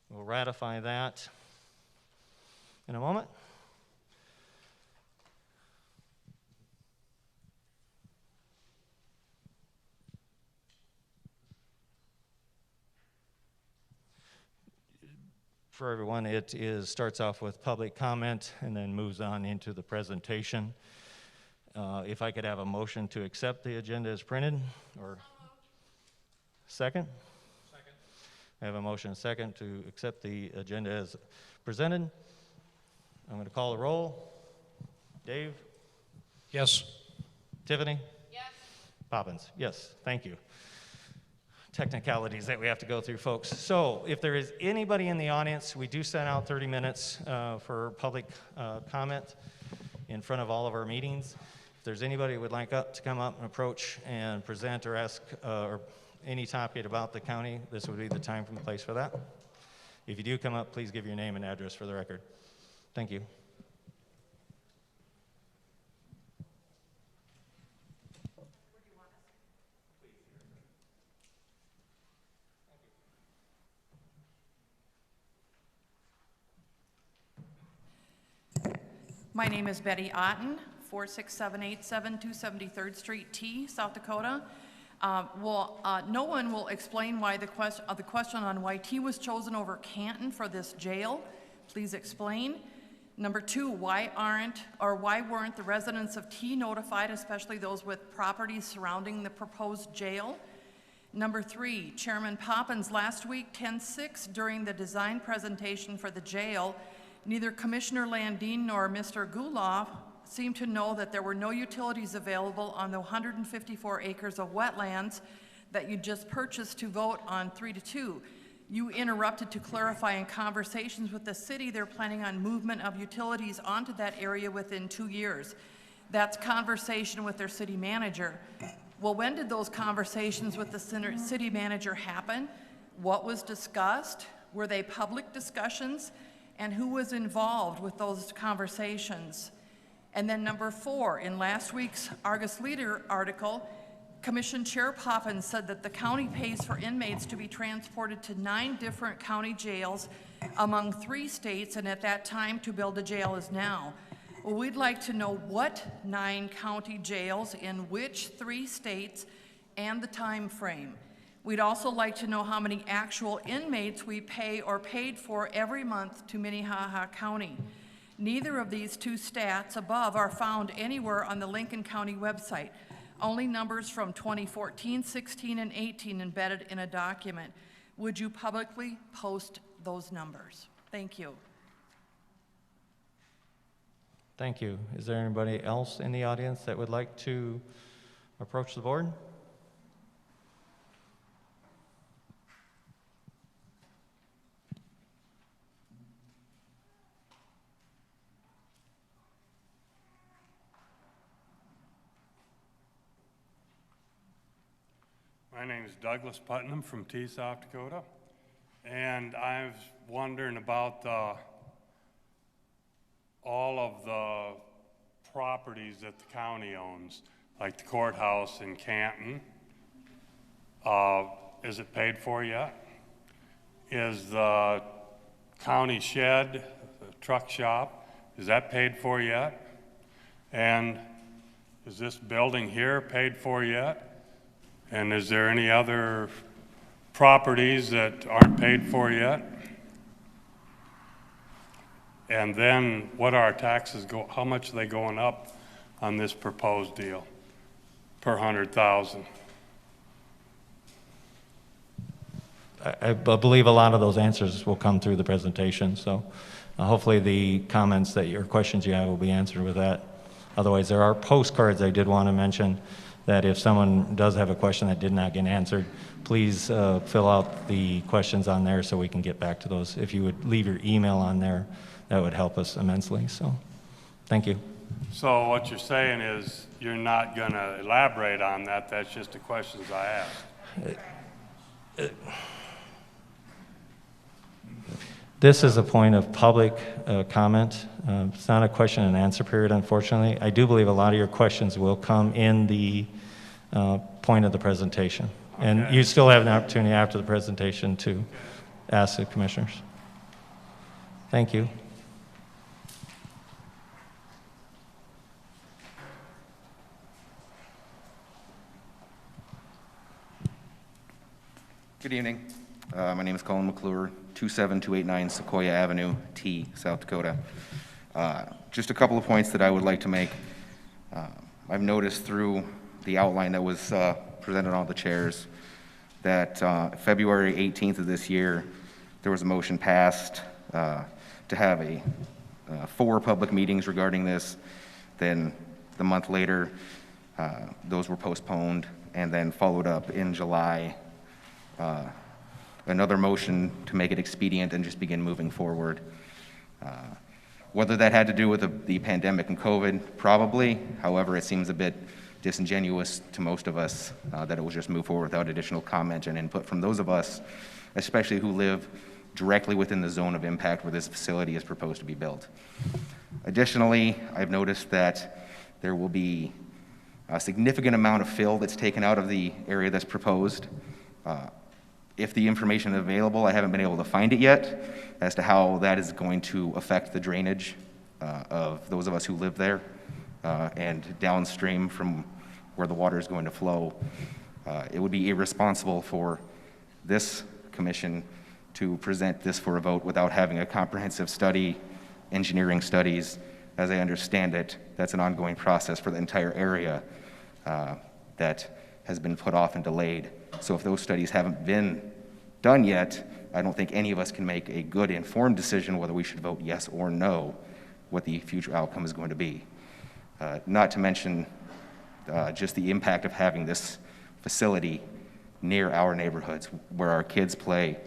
We'll ratify that in a moment. For everyone, it starts off with public comment and then moves on into the presentation. If I could have a motion to accept the agenda as printed, or second? Second. I have a motion second to accept the agenda as presented. I'm going to call the roll. Dave? Yes. Tiffany? Yes. Poppins? Yes. Thank you. Technicalities that we have to go through, folks. So if there is anybody in the audience, we do send out 30 minutes for public comment in front of all of our meetings. If there's anybody who would like to come up and approach and present or ask or any topic about the county, this would be the time and place for that. If you do come up, please give your name and address for the record. Thank you. My name is Betty Otten, 46787 273rd Street T, South Dakota. No one will explain why the question on why T was chosen over Canton for this jail. Please explain. Number two, why weren't the residents of T notified, especially those with properties surrounding the proposed jail? Number three, Chairman Poppins last week, 10/6, during the design presentation for the jail, neither Commissioner Landine nor Mr. Guloff seemed to know that there were no utilities available on the 154 acres of wetlands that you just purchased to vote on 3-2. You interrupted to clarify in conversations with the city they're planning on movement of utilities onto that area within 2 years. That's conversation with their city manager. Well, when did those conversations with the city manager happen? What was discussed? Were they public discussions? And who was involved with those conversations? And then number four, in last week's Argus Leader article, Commission Chair Poppins said that the county pays for inmates to be transported to 9 different county jails among 3 states, and at that time to build a jail is now. Well, we'd like to know what 9 county jails in which 3 states and the time frame. We'd also like to know how many actual inmates we pay or paid for every month to Minnehaha County. Neither of these 2 stats above are found anywhere on the Lincoln County website. Only numbers from 2014, 16, and 18 embedded in a document. Would you publicly post those numbers? Thank you. Thank you. Is there anybody else in the audience that would like to approach the board? My name is Douglas Putnam from T, South Dakota, and I was wondering about all of the properties that the county owns, like the courthouse in Canton. Is it paid for yet? Is the county shed, the truck shop, is that paid for yet? And is this building here paid for yet? And is there any other properties that aren't paid for yet? And then what are our taxes how much are they going up on this proposed deal per 100,000? I believe a lot of those answers will come through the presentation, so hopefully the comments or questions you have will be answered with that. Otherwise, there are postcards I did want to mention that if someone does have a question that did not get answered, please fill out the questions on there so we can get back to those. If you would leave your email on there, that would help us immensely. So, thank you. So what you're saying is you're not going to elaborate on that. That's just the questions I asked. This is a point of public comment. It's not a question and answer period, unfortunately. I do believe a lot of your questions will come in the point of the presentation. Okay. And you still have an opportunity after the presentation to ask the commissioners. Thank you. Good evening. My name is Colin McClure, 27289 Sequoia Avenue, T, South Dakota. Just a couple of points that I would like to make. I've noticed through the outline that was presented on the chairs that February 18th of this year, there was a motion passed to have 4 public meetings regarding this. Then the month later, those were postponed and then followed up in July. Another motion to make it expedient and just begin moving forward. Whether that had to do with the pandemic and COVID, probably. However, it seems a bit disingenuous to most of us that it will just move forward without additional comment and input from those of us, especially who live directly within the zone of impact where this facility is proposed to be built. Additionally, I've noticed that there will be a significant amount of fill that's taken out of the area that's proposed. If the information is available, I haven't been able to find it yet as to how that is going to affect the drainage of those of us who live there and downstream from where the water is going to flow. It would be irresponsible for this commission to present this for a vote without having a comprehensive study, engineering studies. As I understand it, that's an ongoing process for the entire area that has been put off and delayed. So if those studies haven't been done yet, I don't think any of us can make a good informed decision whether we should vote yes or no, what the future outcome is going to be. Not to mention just the impact of having this facility near our neighborhoods, where our kids play,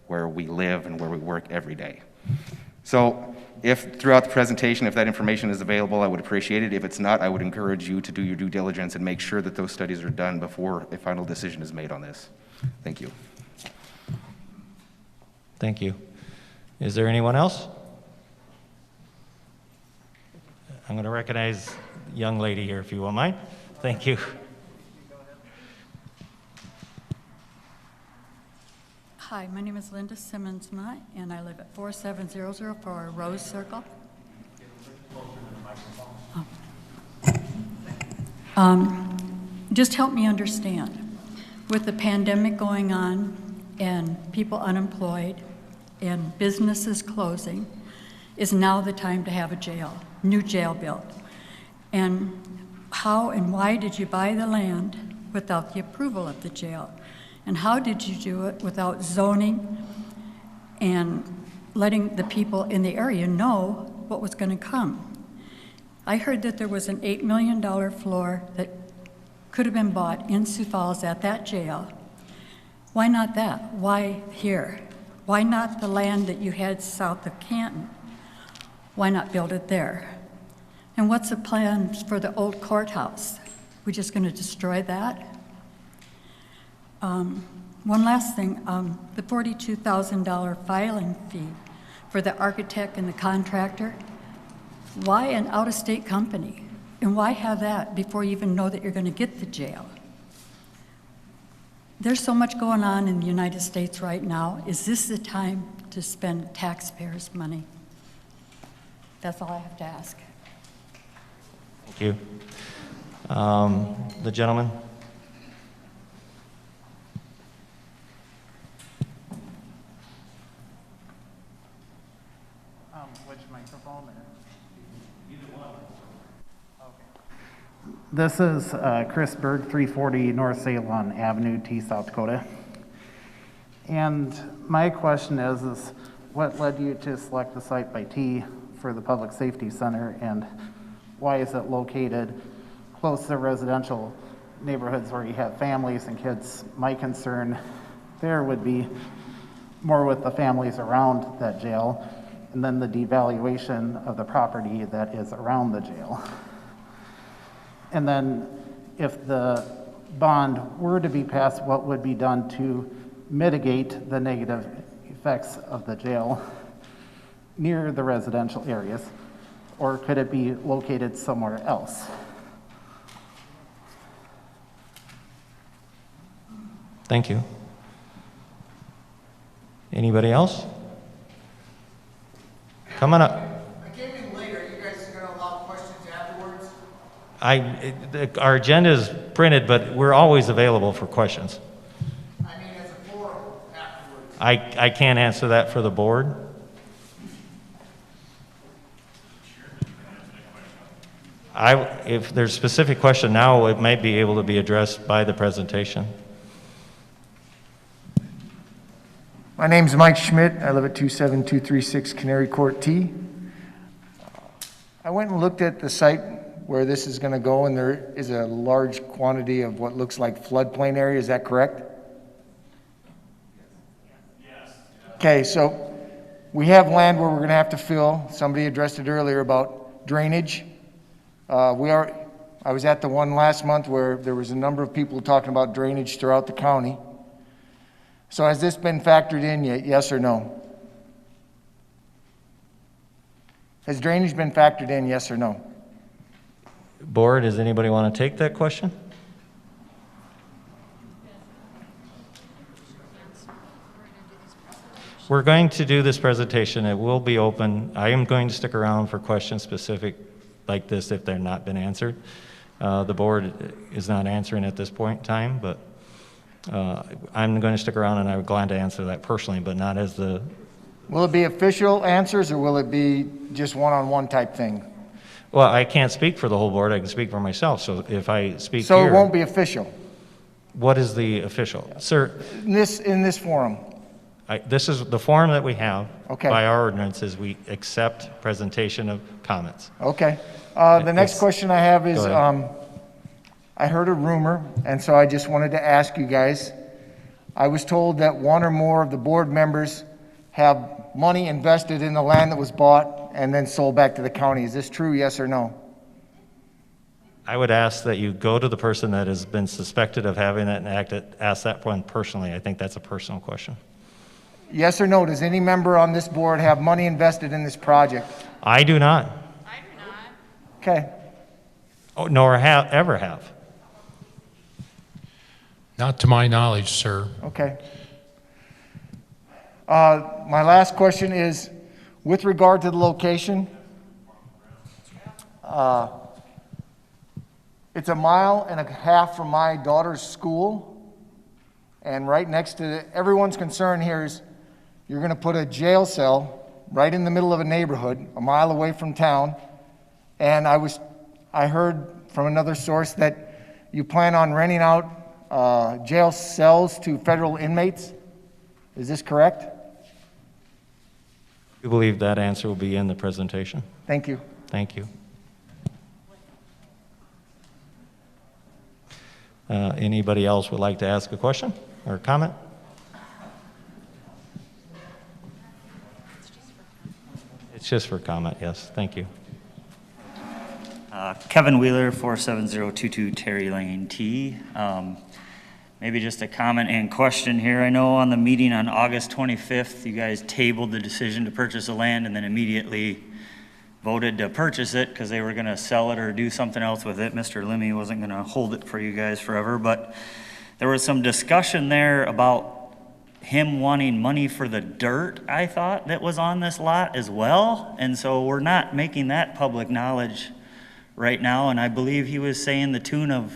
where we live, and where we work every day. So if throughout the presentation, if that information is available, I would appreciate it. If it's not, I would encourage you to do your due diligence and make sure that those studies are done before a final decision is made on this. Thank you. Thank you. Is there anyone else? I'm going to recognize the young lady here, if you won't mind. Thank you. Hi, my name is Linda Simmonsma, and I live at 47004 Rose Circle. Just help me understand. With the pandemic going on and people unemployed and businesses closing, is now the time to have a jail, new jail built. And how and why did you buy the land without the approval of the jail? And how did you do it without zoning and letting the people in the area know what was going to come? I heard that there was an $8 million floor that could have been bought in Sioux Falls at that jail. Why not that? Why here? Why not the land that you had south of Canton? Why not build it there? And what's the plan for the old courthouse? We're just going to destroy that? One last thing, the $42,000 filing fee for the architect and the contractor. Why an out-of-state company? And why have that before you even know that you're going to get the jail? There's so much going on in the United States right now. Is this the time to spend taxpayers' money? That's all I have to ask. Thank you. The gentleman. Which microphone? Either one. Okay. This is Chris Berg, 340 North Ceylon Avenue, T, South Dakota. And my question is what led you to select the site by T for the Public Safety Center, and why is it located close to residential neighborhoods where you have families and kids? My concern there would be more with the families around that jail, and then the devaluation of the property that is around the jail. And then if the bond were to be passed, what would be done to mitigate the negative effects of the jail near the residential areas, or could it be located somewhere else? Thank you. Come on up. I came in later. You guys are going to allow questions afterwards? Our agenda is printed, but we're always available for questions. I mean, as a forum afterwards. I can't answer that for the board. If there's a specific question now, it might be able to be addressed by the presentation. My name's Mike Schmidt. I live at 27236 Canary Court T. I went and looked at the site where this is going to go, and there is a large quantity of what looks like floodplain area. Is that correct? Yes. Okay, so we have land where we're going to have to fill. Somebody addressed it earlier about drainage. I was at the one last month where there was a number of people talking about drainage throughout the county. So has this been factored in yet, yes or no? Has drainage been factored in, yes or no? Board, does anybody want to take that question? We're going to do this presentation. It will be open. I am going to stick around for questions specific like this if they're not been answered. The board is not answering at this point in time, but I'm going to stick around, and I'm glad to answer that personally, but not as the... Will it be official answers, or will it be just one-on-one type thing? Well, I can't speak for the whole board. I can speak for myself. So if I speak So here... it won't be official? What is the official? Sir... In this forum? This is the form that we have Okay. by our ordinances. We accept presentation of comments. Okay. The next question I have is, Go ahead. I heard a rumor, and so I just wanted to ask you guys. I was told that one or more of the board members have money invested in the land that was bought and then sold back to the county. Is this true, yes or no? I would ask that you go to the person that has been suspected of having that and ask that one personally. I think that's a personal question. Yes or no? Does any member on this board have money invested in this project? I do not. I do not. Okay. Oh, nor ever have. Not to my knowledge, sir. Okay. My last question is, with regard to the location, it's 1.5 miles from my daughter's school, and right next to everyone's concern here is you're going to put a jail cell right in the middle of a neighborhood, 1 mile away from town, and I heard from another source that you plan on renting out jail cells to federal inmates. Is this correct? We believe that answer will be in the presentation. Thank you. Thank you. Anybody else would like to ask a question or comment? It's just for comment, yes. Thank you. Kevin Wheeler, 47022 Terry Lane T. Maybe just a comment and question here. I know on the meeting on August 25th, you guys tabled the decision to purchase the land and then immediately voted to purchase it because they were going to sell it or do something else with it. Mr. Lemmy wasn't going to hold it for you guys forever, but there was some discussion there about him wanting money for the dirt, I thought, that was on this lot as well. And so we're not making that public knowledge right now, and I believe he was saying the tune of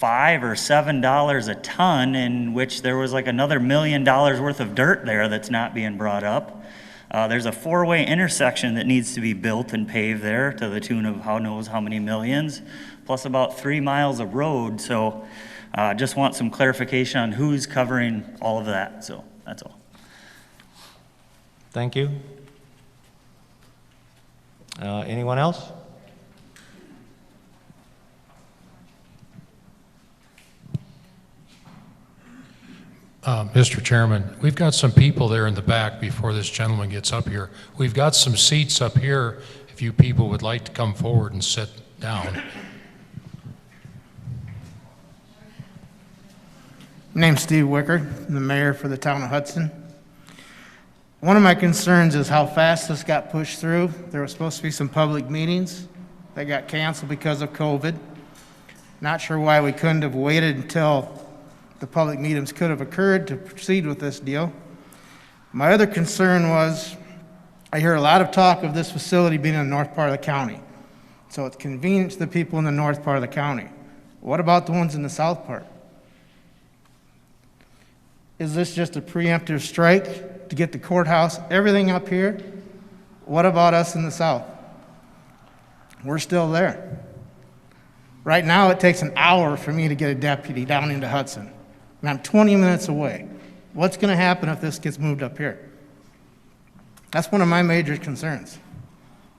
$5 or $7 a ton, in which there was like another $1 million worth of dirt there that's not being brought up. There's a 4-way intersection that needs to be built and paved there to the tune of who knows how many millions, plus about 3 miles of road. So just want some clarification on who's covering all of that. So that's all. Thank you. Anyone else? Mr. Chairman, we've got some people there in the back before this gentleman gets up here. We've got some seats up here if you people would like to come forward and sit down. My name's Steve Wicker. I'm the mayor for the town of Hudson. One of my concerns is how fast this got pushed through. There was supposed to be some public meetings that got canceled because of COVID. Not sure why we couldn't have waited until the public meetings could have occurred to proceed with this deal. My other concern was I hear a lot of talk of this facility being in the north part of the county. So it's convenient to the people in the north part of the county. What about the ones in the south part? Is this just a preemptive strike to get the courthouse, everything up here? What about us in the south? We're still there. Right now, it takes an hour for me to get a deputy down into Hudson, and I'm 20 minutes away. What's going to happen if this gets moved up here? That's one of my major concerns.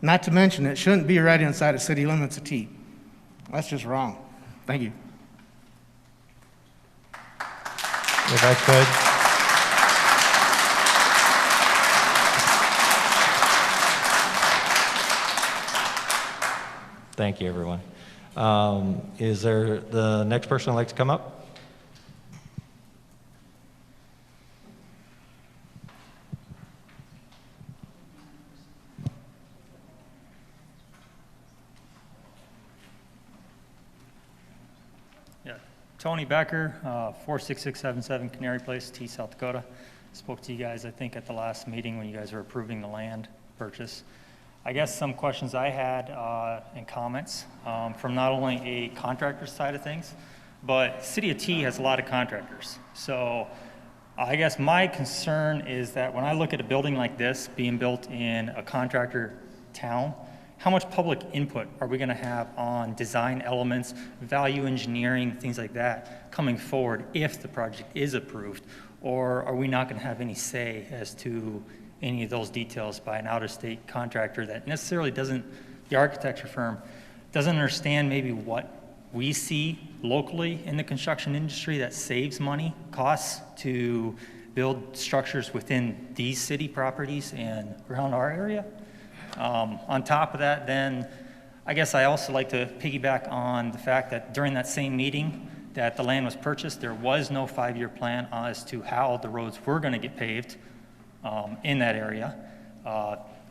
Not to mention, it shouldn't be right inside the city limits of T. That's just wrong. Thank you. If I could. Thank you, everyone. Is there the next person who'd like to come up? Tony Becker, 46677 Canary Place, T, South Dakota. Spoke to you guys, I think, at the last meeting when you guys were approving the land purchase. I guess some questions I had and comments from not only a contractor side of things, but City of T has a lot of contractors. So I guess my concern is that when I look at a building like this being built in a contractor town, how much public input are we going to have on design elements, value engineering, things like that coming forward if the project is approved? Or are we not going to have any say as to any of those details by an out-of-state contractor that necessarily doesn't, the architecture firm, doesn't understand maybe what we see locally in the construction industry that saves money, costs to build structures within these city properties and around our area? On top of that, then, I guess I also like to piggyback on the fact that during that same meeting that the land was purchased, there was no 5-year plan as to how the roads were going to get paved in that area.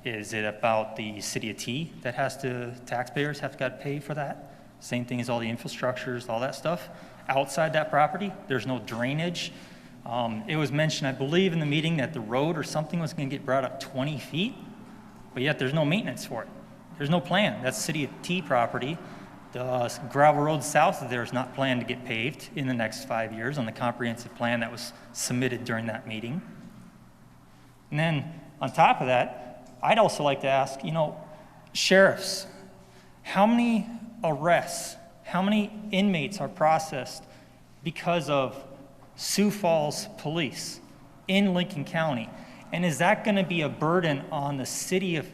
Is it about the City of T that has to, taxpayers have got to pay for that? Same thing as all the infrastructures, all that stuff. Outside that property, there's no drainage. It was mentioned, I believe, in the meeting that the road or something was going to get brought up 20 feet. But yet there's no maintenance for it. There's no plan. That's City of T property. The gravel road south of there is not planned to get paved in the next 5 years on the comprehensive plan that was submitted during that meeting. And then on top of that, I'd also like to ask, sheriffs, how many arrests, how many inmates are processed because of Sioux Falls police in Lincoln County? And is that going to be a burden on the city of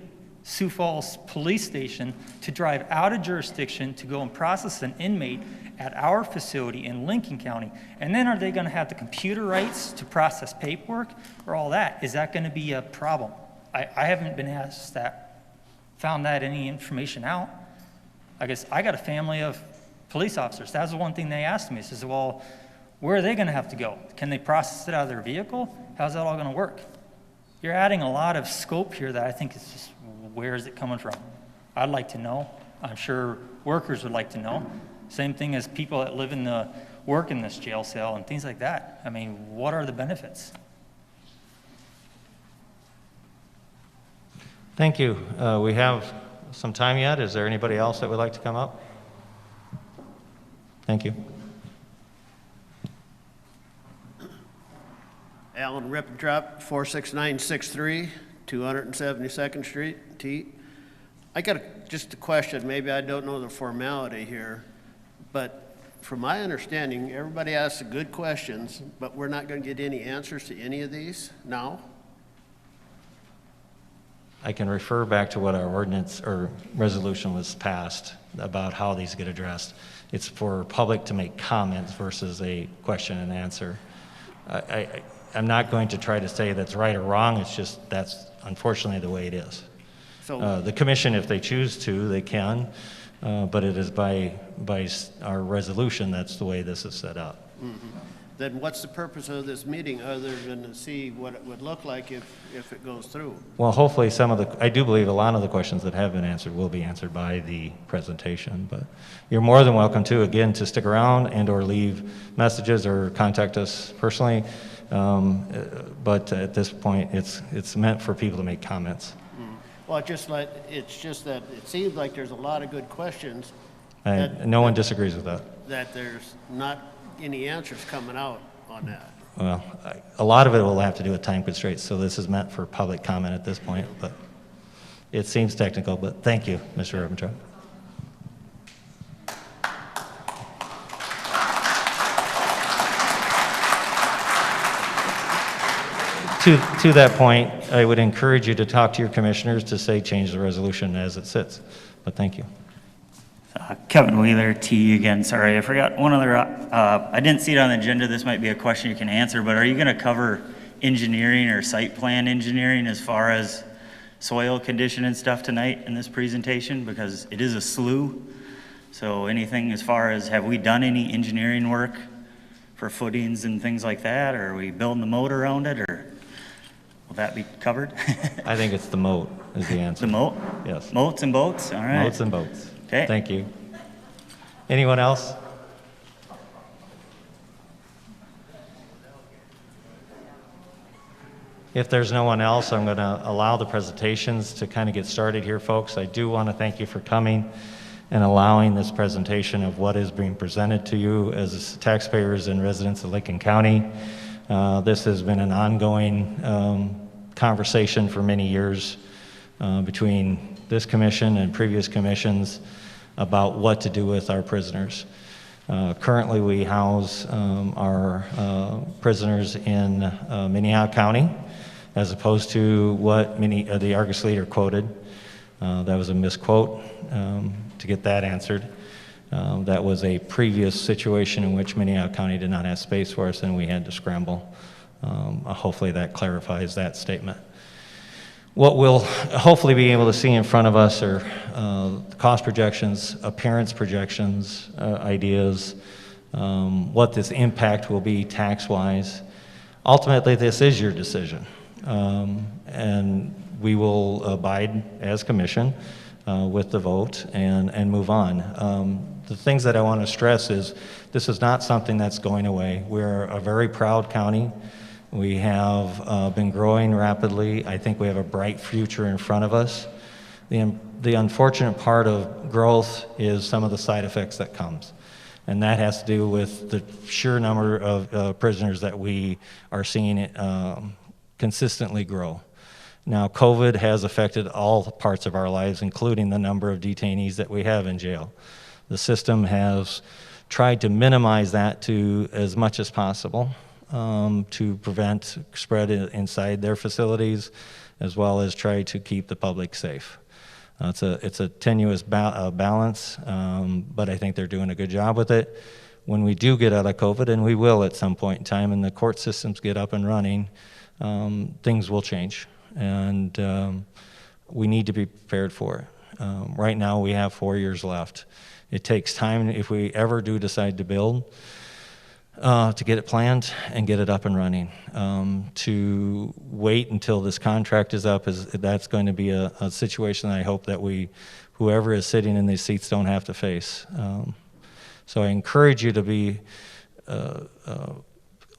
Sioux Falls Police Station to drive out of jurisdiction to go and process an inmate at our facility in Lincoln County? And then are they going to have the computer rights to process paperwork or all that? Is that going to be a problem? I haven't been asked that, found that any information out. I guess I got a family of police officers. That was the one thing they asked me. They said, well, where are they going to have to go? Can they process it out of their vehicle? How's that all going to work? You're adding a lot of scope here that I think is just, where is it coming from? I'd like to know. I'm sure workers would like to know. Same thing as people that live in the, work in this jail cell and things like that. I mean, what are the benefits? Thank you. We have some time yet. Is there anybody else that would like to come up? Thank you. Alan Rippentrop, 46963, 272nd Street, T. I got just a question. Maybe I don't know the formality here, but from my understanding, everybody asks the good questions, but we're not going to get any answers to any of these now? I can refer back to what our ordinance or resolution was passed about how these get addressed. It's for public to make comments versus a question and answer. I'm not going to try to say that's right or wrong. It's just that's unfortunately the way it is. So The commission, if they choose to, they can, but it is by our resolution, that's the way this is set up. mm-hmm. Then what's the purpose of this meeting other than to see what it would look like if it goes through? Well, hopefully I do believe a lot of the questions that have been answered will be answered by the presentation, but you're more than welcome to, again, to stick around and or leave messages or contact us personally. But at this point, it's meant for people to make comments. Well, it's just that it seems like there's a lot of good questions. And no one disagrees with that. That there's not any answers coming out on that. Well, a lot of it will have to do with time constraints, so this is meant for public comment at this point, but it seems technical, but thank you, Mr. Ribbentrop. To that point, I would encourage you to talk to your commissioners to say change the resolution as it sits, but thank you. Kevin Wheeler, T again, sorry, I forgot one other, I didn't see it on the agenda, this might be a question you can answer, but are you gonna cover engineering or site plan engineering as far as soil condition and stuff tonight in this presentation? Because it is a slough, so anything as far as, have we done any engineering work for footings and things like that, or are we building the moat around it, or will that be covered? I think it's the moat is the answer. The moat? Yes. Moats and boats, all right. Moats and boats. Okay. Thank you. Anyone else? If there's no one else, I'm going to allow the presentations to kind of get started here, folks. I do want to thank you for coming and allowing this presentation of what is being presented to you as taxpayers and residents of Lincoln County. This has been an ongoing conversation for many years between this commission and previous commissions about what to do with our prisoners. Currently, we house our prisoners in Minnehaha County, as opposed to what the Argus Leader quoted. That was a misquote. To get that answered, that was a previous situation in which Minnehaha County did not have space for us, and we had to scramble. Hopefully that clarifies that statement. What we'll hopefully be able to see in front of us are cost projections, appearance projections, ideas, what this impact will be tax-wise. Ultimately, this is your decision, and we will abide as commission with the vote and move on. The things that I want to stress is this is not something that's going away. We're a very proud county. We have been growing rapidly. I think we have a bright future in front of us. The unfortunate part of growth is some of the side effects that comes. And that has to do with the sheer number of prisoners that we are seeing consistently grow. Now, COVID has affected all parts of our lives, including the number of detainees that we have in jail. The system has tried to minimize that to as much as possible. To prevent spread inside their facilities, as well as try to keep the public safe. It's a tenuous balance, but I think they're doing a good job with it. When we do get out of COVID, and we will at some point in time, and the court systems get up and running, things will change, and we need to be prepared for it. Right now, we have 4 years left. It takes time if we ever do decide to build. To get it planned and get it up and running. To wait until this contract is up, that's going to be a situation that I hope that whoever is sitting in these seats don't have to face. So I encourage you to be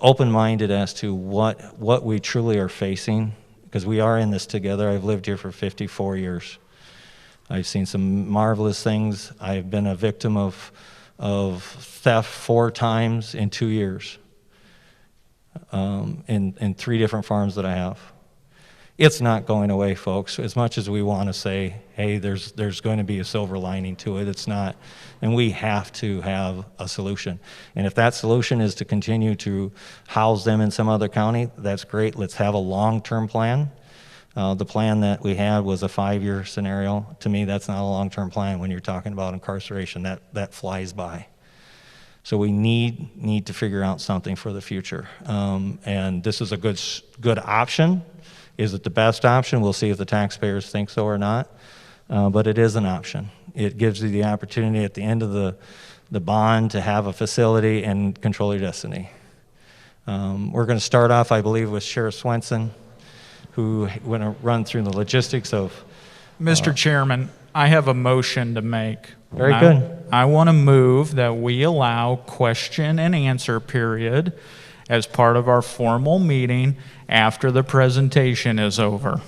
open-minded as to what we truly are facing, because we are in this together. I've lived here for 54 years. I've seen some marvelous things. I've been a victim of theft 4 times in 2 years in 3 different farms that I have. It's not going away, folks. As much as we want to say, hey, there's going to be a silver lining to it, it's not. And we have to have a solution. And if that solution is to continue to house them in some other county, that's great. Let's have a long-term plan. The plan that we had was a 5-year scenario. To me, that's not a long-term plan when you're talking about incarceration. That flies by. So we need to figure out something for the future. And this is a good option. Is it the best option? We'll see if the taxpayers think so or not. But it is an option. It gives you the opportunity at the end of the bond to have a facility and control your destiny. We're going to start off, I believe, with Sheriff Swenson, who want to run through the logistics of... Mr. Chairman, I have a motion to make. Very good. I want to move that we allow question and answer period as part of our formal meeting after the presentation is over.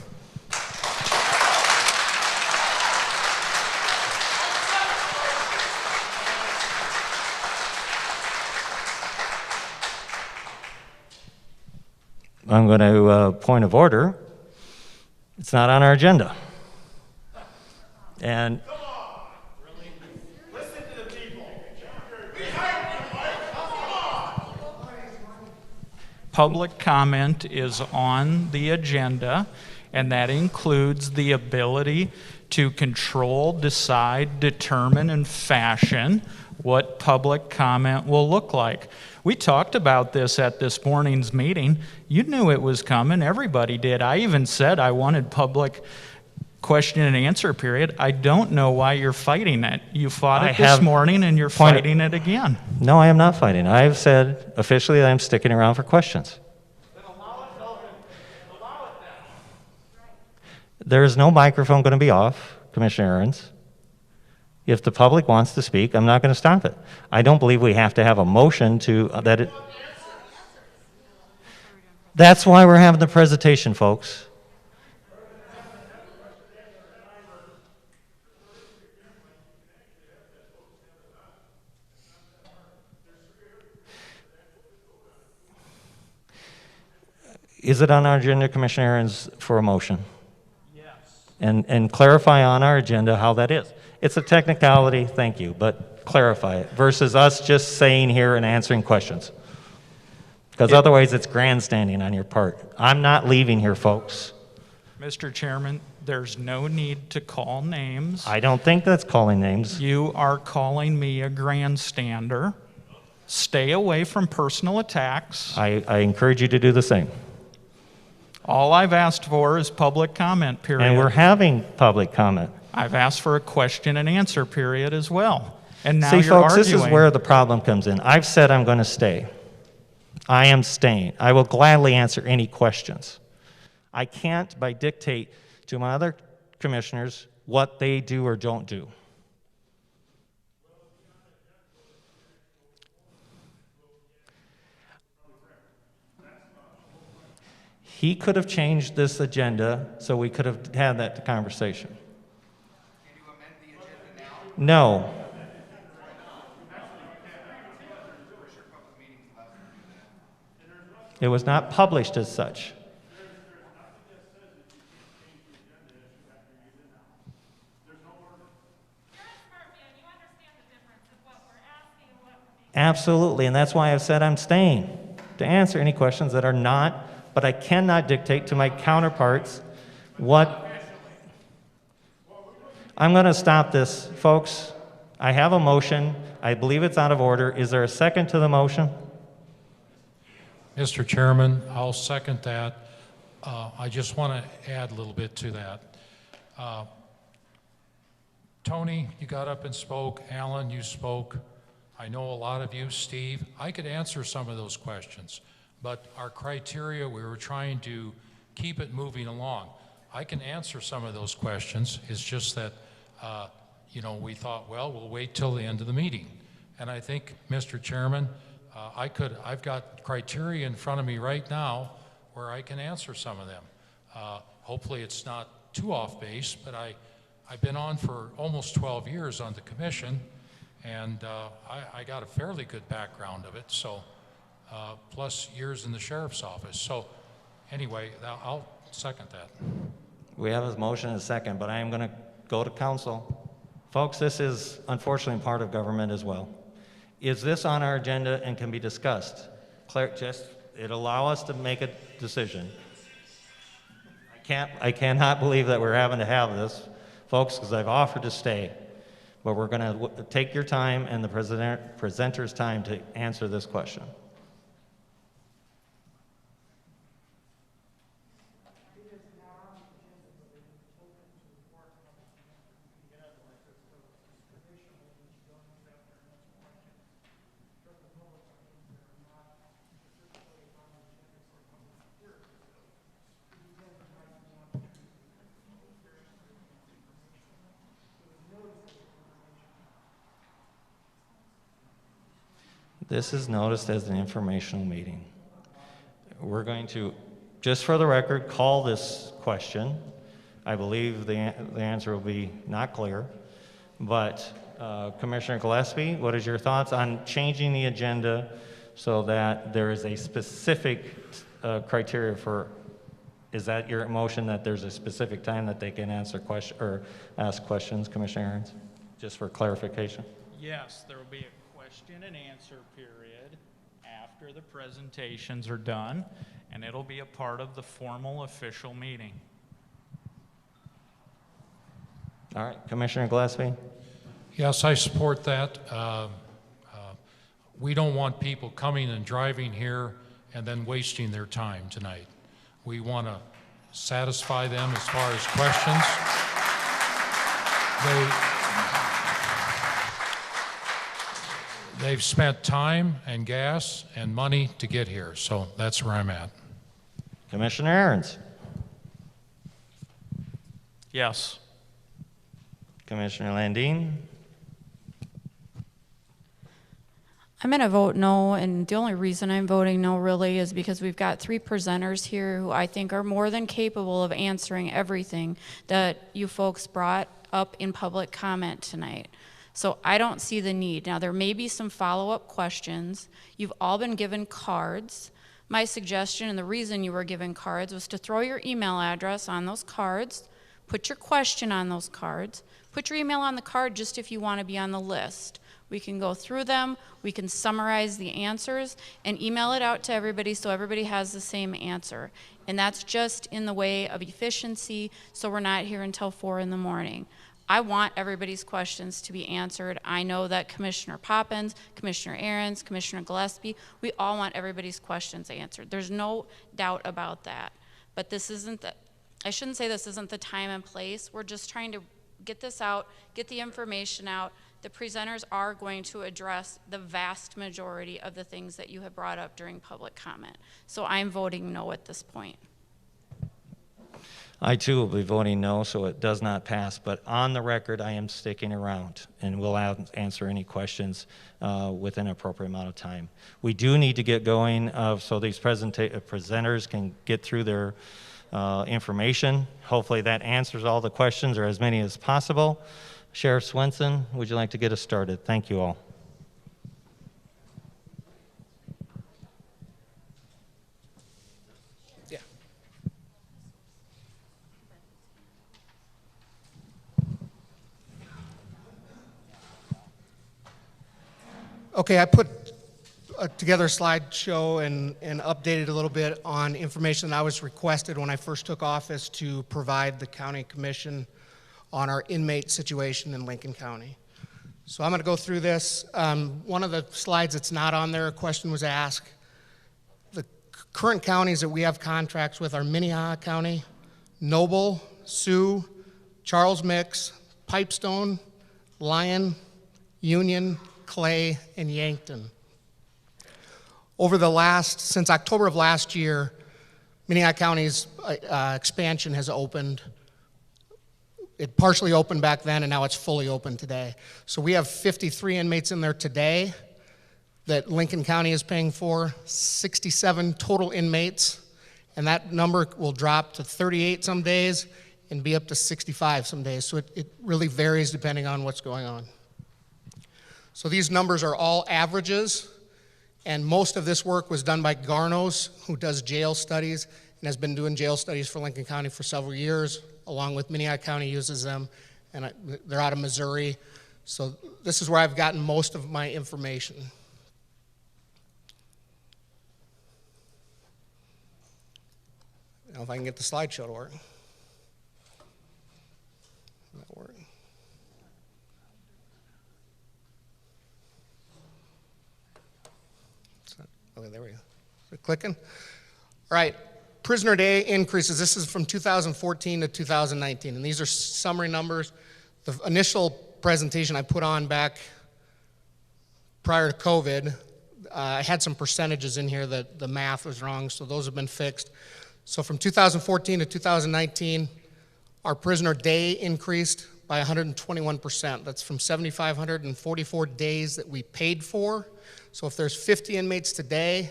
I'm going to point of order. It's not on our agenda. And public comment is on the agenda, and that includes the ability to control, decide, determine, and fashion what public comment will look like. We talked about this at this morning's meeting. You knew it was coming. Everybody did. I even said I wanted public question and answer period. I don't know why you're fighting it. You fought it this morning, and you're fighting it again. No, I am not fighting. I've said officially that I'm sticking around for questions. There is no microphone going to be off, Commissioner Ahrens. If the public wants to speak, I'm not going to stop it. I don't believe we have to have a motion to that it. That's why we're having the presentation, folks. Is it on our agenda, Commissioner Ahrens, for a motion? Yes. And clarify on our agenda how that is. It's a technicality, thank you, but clarify it versus us just saying here and answering questions. Because otherwise it's grandstanding on your part. I'm not leaving here, folks. Mr. Chairman, there's no need to call names. I don't think that's calling names. You are calling me a grandstander. Stay away from personal attacks. I encourage you to do the same. All I've asked for is public comment period. And we're having public comment. I've asked for a question and answer period as well. And now See, you're folks, arguing. this is where the problem comes in. I've said I'm going to stay. I am staying. I will gladly answer any questions. I can't, by dictate to my other commissioners what they do or don't do. He could have changed this agenda so we could have had that conversation. Can you amend the agenda now? No. It was not published as such. Absolutely, and that's why I've said I'm staying to answer any questions that are not, but I cannot dictate to my counterparts what. I'm going to stop this, folks. I have a motion. I believe it's out of order. Is there a second to the motion? Mr. Chairman, I'll second that. I just want to add a little bit to that. Tony, you got up and spoke. Alan, you spoke. I know a lot of you. Steve, I could answer some of those questions, but our criteria, we were trying to keep it moving along. I can answer some of those questions. It's just that, we thought, well, we'll wait till the end of the meeting. And I think, Mr. Chairman, I've got criteria in front of me right now where I can answer some of them. Hopefully it's not too off base, but I've been on for almost 12 years on the commission, and I got a fairly good background of it, so plus years in the sheriff's office. So anyway, I'll second that. We have a motion and a second, but I am going to go to council. Folks, this is unfortunately part of government as well. Is this on our agenda and can be discussed? Claire, it allow us to make a decision. I cannot believe that we're having to have this, folks, because I've offered to stay. But we're going to take your time and the presenter's time to answer this question. This is noticed as an informational meeting. we're going to, just for the record, call this question. I believe the answer will be not clear, but Commissioner Gillespie, what is your thoughts on changing the agenda so that there is a specific criteria for, is that your motion, that there's a specific time that they can answer question or ask questions, Commissioner Aaron's? Just for clarification. Yes, there will be a question and answer period after the presentations are done, and it'll be a part of the formal official meeting. All right, Commissioner Gillespie? Yes, I support that. We don't want people coming and driving here and then wasting their time tonight. We want to satisfy them as far as questions. They've spent time and gas and money to get here, so that's where I'm at. Commissioner Aaron's? Yes. Commissioner Landine? I'm going to vote no, and the only reason I'm voting no really is because we've got 3 presenters here who I think are more than capable of answering everything that you folks brought up in public comment tonight. So I don't see the need. Now, there may be some follow-up questions. You've all been given cards. My suggestion, and the reason you were given cards, was to throw your email address on those cards, put your question on those cards, put your email on the card just if you want to be on the list. We can go through them, we can summarize the answers, and email it out to everybody so everybody has the same answer. And that's just in the way of efficiency, so we're not here until 4 in the morning. I want everybody's questions to be answered. I know that Commissioner Poppins, Commissioner Aaron's, Commissioner Gillespie, we all want everybody's questions answered. There's no doubt about that. But this isn't the, I shouldn't say this isn't the time and place. We're just trying to get this out, get the information out. The presenters are going to address the vast majority of the things that you have brought up during public comment. So I'm voting no at this point. I too will be voting no, so it does not pass. But on the record, I am sticking around, and will answer any questions within an appropriate amount of time. We do need to get going so these presenters can get through their information. Hopefully that answers all the questions, or as many as possible. Sheriff Swenson, would you like to get us started? Thank you all. Yeah. Okay, I put together a slideshow and updated a little bit on information that I was requested when I first took office to provide the county commission on our inmate situation in Lincoln County. So I'm going to go through this. One of the slides that's not on there, a question was asked. The current counties that we have contracts with are Minnehaha County, Noble, Sioux, Charles Mix, Pipestone, Lyon, Union, Clay, and Yankton. Since October of last year, Minnehaha County's expansion has opened. It partially opened back then, and now it's fully open today. So we have 53 inmates in there today that Lincoln County is paying for, 67 total inmates, and that number will drop to 38 some days and be up to 65 some days. So it really varies depending on what's going on. So these numbers are all averages, and most of this work was done by Garnos, who does jail studies and has been doing jail studies for Lincoln County for several years, along with Minnehaha County uses them, and they're out of Missouri. So this is where I've gotten most of my information. Now if I can get the slideshow to work. That work? Okay, there we go. Is it clicking? All right. Prisoner day increases. This is from 2014 to 2019, and these are summary numbers. The initial presentation I put on back prior to COVID, I had some percentages in here that the math was wrong, so those have been fixed. So from 2014 to 2019, our prisoner day increased by 121%. That's from 7,544 days that we paid for. So if there's 50 inmates today,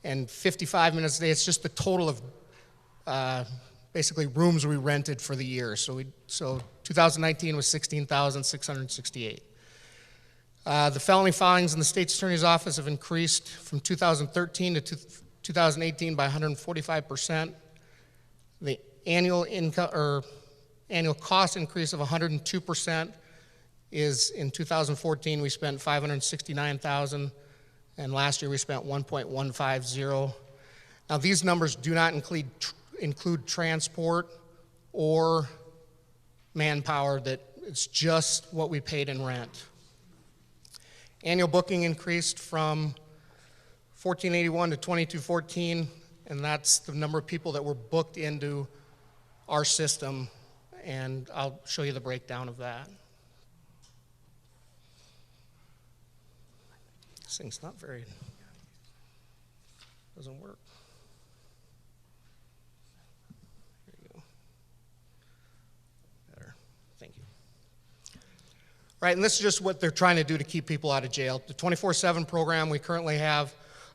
and 55 minutes a day. It's just the total of basically rooms we rented for the year. So 2019 was 16,668. The felony filings in the state's attorney's office have increased from 2013 to 2018 by 145%. The annual income or annual cost increase of 102% is in 2014 we spent $569,000, and last year we spent $1.150. Now these numbers do not include transport or manpower. That it's just what we paid in rent. Annual booking increased from 1,481 to 2,214, and that's the number of people that were booked into our system, and I'll show you the breakdown of that. This thing's not very, doesn't work. There you go. Better, thank you. Right, and this is just what they're trying to do to keep people out of jail. The 24/7 program, we currently have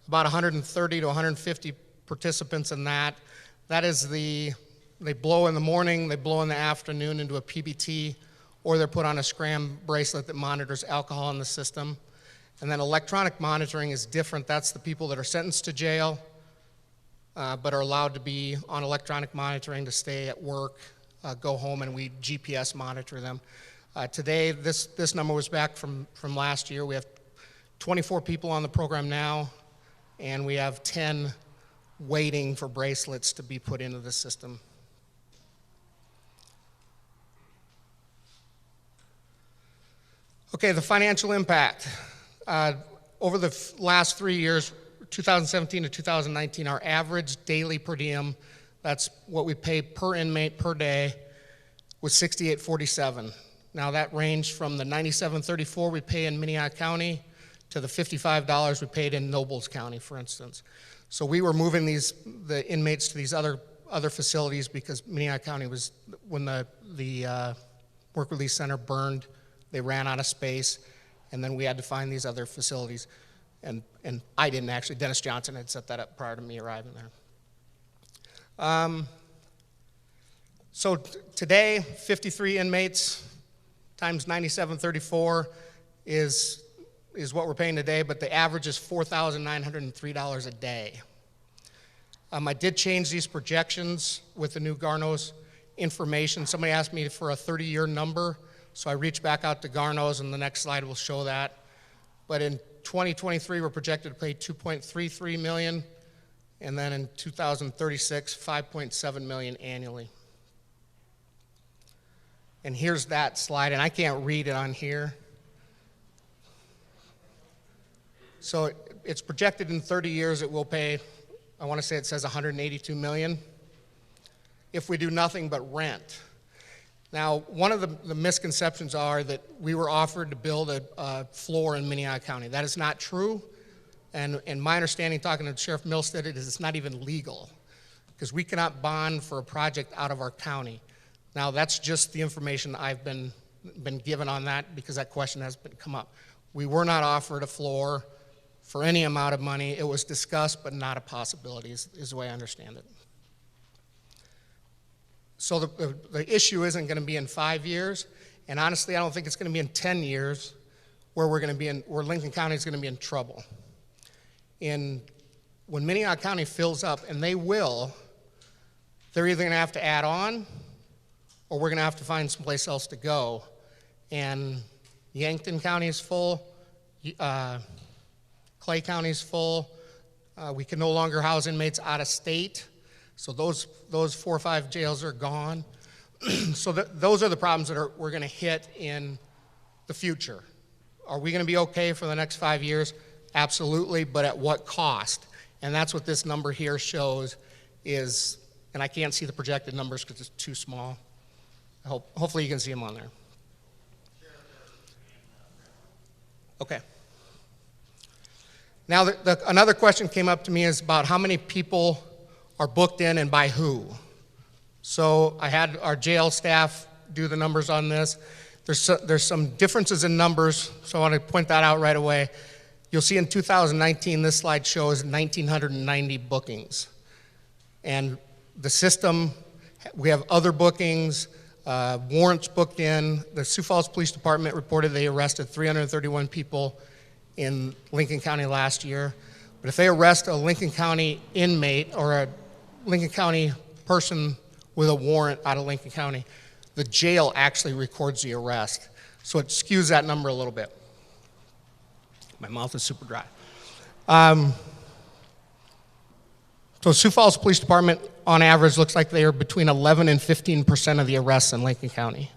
about 130 to 150 participants in that. That is they blow in the morning, they blow in the afternoon into a PBT, or they're put on a scram bracelet that monitors alcohol in the system. And then electronic monitoring is different. That's the people that are sentenced to jail, but are allowed to be on electronic monitoring to stay at work, go home, and we GPS monitor them. Today, this number was back from last year. We have 24 people on the program now, and we have 10 waiting for bracelets to be put into the system. Okay, the financial impact. Over the last 3 years, 2017 to 2019, our average daily per diem, that's what we pay per inmate per day, was $68.47. Now that ranged from the $97.34 we pay in Minnehaha County to the $55 we paid in Nobles County, for instance. So we were moving the inmates to these other facilities because Minnehaha County was, when the work release center burned, they ran out of space, and then we had to find these other facilities. And I didn't actually, Dennis Johnson had set that up prior to me arriving there. So today, 53 inmates times $97.34 is what we're paying today, but the average is $4,903 a day. I did change these projections with the new Garnos information. Somebody asked me for a 30-year number, so I reached back out to Garnos, and the next slide will show that. But in 2023, we're projected to pay $2.33 million, and then in 2036, $5.7 million annually. And here's that slide, and I can't read it on here. So it's projected in 30 years it will pay, I want to say it says $182 million, if we do nothing but rent. Now, one of the misconceptions are that we were offered to build a floor in Minnehaha County. That is not true, and my understanding, talking to Sheriff Milstead, is it's not even legal, because we cannot bond for a project out of our county. Now, that's just the information I've been given on that, because that question has come up. We were not offered a floor for any amount of money. It was discussed, but not a possibility, is the way I understand it. So the issue isn't going to be in 5 years, and honestly, I don't think it's going to be in 10 years where where Lincoln County is going to be in trouble. When Minnehaha County fills up, and they will, they're either going to have to add on, or we're going to have to find someplace else to go. And Yankton County is full, Clay County is full. We can no longer house inmates out of state. So those 4 or 5 jails are gone. So those are the problems that we're going to hit in the future. Are we going to be okay for the next 5 years? Absolutely, but at what cost? And that's what this number here shows is, and I can't see the projected numbers because it's too small. Hopefully you can see them on there. Okay. Now, another question came up to me is about how many people are booked in and by who. So I had our jail staff do the numbers on this. There's some differences in numbers, so I want to point that out right away. You'll see in 2019, this slide shows 1,990 bookings. And the system, we have other bookings, warrants booked in. The Sioux Falls Police Department reported they arrested 331 people in Lincoln County last year. But if they arrest a Lincoln County inmate or a Lincoln County person with a warrant out of Lincoln County, the jail actually records the arrest. So it skews that number a little bit. My mouth is super dry. So Sioux Falls Police Department, on average, looks like they are between 11 and 15% of the arrests in Lincoln County.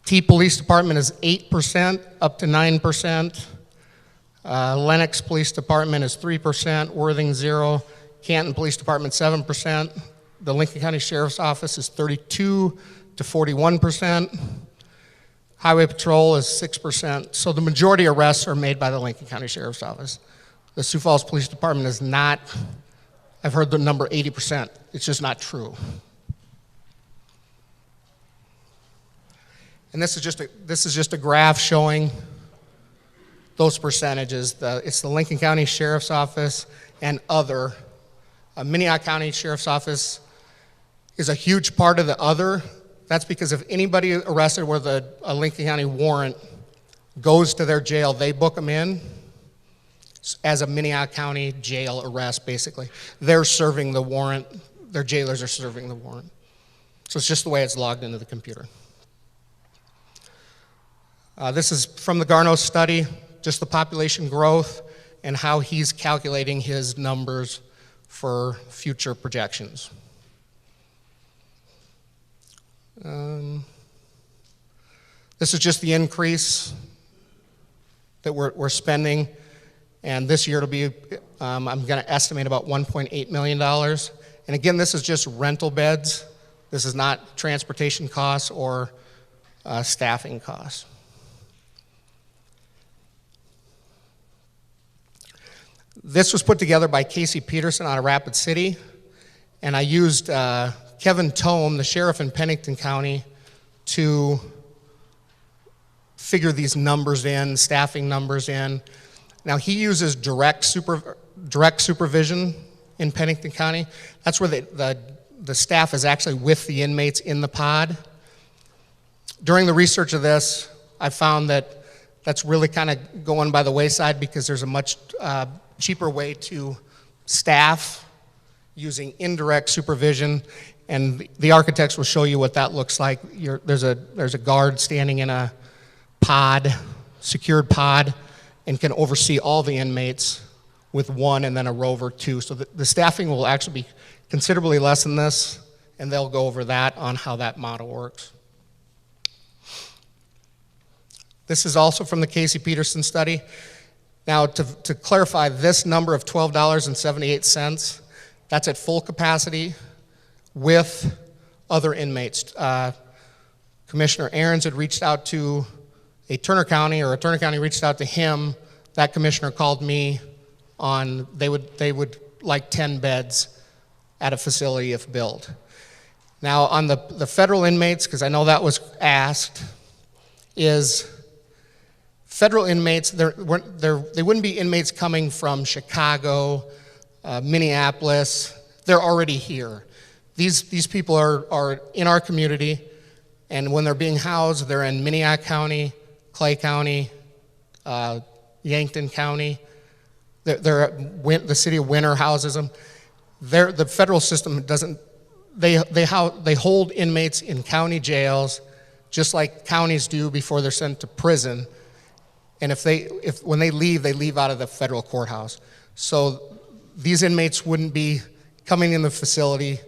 T Police Department is 8%, up to 9%. Lenox Police Department is 3%, Worthing 0%, Canton Police Department 7%. The Lincoln County Sheriff's Office is 32 to 41%. Highway Patrol is 6%. So the majority of arrests are made by the Lincoln County Sheriff's Office. The Sioux Falls Police Department is not, I've heard the number 80%. It's just not true. And this is just a graph showing those percentages. It's the Lincoln County Sheriff's Office and other. Minnehaha County Sheriff's Office is a huge part of the other. That's because if anybody arrested with a Lincoln County warrant goes to their jail, they book them in as a Minnehaha County jail arrest, basically. They're serving the warrant. Their jailers are serving the warrant. So it's just the way it's logged into the computer. This is from the Garno study, just the population growth and how he's calculating his numbers for future projections. This is just the increase that we're spending, and this year it'll be, I'm going to estimate about $1.8 million. And again, this is just rental beds. This is not transportation costs or staffing costs. This was put together by Casey Peterson out of Rapid City, and I used Kevin Tome, the sheriff in Pennington County, to figure these numbers in, staffing numbers in. Now he uses direct supervision in Pennington County. That's where the staff is actually with the inmates in the pod. During the research of this, I found that that's really kind of going by the wayside because there's a much cheaper way to staff using indirect supervision, and the architects will show you what that looks like. There's a guard standing in a pod, secured pod, and can oversee all the inmates with one and then a rover two. So the staffing will actually be considerably less than this, and they'll go over that on how that model works. This is also from the Casey Peterson study. Now, to clarify, this number of $12.78, that's at full capacity with other inmates. Commissioner Ahrens had reached out to a Turner County, or a Turner County reached out to him. That commissioner called me on, they would like 10 beds at a facility if built. Now, on the federal inmates, because I know that was asked, is federal inmates, they wouldn't be inmates coming from Chicago, Minneapolis. They're already here. These people are in our community, and when they're being housed, they're in Minnehaha County, Clay County, Yankton County. The city of Winter houses them. The federal system doesn't. They hold inmates in county jails, just like counties do before they're sent to prison. And when they leave out of the federal courthouse. So these inmates wouldn't be coming in the facility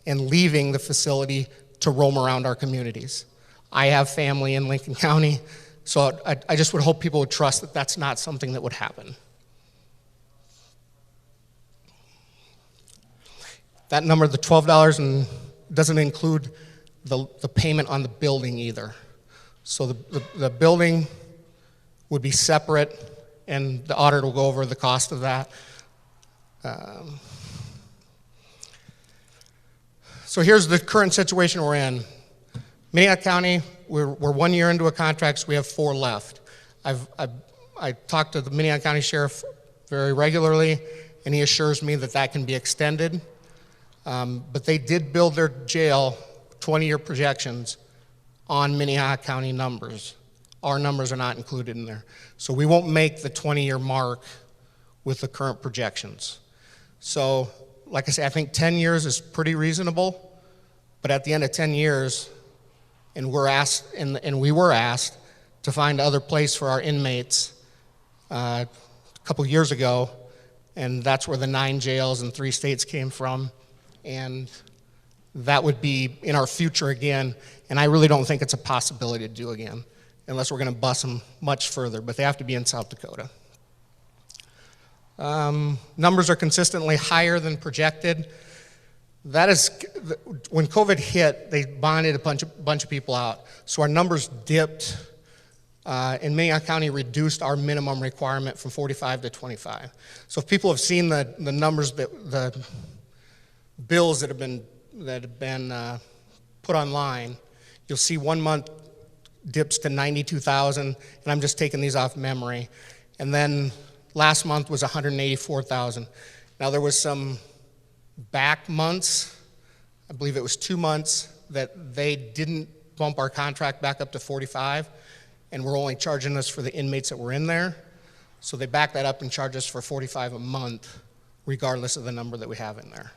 and leaving the facility to roam around our communities. I have family in Lincoln County, so I just would hope people would trust that that's not something that would happen. That number, the $12, doesn't include the payment on the building either. So the building would be separate, and the auditor will go over the cost of that. So here's the current situation we're in. Minnehaha County, we're 1 year into a contract, so we have 4 left. I talk to the Minnehaha County Sheriff very regularly, and he assures me that that can be extended. But they did build their jail 20-year projections on Minnehaha County numbers. Our numbers are not included in there. So we won't make the 20-year mark with the current projections. So, like I say, I think 10 years is pretty reasonable, but at the end of 10 years, and we were asked to find other place for our inmates a couple years ago, and that's where the 9 jails in 3 states came from, and that would be in our future again, and I really don't think it's a possibility to do again, unless we're going to bus them much further, but they have to be in South Dakota. Numbers are consistently higher than projected. That is, when COVID hit, they bonded a bunch of people out. So our numbers dipped, and Minnehaha County reduced our minimum requirement from 45 to 25. So if people have seen the numbers, the bills that have been put online, you'll see 1 month dips to 92,000, and I'm just taking these off memory. And then last month was 184,000. Now there was some back months, I believe it was 2 months, that they didn't bump our contract back up to 45, and were only charging us for the inmates that were in there. So they backed that up and charged us for 45 a month, regardless of the number that we have in there.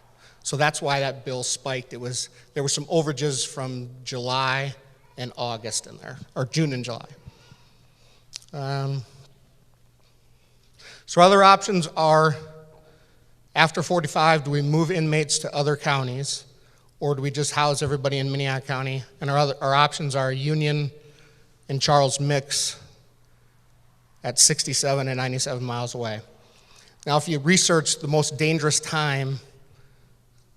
So that's why that bill spiked. There were some overages from July and August in there, or June and July. So other options are, after 45, do we move inmates to other counties, or do we just house everybody in Minnehaha County? And our options are Union and Charles mix at 67 and 97 miles away. Now, if you research, the most dangerous time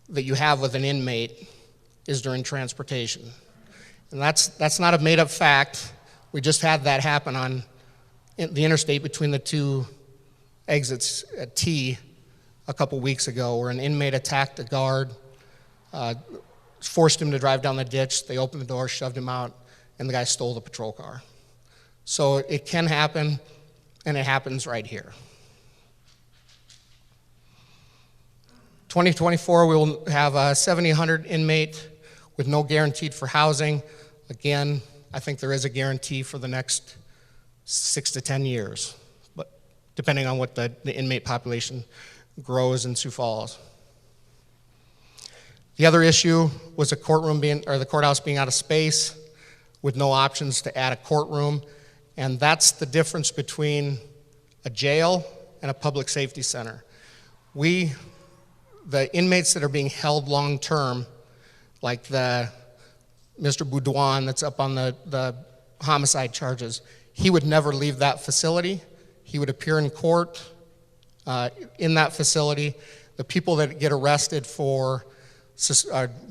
that you have with an inmate is during transportation. And that's not a made-up fact. We just had that happen on the interstate between the 2 exits at T a couple weeks ago, where an inmate attacked a guard, forced him to drive down the ditch. They opened the door, shoved him out, and the guy stole the patrol car. So it can happen, and it happens right here. 2024, we will have a 7,100 inmate with no guaranteed for housing. Again, I think there is a guarantee for the next 6 to 10 years, but depending on what the inmate population grows in Sioux Falls. The other issue was the courthouse being out of space with no options to add a courtroom, and that's the difference between a jail and a public safety center. The inmates that are being held long-term, like the Mr. Boudouin that's up on the homicide charges, he would never leave that facility. He would appear in court in that facility. The people that get arrested for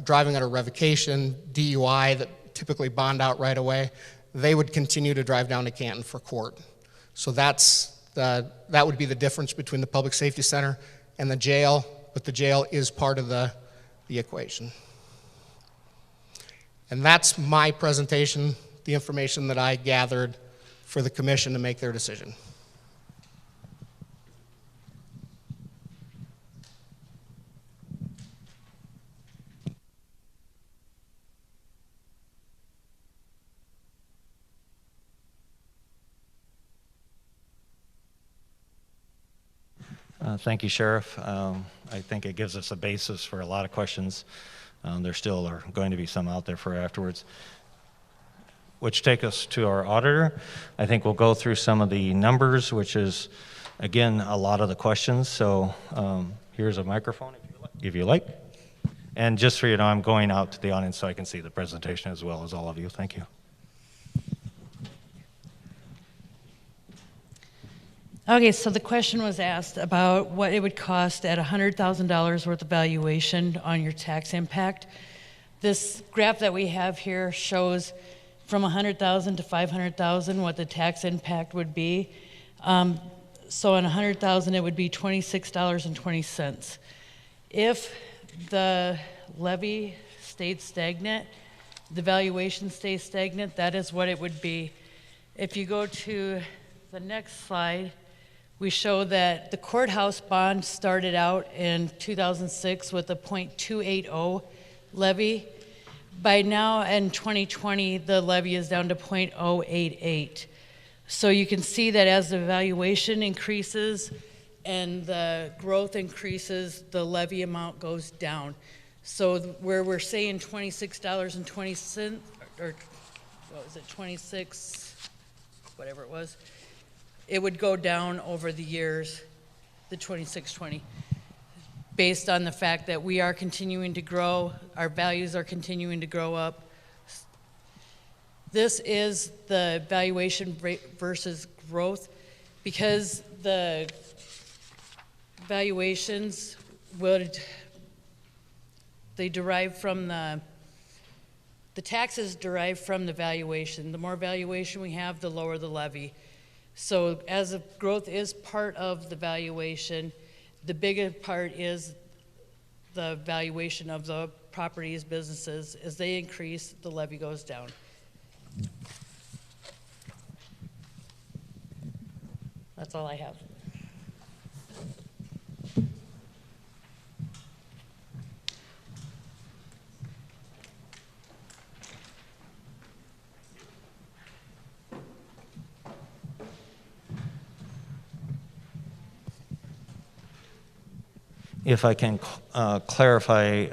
driving under revocation, DUI, that typically bond out right away, they would continue to drive down to Canton for court. So that would be the difference between the public safety center and the jail, but the jail is part of the equation. And that's my presentation, the information that I gathered for the commission to make their decision. Thank you, Sheriff. I think it gives us a basis for a lot of questions. There still are going to be some out there for afterwards. Which take us to our auditor. I think we'll go through some of the numbers, which is, again, a lot of the questions. So here's a microphone if you like. And just so you know, I'm going out to the audience so I can see the presentation as well as all of you. Thank you. Okay, so the question was asked about what it would cost at $100,000 worth of valuation on your tax impact. This graph that we have here shows from $100,000 to $500,000 what the tax impact would be. So on $100,000 it would be $26.20. If the levy stayed stagnant, the valuation stays stagnant, that is what it would be. If you go to the next slide, we show that the courthouse bond started out in 2006 with a .280 levy. By now, in 2020, the levy is down to .088. So you can see that as the valuation increases and the growth increases, the levy amount goes down. So where we're saying $26.20, or what was it, 26, whatever it was, it would go down over the years, the 2620, based on the fact that we are continuing to grow, our values are continuing to grow up. This is the valuation rate versus growth, because the valuations they derive from the taxes derive from the valuation. The more valuation we have, the lower the levy. So as the growth is part of the valuation, the bigger part is the valuation of the properties, businesses. As they increase, the levy goes down. That's all I have. If I can clarify,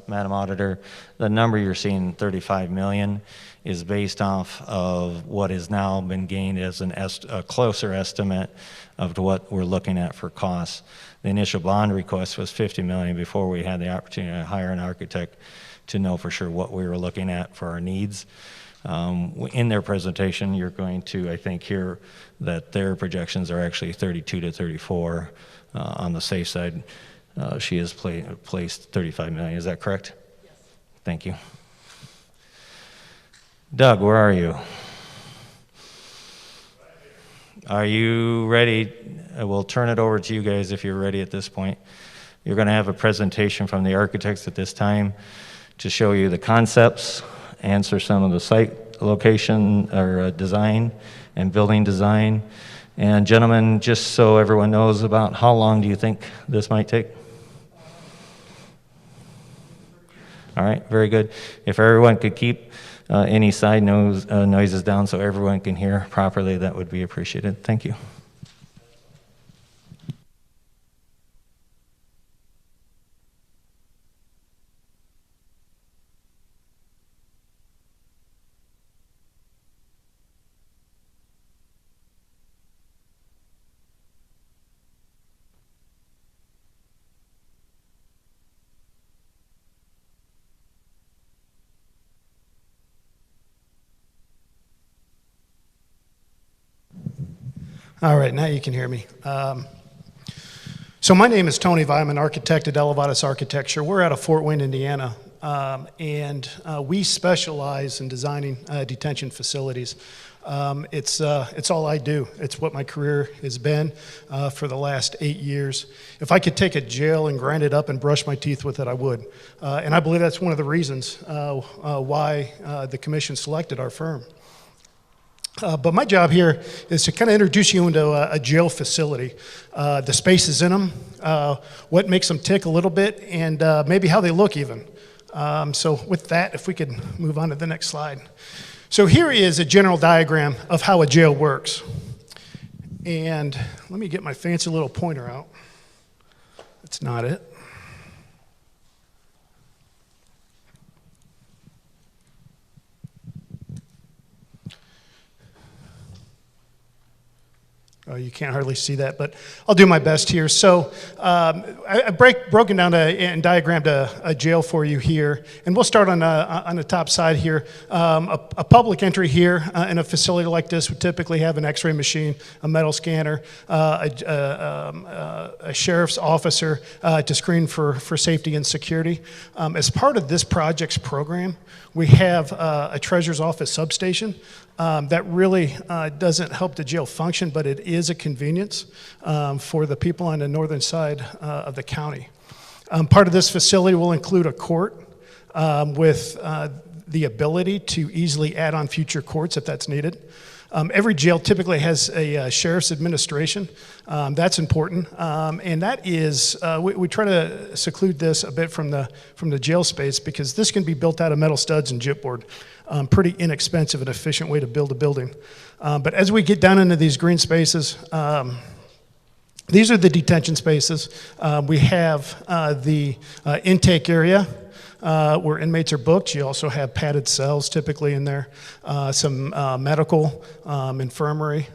Madam Auditor, the number you're seeing, 35 million, is based off of what has now been gained as a closer estimate of what we're looking at for costs. The initial bond request was 50 million before we had the opportunity to hire an architect to know for sure what we were looking at for our needs. In their presentation, you're going to, I think, hear that their projections are actually 32 to 34 on the safe side. She has placed 35 million. Is that correct? Yes. Thank you. Doug, where are you? Are you ready? We'll turn it over to you guys if you're ready at this point. You're going to have a presentation from the architects at this time to show you the concepts, answer some of the site location or design and building design. And gentlemen, just so everyone knows, about how long do you think this might take? All right, very good. If everyone could keep any side noises down so everyone can hear properly, that would be appreciated. Thank you. All right, now you can hear me. So my name is Tony Vi. I'm an architect at Elevatus Architecture. We're out of Fort Wayne, Indiana, and we specialize in designing detention facilities. It's all I do. It's what my career has been for the last 8 years. If I could take a jail and grind it up and brush my teeth with it, I would. And I believe that's one of the reasons why the commission selected our firm. But my job here is to kind of introduce you into a jail facility, the spaces in them, what makes them tick a little bit, and maybe how they look even. So with that, if we could move on to the next slide. So here is a general diagram of how a jail works. And let me get my fancy little pointer out. That's not it. Oh, you can't hardly see that, but I'll do my best here. So I broken down and diagrammed a jail for you here, and we'll start on the top side here. A public entry here in a facility like this would typically have an x-ray machine, a metal scanner, a sheriff's officer to screen for safety and security. As part of this project's program, we have a treasurer's office substation. That really doesn't help the jail function, but it is a convenience for the people on the northern side of the county. Part of this facility will include a court with the ability to easily add on future courts if that's needed. Every jail typically has a sheriff's administration. That's important, and that is we try to seclude this a bit from the jail space because this can be built out of metal studs and gypboard. Pretty inexpensive and efficient way to build a building. But as we get down into these green spaces, these are the detention spaces. We have the intake area. Where inmates are booked. You also have padded cells typically in there, some medical, infirmary.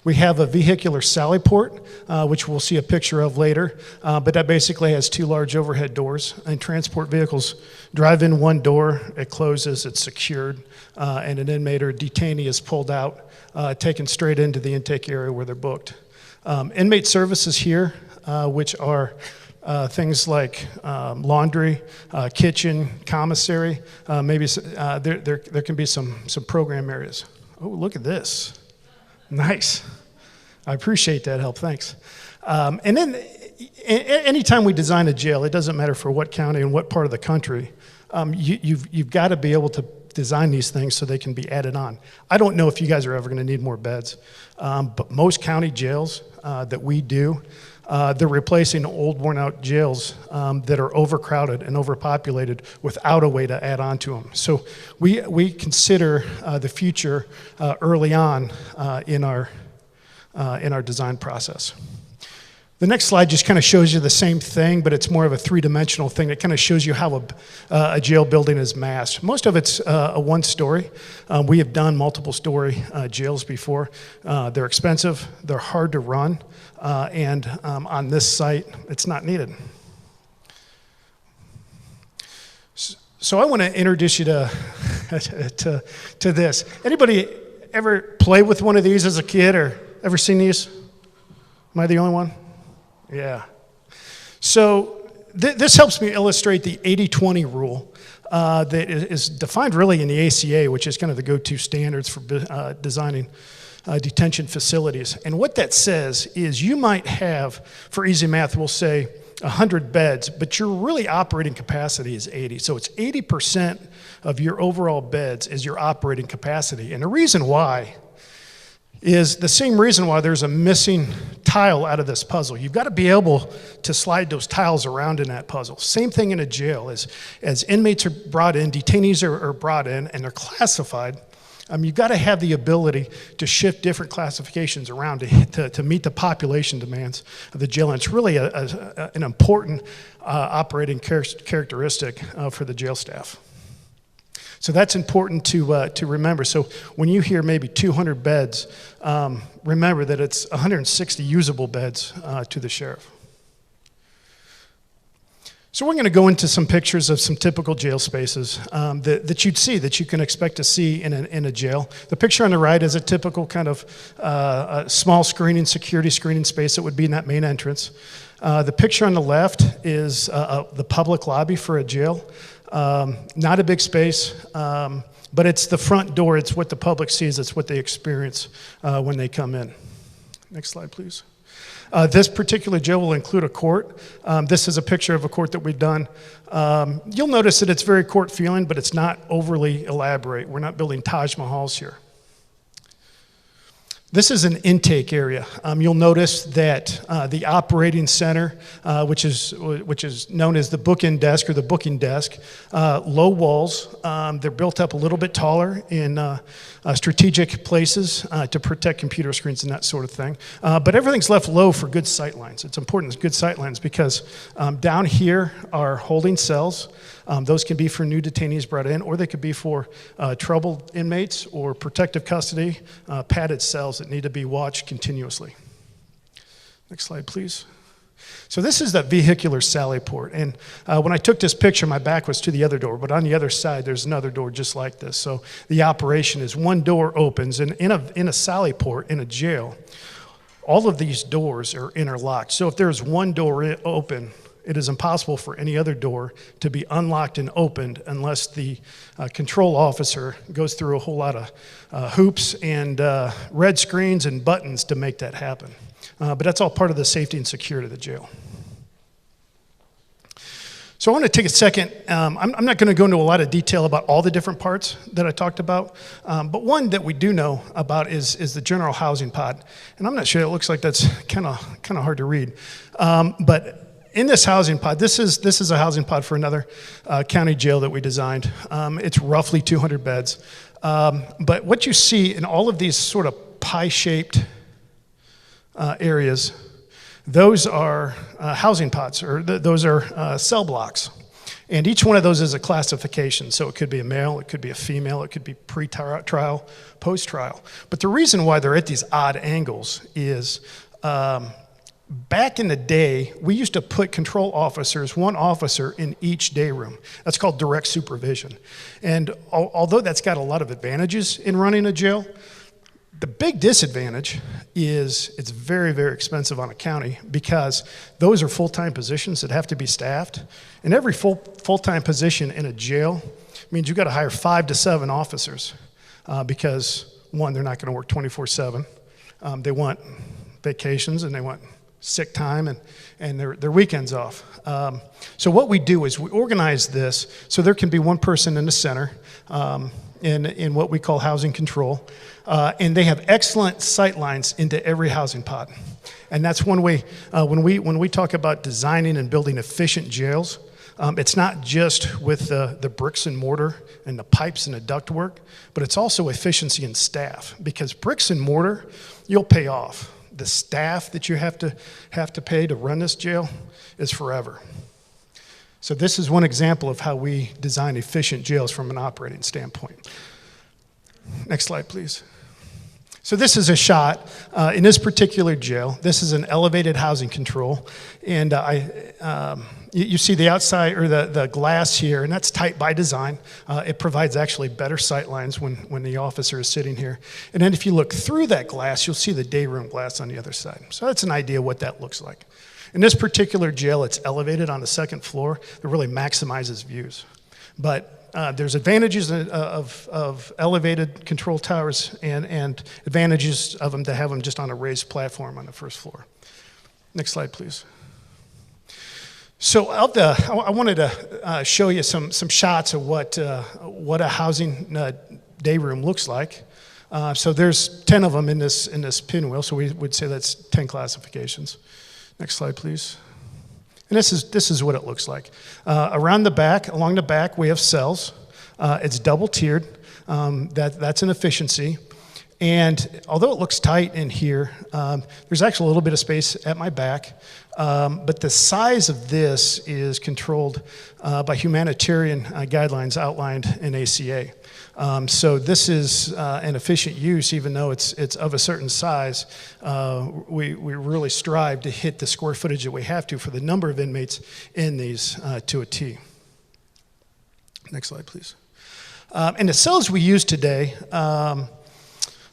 We have a vehicular sally port, which we'll see a picture of later, but that basically has two large overhead doors, and transport vehicles drive in one door, it closes, it's secured, and an inmate or detainee is pulled out, taken straight into the intake area where they're booked. Inmate services here, which are things like laundry, kitchen, commissary, maybe there can be some program areas. Oh, look at this. Nice. I appreciate that help, thanks. And then anytime we design a jail, it doesn't matter for what county and what part of the country, you've got to be able to design these things so they can be added on. I don't know if you guys are ever going to need more beds, but most county jails that we do, they're replacing old, worn-out jails that are overcrowded and overpopulated without a way to add on to them. So we consider the future early on in our design process. The next slide just kind of shows you the same thing, but it's more of a three-dimensional thing that kind of shows you how a jail building is massed. Most of it's a one-story. We have done multiple-story jails before. They're expensive, they're hard to run, and on this site, it's not needed. So I want to introduce you to this. Anybody ever play with one of these as a kid or ever seen these? Am I the only one? Yeah. So this helps me illustrate the 80-20 rule that is defined really in the ACA, which is kind of the go-to standards for designing detention facilities. And what that says is you might have, for easy math, we'll say 100 beds, but your really operating capacity is 80. So it's 80% of your overall beds is your operating capacity. And the reason why is the same reason why there's a missing tile out of this puzzle. You've got to be able to slide those tiles around in that puzzle. Same thing in a jail. As inmates are brought in, detainees are brought in, and they're classified, you've got to have the ability to shift different classifications around to meet the population demands of the jail. And it's really an important operating characteristic for the jail staff. So that's important to remember. So when you hear maybe 200 beds, remember that it's 160 usable beds to the sheriff. So we're going to go into some pictures of some typical jail spaces that you'd see, that you can expect to see in a jail. The picture on the right is a typical kind of a small security screening space that would be in that main entrance. The picture on the left is the public lobby for a jail. Not a big space, but it's the front door. It's what the public sees. It's what they experience when they come in. Next slide, please. This particular jail will include a court. This is a picture of a court that we've done. You'll notice that it's very court feeling, but it's not overly elaborate. We're not building Taj Mahals here. This is an intake area. You'll notice that the operating center, which is known as the bookend desk or the booking desk, low walls. They're built up a little bit taller in strategic places to protect computer screens and that sort of thing. But everything's left low for good sight lines. It's important, good sight lines, because down here are holding cells. Those can be for new detainees brought in, or they could be for troubled inmates or protective custody, padded cells that need to be watched continuously. Next slide, please. So this is that vehicular sally port. And when I took this picture, my back was to the other door, but on the other side, there's another door just like this. So the operation is one door opens, and in a sally port, in a jail, all of these doors are interlocked. So if there's one door open, it is impossible for any other door to be unlocked and opened unless the control officer goes through a whole lot of hoops and red screens and buttons to make that happen. But that's all part of the safety and security of the jail. So I want to take a second. I'm not going to go into a lot of detail about all the different parts that I talked about, but one that we do know about is the general housing pod. And I'm not sure, it looks like that's kind of hard to read. But in this housing pod, this is a housing pod for another county jail that we designed. It's roughly 200 beds. But what you see in all of these sort of pie-shaped areas, those are housing pods, or those are cell blocks. And each one of those is a classification. So it could be a male, it could be a female, it could be pre-trial, post-trial. But the reason why they're at these odd angles is back in the day, we used to put control officers, one officer in each day room. That's called direct supervision. And although that's got a lot of advantages in running a jail, the big disadvantage is it's very, very expensive on a county because those are full-time positions that have to be staffed. And every full-time position in a jail means you've got to hire 5 to 7 officers because, one, they're not going to work 24/7. They want vacations and they want sick time and their weekends off. So what we do is we organize this so there can be one person in the center in what we call housing control. And they have excellent sight lines into every housing pod. And that's one way, when we talk about designing and building efficient jails, it's not just with the bricks and mortar and the pipes and the ductwork, but it's also efficiency in staff. Because bricks and mortar, you'll pay off. The staff that you have to pay to run this jail is forever. So this is one example of how we design efficient jails from an operating standpoint. Next slide, please. So this is a shot in this particular jail. This is an elevated housing control. And you see the outside, or the glass here, and that's tight by design. It provides actually better sight lines when the officer is sitting here. And then if you look through that glass, you'll see the day room glass on the other side. So that's an idea what that looks like. In this particular jail, it's elevated on the second floor. It really maximizes views. But there's advantages of elevated control towers and advantages of them to have them just on a raised platform on the first floor. Next slide, please. So I wanted to show you some shots of what a housing day room looks like. So there's 10 of them in this pinwheel, so we would say that's 10 classifications. Next slide, please. And this is what it looks like. Along the back, we have cells. It's double tiered. That's an efficiency. And although it looks tight in here, there's actually a little bit of space at my back. But the size of this is controlled by humanitarian guidelines outlined in ACA. So this is an efficient use, even though it's of a certain size. We really strive to hit the square footage that we have to for the number of inmates in these to a T. Next slide, please. And the cells we use today,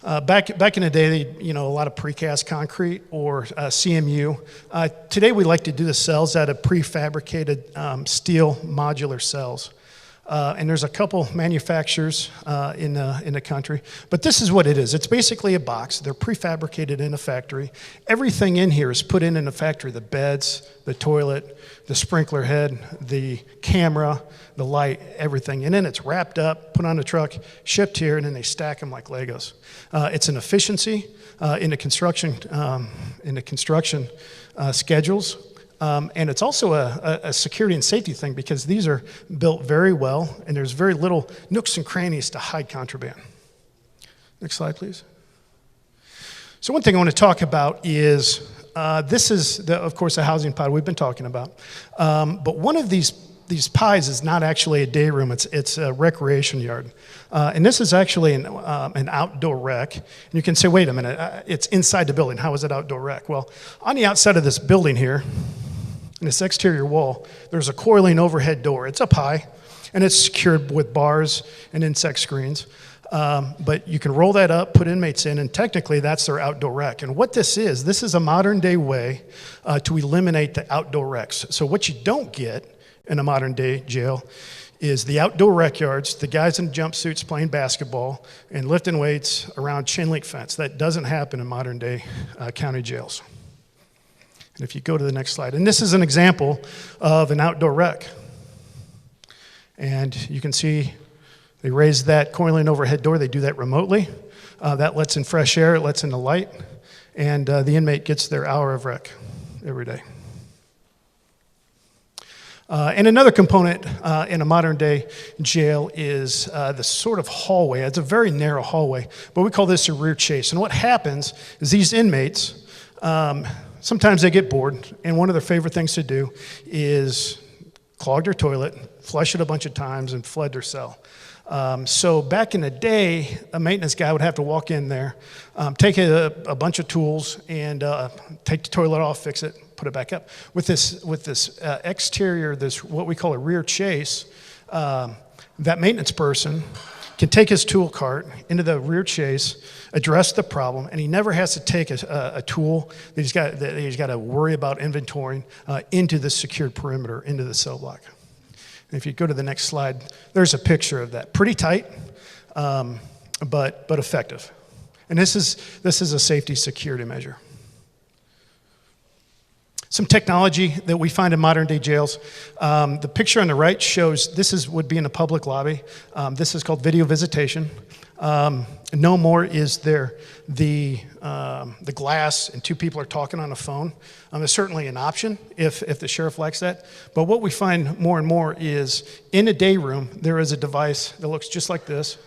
back in the day, a lot of precast concrete or CMU. Today we like to do the cells out of prefabricated steel modular cells. And there's a couple manufacturers in the country, but this is what it is. It's basically a box. They're prefabricated in a factory. Everything in here is put in a factory: the beds, the toilet, the sprinkler head, the camera, the light, everything. And then it's wrapped up, put on a truck, shipped here, and then they stack them like Legos. It's an efficiency in the construction schedules. And it's also a security and safety thing because these are built very well and there's very little nooks and crannies to hide contraband. Next slide, please. So one thing I want to talk about is, this is, of course, a housing pod we've been talking about. But one of these pies is not actually a day room, it's a recreation yard. And this is actually an outdoor rec. And you can say, wait a minute, it's inside the building. How is it outdoor rec? Well, on the outside of this building here, in this exterior wall, there's a coiling overhead door. It's up high, and it's secured with bars and insect screens. But you can roll that up, put inmates in, and technically that's their outdoor rec. And what this is a modern day way to eliminate the outdoor recs. So what you don't get in a modern day jail is the outdoor rec yards, the guys in jumpsuits playing basketball and lifting weights around chain link fence. That doesn't happen in modern day county jails. And if you go to the next slide, and this is an example of an outdoor rec. And you can see they raise that coiling overhead door. They do that remotely. That lets in fresh air, it lets in the light, and the inmate gets their hour of rec every day. And another component in a modern day jail is the sort of hallway. It's a very narrow hallway, but we call this a rear chase. And what happens is these inmates, sometimes they get bored, and one of their favorite things to do is clog their toilet, flush it a bunch of times, and flood their cell. So back in the day, a maintenance guy would have to walk in there, take a bunch of tools, and take the toilet off, fix it, put it back up. With this exterior, this what we call a rear chase, that maintenance person can take his tool cart into the rear chase, address the problem, and he never has to take a tool that he's got to worry about inventorying into the secured perimeter, into the cell block. And if you go to the next slide, there's a picture of that. Pretty tight, but effective. And this is a safety security measure. Some technology that we find in modern day jails. The picture on the right shows would be in a public lobby. This is called video visitation. No more is there the glass and two people are talking on the phone. It's certainly an option if the sheriff likes that. But what we find more and more is in a day room, there is a device that looks just like this.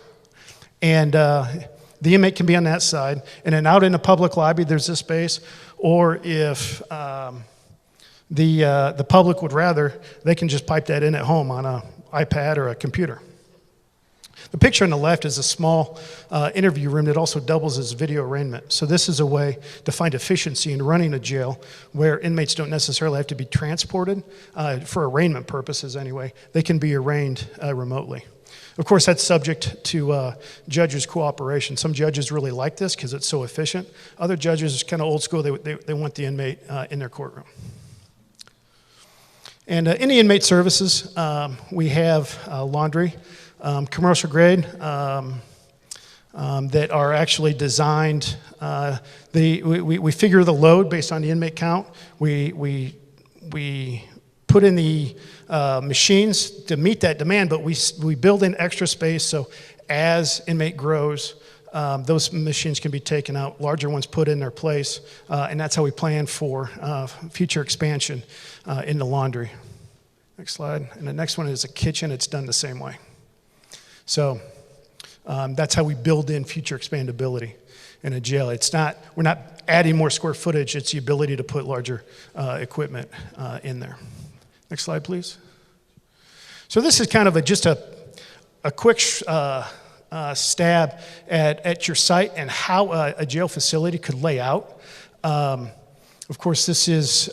And the inmate can be on that side. And then out in the public lobby, there's this space. Or if the public would rather, they can just pipe that in at home on an iPad or a computer. The picture on the left is a small interview room that also doubles as video arraignment. So this is a way to find efficiency in running a jail where inmates don't necessarily have to be transported for arraignment purposes anyway. They can be arraigned remotely. Of course, that's subject to judges' cooperation. Some judges really like this because it's so efficient. Other judges, kind of old school, they want the inmate in their courtroom. And in the inmate services, we have laundry, commercial grade, that are actually designed. We figure the load based on the inmate count. We put in the machines to meet that demand, but we build in extra space so as inmate grows, those machines can be taken out, larger ones put in their place, and that's how we plan for future expansion in the laundry. Next slide. And the next one is a kitchen. It's done the same way. So that's how we build in future expandability in a jail. We're not adding more square footage. It's the ability to put larger equipment in there. Next slide, please. So this is kind of just a quick stab at your site and how a jail facility could lay out. Of course, this is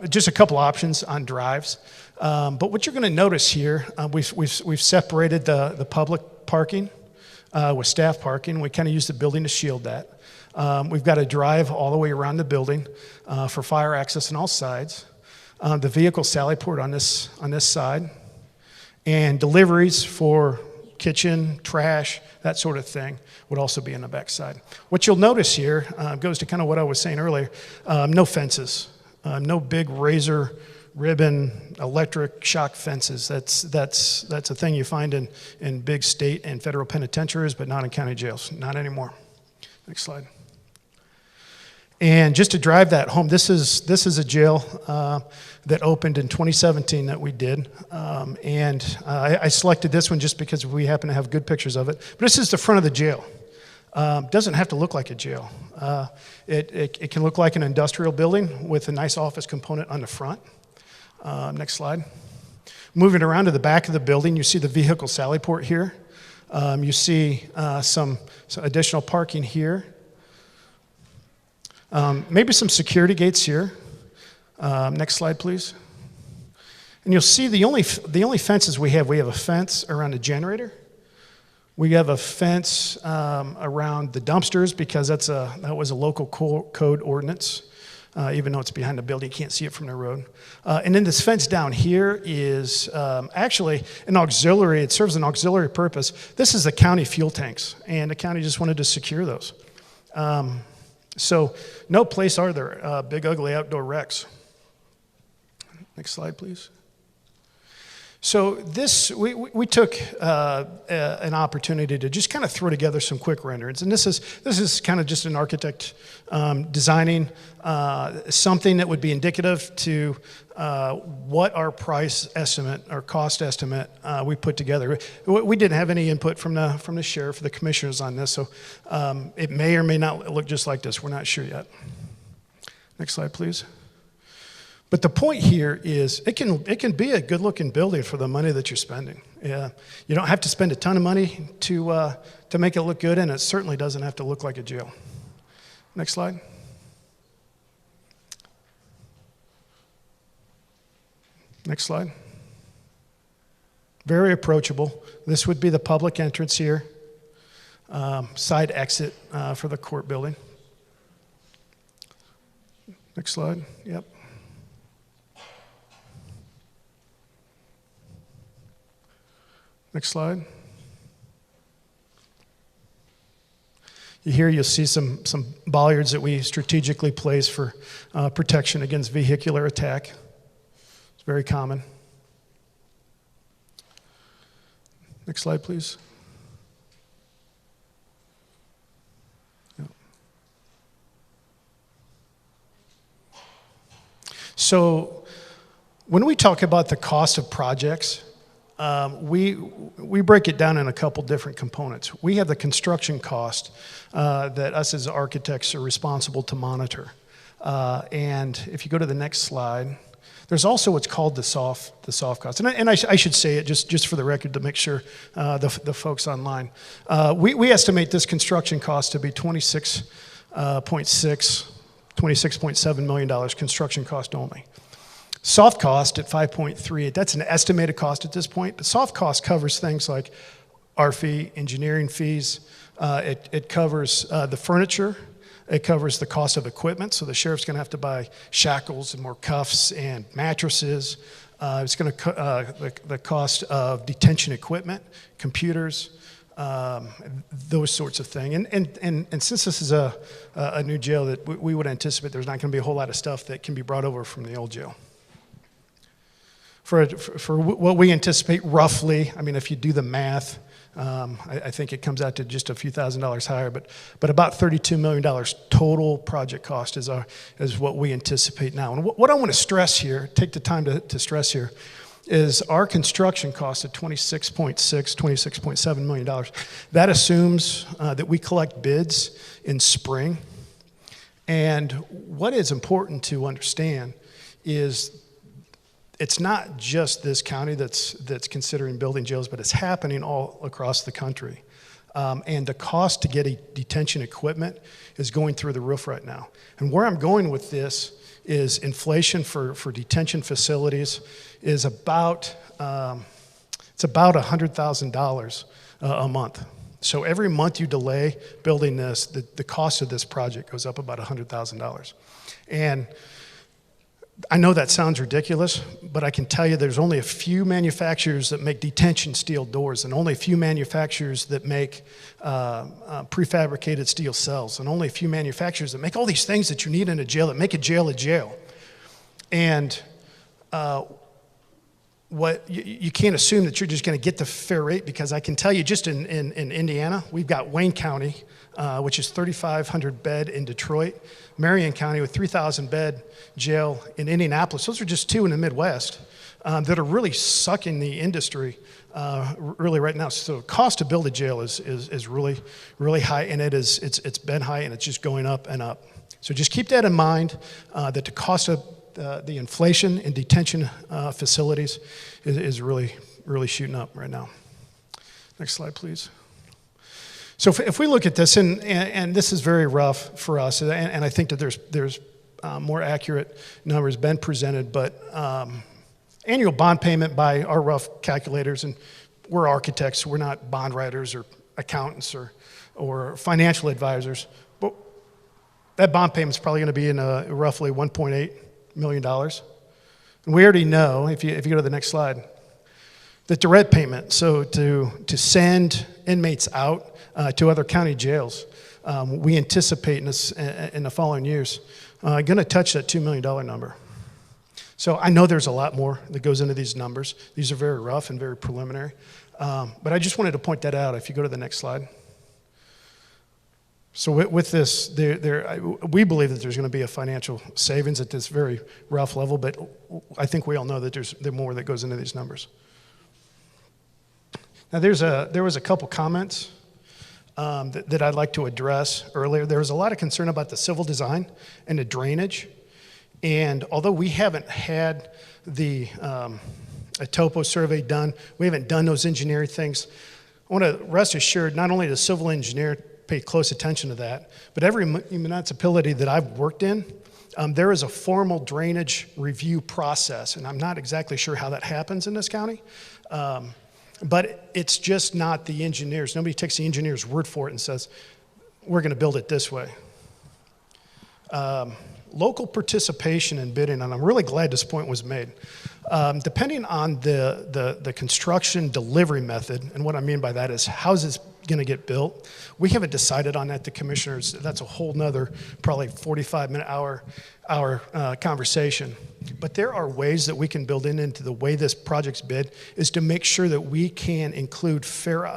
just a couple options on drives. But what you're going to notice here, we've separated the public parking with staff parking. We kind of use the building to shield that. We've got a drive all the way around the building for fire access on all sides. The vehicle sally port on this side, and deliveries for kitchen, trash, that sort of thing would also be on the back side. What you'll notice here goes to kind of what I was saying earlier. No fences, no big razor ribbon electric shock fences. That's a thing you find in big state and federal penitentiaries, but not in county jails. Not anymore. Next slide. And just to drive that home, this is a jail that opened in 2017 that we did. I selected this one just because we happen to have good pictures of it. But this is the front of the jail. Doesn't have to look like a jail. It can look like an industrial building with a nice office component on the front. Next slide. Moving around to the back of the building, you see the vehicle sally port here. You see some additional parking here. Maybe some security gates here. Next slide, please. And you'll see the only fences we have a fence around the generator. We have a fence around the dumpsters because that was a local code ordinance. Even though it's behind the building, you can't see it from the road. And then this fence down here is actually an auxiliary. It serves an auxiliary purpose. This is the county fuel tanks, and the county just wanted to secure those. So no place are there big, ugly outdoor wrecks. Next slide, please. So this, we took an opportunity to just kind of throw together some quick renderings. And this is kind of just an architect designing something that would be indicative to what our price estimate, our cost estimate we put together. We didn't have any input from the sheriff or the commissioners on this, so it may or may not look just like this. We're not sure yet. Next slide, please. But the point here is it can be a good-looking building for the money that you're spending. Yeah, you don't have to spend a ton of money to make it look good, and it certainly doesn't have to look like a jail. Next slide. Next slide. Very approachable. This would be the public entrance here, side exit for the court building. Next slide. Yep. Next slide. Here you'll see some bollards that we strategically place for protection against vehicular attack. It's very common. Next slide, please. Yep. So when we talk about the cost of projects, we break it down in a couple different components. We have the construction cost that us as architects are responsible to monitor. And if you go to the next slide, there's also what's called the soft cost. And I should say it just for the record to make sure the folks online. We estimate this construction cost to be $26.7 million construction cost only. Soft cost at 5.3, that's an estimated cost at this point, but soft cost covers things like our fee, engineering fees, it covers the furniture, it covers the cost of equipment, so the sheriff's gonna have to buy shackles and more cuffs and mattresses. It's gonna the cost of detention equipment, computers, those sorts of things. And since this is a new jail, that we would anticipate there's not gonna be a whole lot of stuff that can be brought over from the old jail. For what we anticipate roughly, I mean, if you do the math, I think it comes out to just a few $1,000s higher, but about $32 million total project cost is what we anticipate now. And what I want to stress here, take the time to stress here, is our construction cost at $26.7 million. That assumes that we collect bids in spring. And what is important to understand is it's not just this county that's considering building jails, but it's happening all across the country. And the cost to get a detention equipment is going through the roof right now. And where I'm going with this is inflation for detention facilities is about $100,000 a month. So every month you delay building this, the cost of this project goes up about $100,000. And I know that sounds ridiculous, but I can tell you there's only a few manufacturers that make detention steel doors, and only a few manufacturers that make prefabricated steel cells, and only a few manufacturers that make all these things that you need in a jail, that make a jail a jail. And what you can't assume that you're just going to get the fair rate, because I can tell you just in Indiana, we've got Wayne County, which is 3,500 bed in Detroit, Marion County with 3,000 bed jail in Indianapolis. Those are just two in the Midwest that are really sucking the industry really right now. So the cost to build a jail is really, really high, and it's been high, and it's just going up and up. So just keep that in mind, that the cost of the inflation in detention facilities is really, really shooting up right now. Next slide, please. So if we look at this, and this is very rough for us, and I think that there's more accurate numbers been presented, but annual bond payment by our rough calculators, and we're architects, we're not bond writers or accountants or financial advisors, but that bond payment's probably going to be in roughly $1.8 million. And we already know, if you go to the next slide, that the rent payment, so to send inmates out to other county jails, we anticipate in the following years going to touch that $2 million number. So I know there's a lot more that goes into these numbers. These are very rough and very preliminary. But I just wanted to point that out. If you go to the next slide. So with this, we believe that there's going to be a financial savings at this very rough level, but I think we all know that there's more that goes into these numbers. Now there was a couple comments that I'd like to address earlier. There was a lot of concern about the civil design and the drainage. And although we haven't had a topo survey done, we haven't done those engineering things, I want to rest assured, not only does civil engineer pay close attention to that, but every municipality that I've worked in, there is a formal drainage review process, and I'm not exactly sure how that happens in this county, but it's just not the engineers. Nobody takes the engineer's word for it and says, we're going to build it this way. Local participation in bidding, and I'm really glad this point was made. Depending on the construction delivery method, and what I mean by that is how's this going to get built, we haven't decided on that. The commissioners, that's a whole nother probably 45-minute hour conversation. But there are ways that we can build into the way this project's bid is to make sure that we can include fair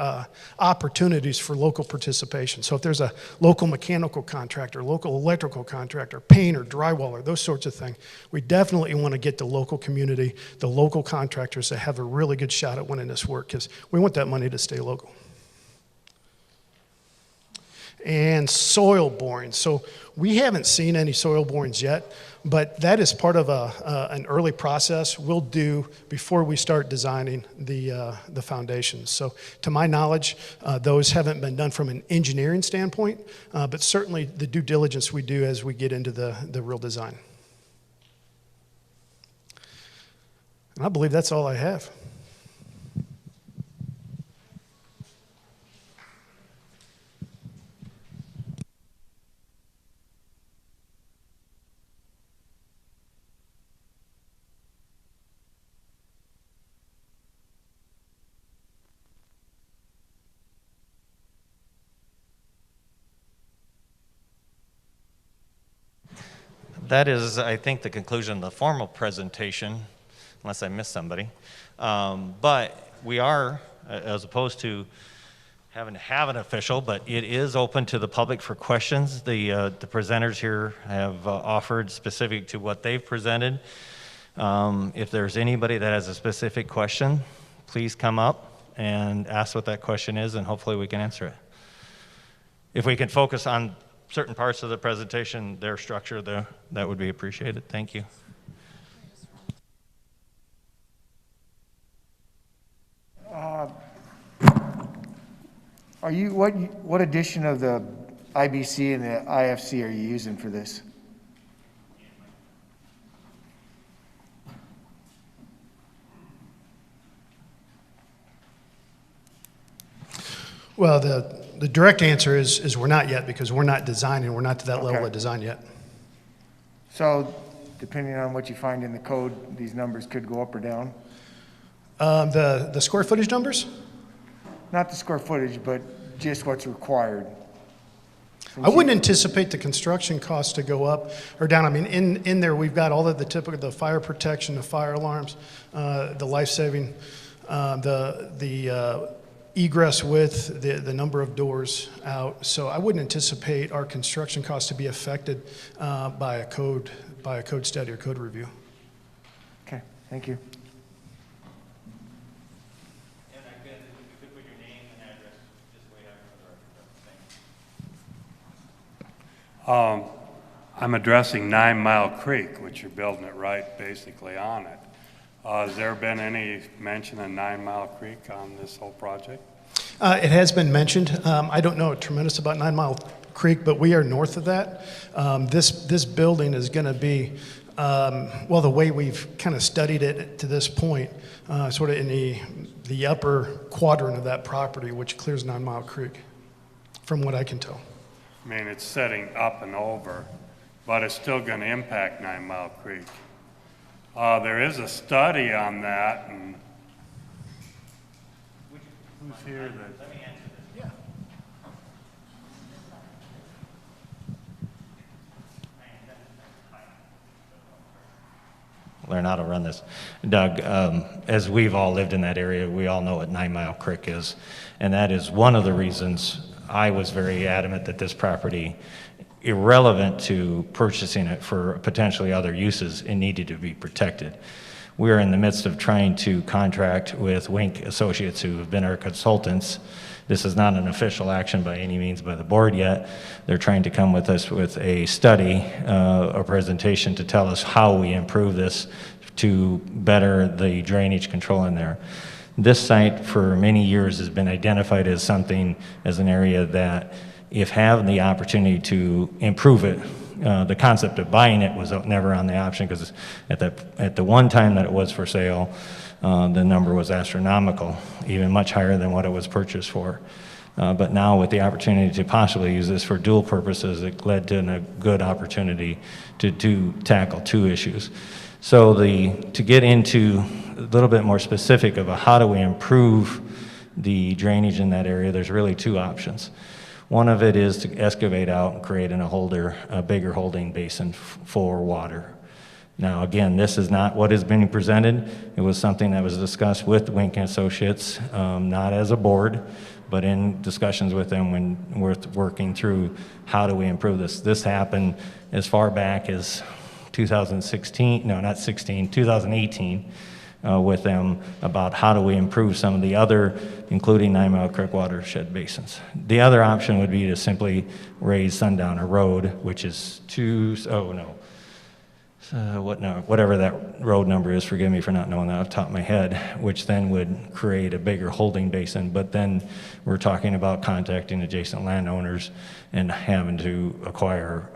opportunities for local participation. So if there's a local mechanical contractor, local electrical contractor, painter, drywaller, those sorts of things, we definitely want to get the local community, the local contractors that have a really good shot at winning this work, because we want that money to stay local. And soil boring. So we haven't seen any soil borings yet, but that is part of an early process we'll do before we start designing the foundations. So to my knowledge, those haven't been done from an engineering standpoint, but certainly the due diligence we do as we get into the real design. And I believe that's all I have. That is, I think, the conclusion of the formal presentation, unless I missed somebody. But we are, as opposed to having to have an official, but it is open to the public for questions. The presenters here have offered specific to what they've presented. If there's anybody that has a specific question, please come up and ask what that question is, and hopefully we can answer it. If we can focus on certain parts of the presentation, their structure, that would be appreciated. Thank you. What edition of the IBC and the IFC are you using for this? Well, the direct answer is we're not yet, because we're not designing. We're not to that level of design yet. So depending on what you find in the code, these numbers could go up or down? The square footage numbers? Not the square footage, but just what's required. I wouldn't anticipate the construction costs to go up or down. I mean, in there we've got all of the typical, the fire protection, the fire alarms, the life-saving, the egress width, the number of doors out. So I wouldn't anticipate our construction costs to be affected by a code study or code review. Okay, thank you. And if you could put your name and address just way out for the record. I'm addressing 9 Mile Creek, which you're building it right basically on it. Has there been any mention of 9 Mile Creek on this whole project? It has been mentioned. I don't know a tremendous about 9 Mile Creek, but we are north of that. This building is going to be, well, the way we've kind of studied it to this point, sort of in the upper quadrant of that property, which clears 9 Mile Creek, from what I can tell. I mean, it's setting up and over, but it's still going to impact 9 Mile Creek. There is a study on that, and who's here? Let me answer this. Yeah. counselor, and I'll run this. Doug, as we've all lived in that area, we all know what 9 Mile Creek is. And that is one of the reasons I was very adamant that this property, irrelevant to purchasing it for potentially other uses, it needed to be protected. We're in the midst of trying to contract with Wink Associates, who have been our consultants. This is not an official action by any means by the board yet. They're trying to come with us with a study, a presentation to tell us how we improve this to better the drainage control in there. This site for many years has been identified as something, as an area that if having the opportunity to improve it, the concept of buying it was never on the option, because at the one time that it was for sale, the number was astronomical, even much higher than what it was purchased for. But now with the opportunity to possibly use this for dual purposes, it led to a good opportunity to tackle 2 issues. So to get into a little bit more specific about how do we improve the drainage in that area, there's really 2 options. One of it is to excavate out and create a bigger holding basin for water. Now, again, this is not what is being presented. It was something that was discussed with Wink Associates, not as a board, but in discussions with them when we're working through how do we improve this. This happened as far back as 2018, with them about how do we improve some of the other, including 9 Mile Creek watershed basins. The other option would be to simply raise Sundowner Road, which is whatever that road number is, forgive me for not knowing that off the top of my head, which then would create a bigger holding basin. But then we're talking about contacting adjacent landowners and having to acquire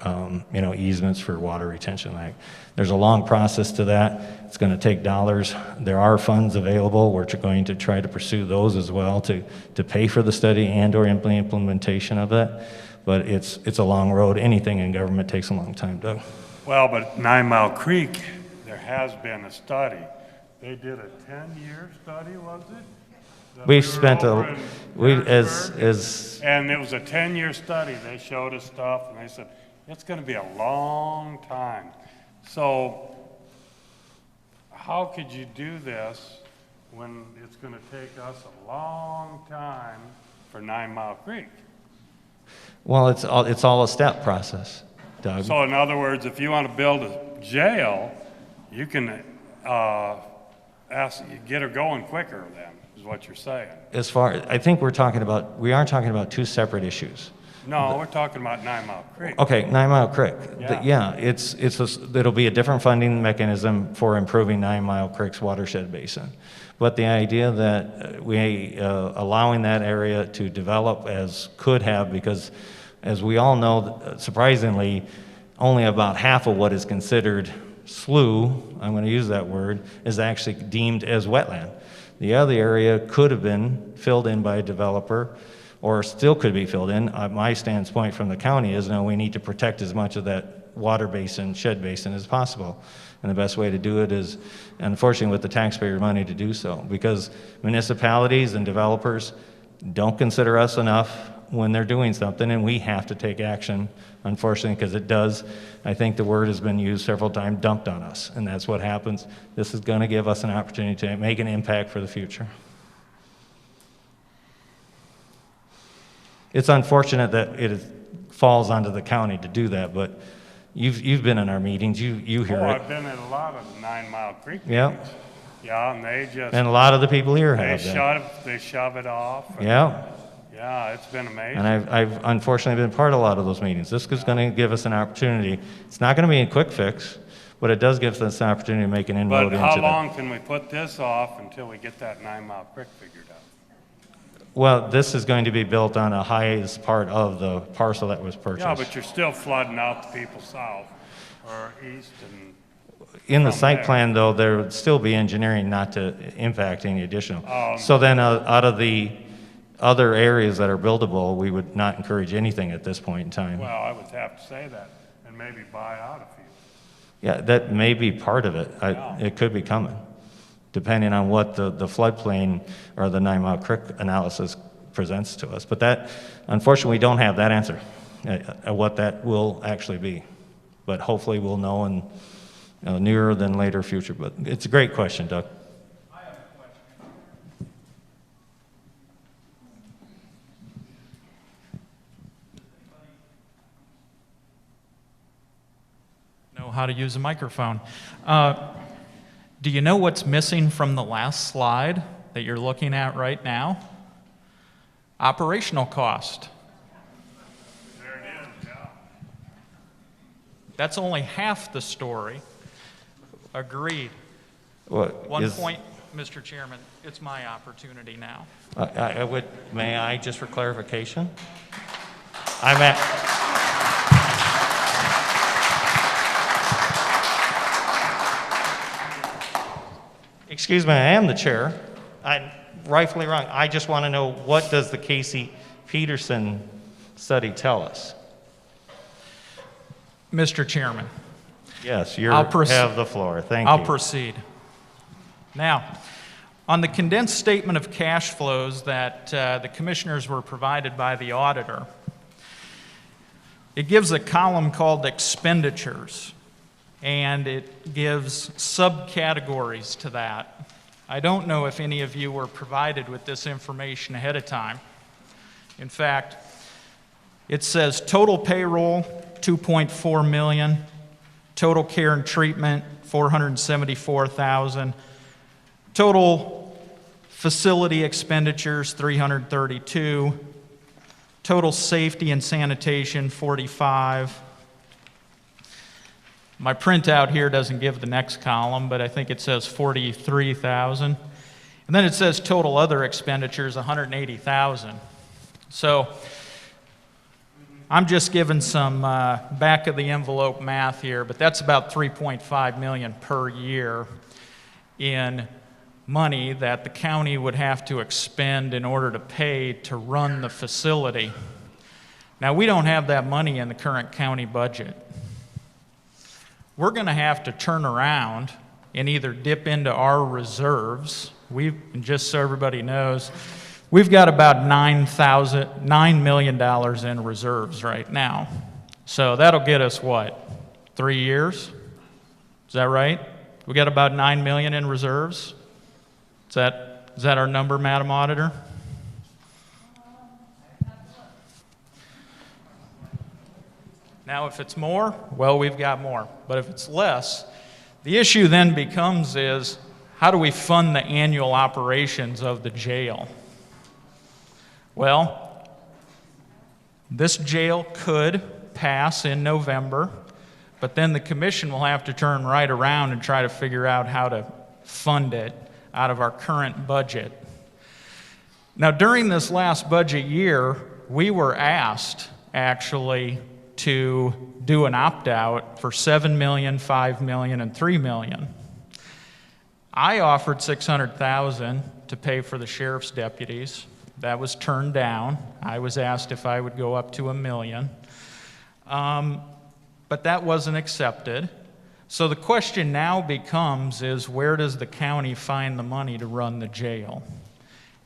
easements for water retention. There's a long process to that. It's going to take dollars. There are funds available. We're going to try to pursue those as well to pay for the study and or implementation of that. But it's a long road. Anything in government takes a long time, Doug. Well, but 9 Mile Creek, there has been a study. They did a 10-year study, was it? We've spent and it was a 10-year study. They showed us stuff, and they said, it's going to be a long time. So how could you do this when it's going to take us a long time for 9 Mile Creek? Well, it's all a step process, Doug. So in other words, if you want to build a jail, you can get her going quicker then, is what you're saying. I think we are talking about 2 separate issues. No, we're talking about 9 Mile Creek. Okay, 9 Mile Creek. Yeah. It'll be a different funding mechanism for improving 9 Mile Creek's watershed basin. But the idea that we allowing that area to develop because as we all know, surprisingly, only about half of what is considered slough, I'm going to use that word, is actually deemed as wetland. The other area could have been filled in by a developer, or still could be filled in. My standpoint from the county is, no, we need to protect as much of that water basin, shed basin as possible. And the best way to do it is, unfortunately, with the taxpayer money to do so, because municipalities and developers don't consider us enough when they're doing something, and we have to take action, unfortunately, because it does. I think the word has been used several times, dumped on us, and that's what happens. This is going to give us an opportunity to make an impact for the future. It's unfortunate that it falls onto the county to do that, but you've been in our meetings, you hear it. I've been in a lot of 9 Mile Creek meetings. Yeah. Yeah, and they just... And a lot of the people here have been. They shove it off. Yeah. Yeah, it's been amazing. And I've unfortunately been part of a lot of those meetings. This is going to give us an opportunity. It's not going to be a quick fix, but it does give us an opportunity to make an inroad into that. But how long can we put this off until we get that 9 Mile Creek figured out? Well, this is going to be built on a highest part of the parcel that was purchased. Yeah, but you're still flooding out the people south or east and... In the site plan, though, there would still be engineering not to impact any additional. So then out of the other areas that are buildable, we would not encourage anything at this point in time. Well, I would have to say that and maybe buy out a few. Yeah, that may be part of it. It could be coming, depending on what the floodplain or the 9 Mile Creek analysis presents to us. But that, unfortunately, we don't have that answer, what that will actually be. But hopefully we'll know in nearer than later future, but it's a great question, Doug. Know how to use a microphone. Do you know what's missing from the last slide that you're looking at right now? Operational cost. There it is, yeah. That's only half the story. Agreed. What One is- point, Mr. Chairman, it's my opportunity now. May I just for clarification? I'm at. Excuse me, I am the chair. I'm rightfully wrong. I just want to know, what does the Casey Peterson study tell us? Mr. Chairman. Yes, you I'll have the floor. Thank you. I'll proceed. Now, on the condensed statement of cash flows that the commissioners were provided by the auditor, it gives a column called expenditures, and it gives subcategories to that. I don't know if any of you were provided with this information ahead of time. In fact, it says total payroll, $2.4 million, total care and treatment, $474,000, total facility expenditures, $332,000, total safety and sanitation, $45,000. My printout here doesn't give the next column, but I think it says $43,000. And then it says total other expenditures, $180,000. So I'm just giving some back of the envelope math here, but that's about $3.5 million per year in money that the county would have to expend in order to pay to run the facility. Now, we don't have that money in the current county budget. We're going to have to turn around and either dip into our reserves. And just so everybody knows, we've got about $9 million in reserves right now. So that'll get us what, 3 years? Is that right? We got about $9 million in reserves? Is that our number, Madam Auditor? Now, if it's more, well, we've got more. But if it's less, the issue then becomes is, how do we fund the annual operations of the jail? Well, this jail could pass in November, but then the commission will have to turn right around and try to figure out how to fund it out of our current budget. Now, during this last budget year, we were asked, actually, to do an opt-out for $7 million, $5 million, and $3 million. I offered $600,000 to pay for the sheriff's deputies. That was turned down. I was asked if I would go up to $1 million. But that wasn't accepted. So the question now becomes is, where does the county find the money to run the jail?